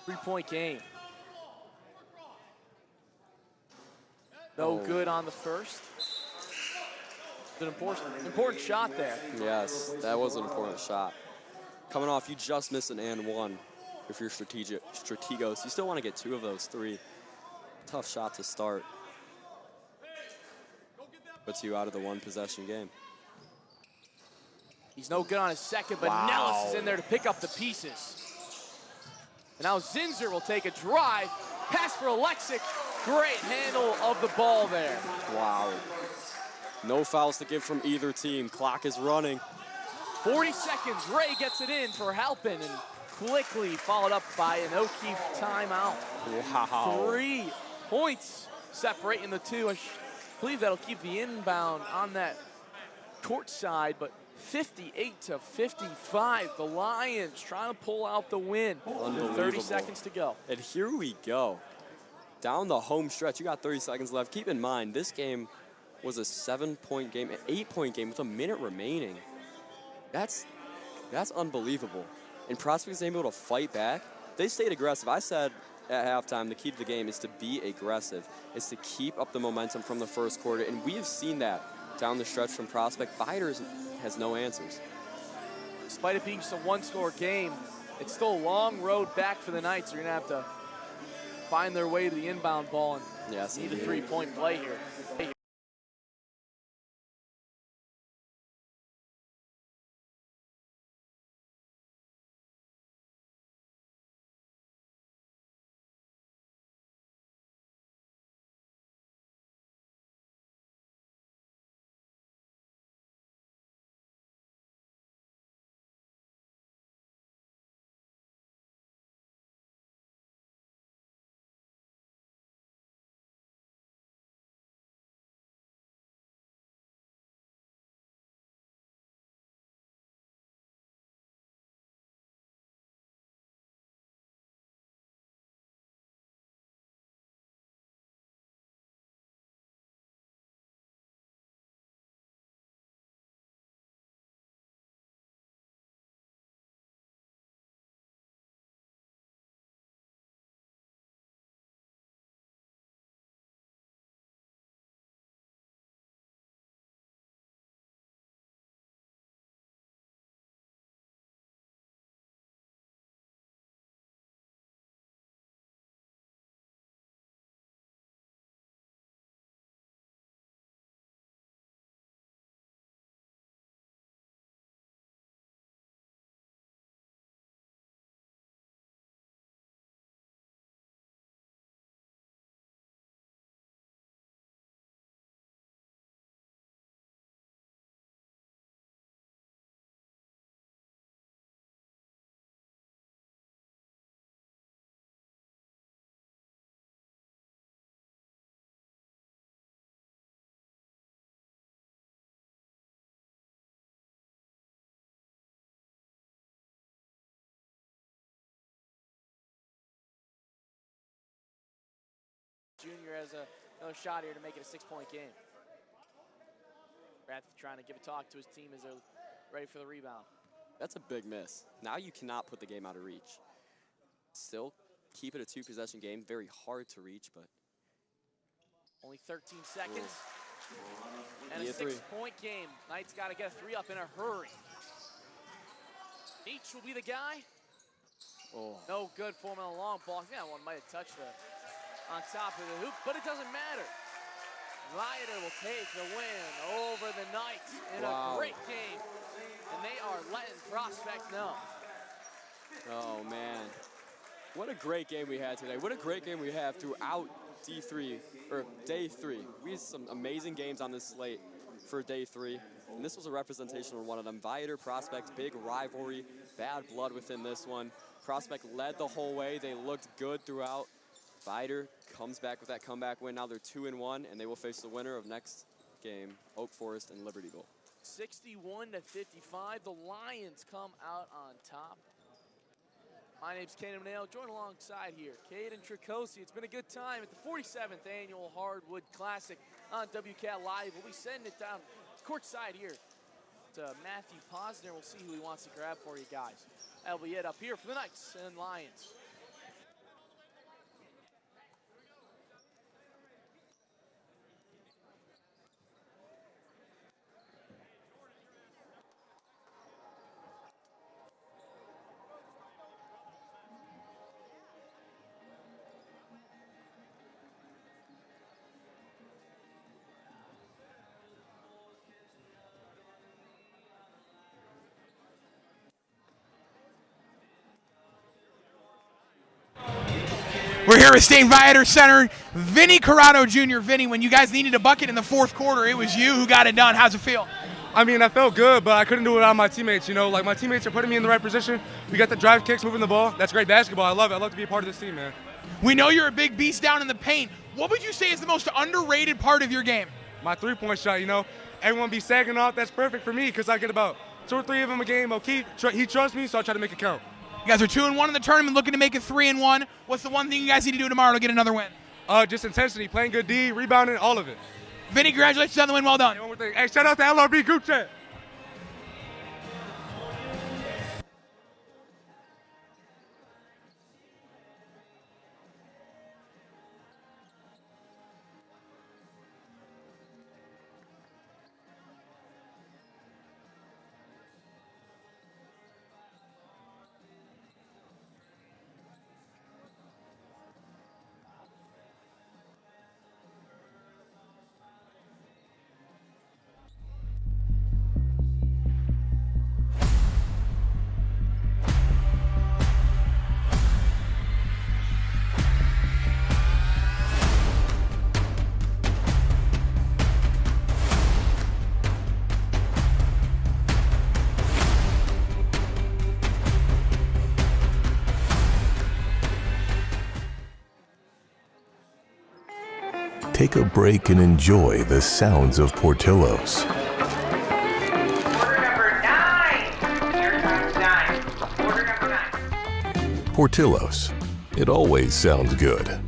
a 3-point game. No good on the first. It's an important shot there. Yes, that was an important shot. Coming off, you just missed an and one. If you're strategos, you still want to get 2 of those 3. Tough shot to start. Puts you out of the 1-possession game. He's no good on his second, but Nellis is in there to pick up the pieces. And now Zinzer will take a drive. Pass for Alexic. Great handle of the ball there. Wow. No fouls to give from either team. Clock is running. 40 seconds. Ray gets it in for Halpin and quickly followed up by an O'Keefe timeout. Wow. 3 points separating the two. I believe that'll keep the inbound on that court side, but 58-55. The Lions trying to pull out the win. With 30 seconds to go. And here we go. Down the home stretch, you got 30 seconds left. Keep in mind, this game was a 7-point game, an 8-point game with a minute remaining. That's unbelievable. And Prospect is able to fight back. They stayed aggressive. I said at halftime, the key to the game is to be aggressive, is to keep up the momentum from the first quarter. And we have seen that down the stretch from Prospect. Fighters has no answers. Despite it being just a 1-score game, it's still a long road back for the Knights. They're going to have to find their way to the inbound ball and need a 3-point play here. Junior has another shot here to make it a 6-point game. Rath trying to give a talk to his team as they're ready for the rebound. That's a big miss. Now you cannot put the game out of reach. Still keep it a 2-possession game. Very hard to reach, but. Only 13 seconds. And a 6-point game. Knights got to get a 3 up in a hurry. Each will be the guy. No good for him on a long ball. Yeah, one might have touched the on top of the hoop, but it doesn't matter. Ryder will take the win over the Knights in a great game, and they are letting Prospect know. Oh, man. What a great game we had today. What a great game we have throughout D3, or day 3. We had some amazing games on this slate for day 3, and this was a representation of one of them. Viator, Prospect, big rivalry, bad blood within this one. Prospect led the whole way. They looked good throughout. Viator comes back with that comeback win. Now they're 2-1, and they will face the winner of next game, Oak Forest and Liberty Bowl. 61-55, the Lions come out on top. My name's Caden Manale, joined alongside here, Caden Tricosi. It's been a good time at the 47th Annual Hardwood Classic on WCAT Live. We'll be sending it down courtside here to Matthew Posner. We'll see who he wants to grab for you guys. That'll be it up here for the Knights and Lions. Ferris State Viator Center, Vinny Corrado Jr. Vinny, when you guys needed a bucket in the fourth quarter, it was you who got it done. How's it feel? I mean, I felt good, but I couldn't do it without my teammates, you know? Like, my teammates are putting me in the right position. We got the drive kicks, moving the ball. That's great basketball. I love it. I love to be a part of this team, man. We know you're a big beast down in the paint. What would you say is the most underrated part of your game? My three-point shot, you know? Everyone be sagging off. That's perfect for me because I get about 2 or 3 of them a game. O'Keefe, he trusts me, so I try to make it count. You guys are 2-1 in the tournament, looking to make it 3-1. What's the one thing you guys need to do tomorrow to get another win? Just intensity, playing good D, rebounding, all of it. Vinny, congratulations on the win. Well done. One more thing. Hey, shout out to LRB group chat. Take a break and enjoy the sounds of Portillo's. Order number 9. Your time's 9. Order number 9. Portillo's. It always sounds good.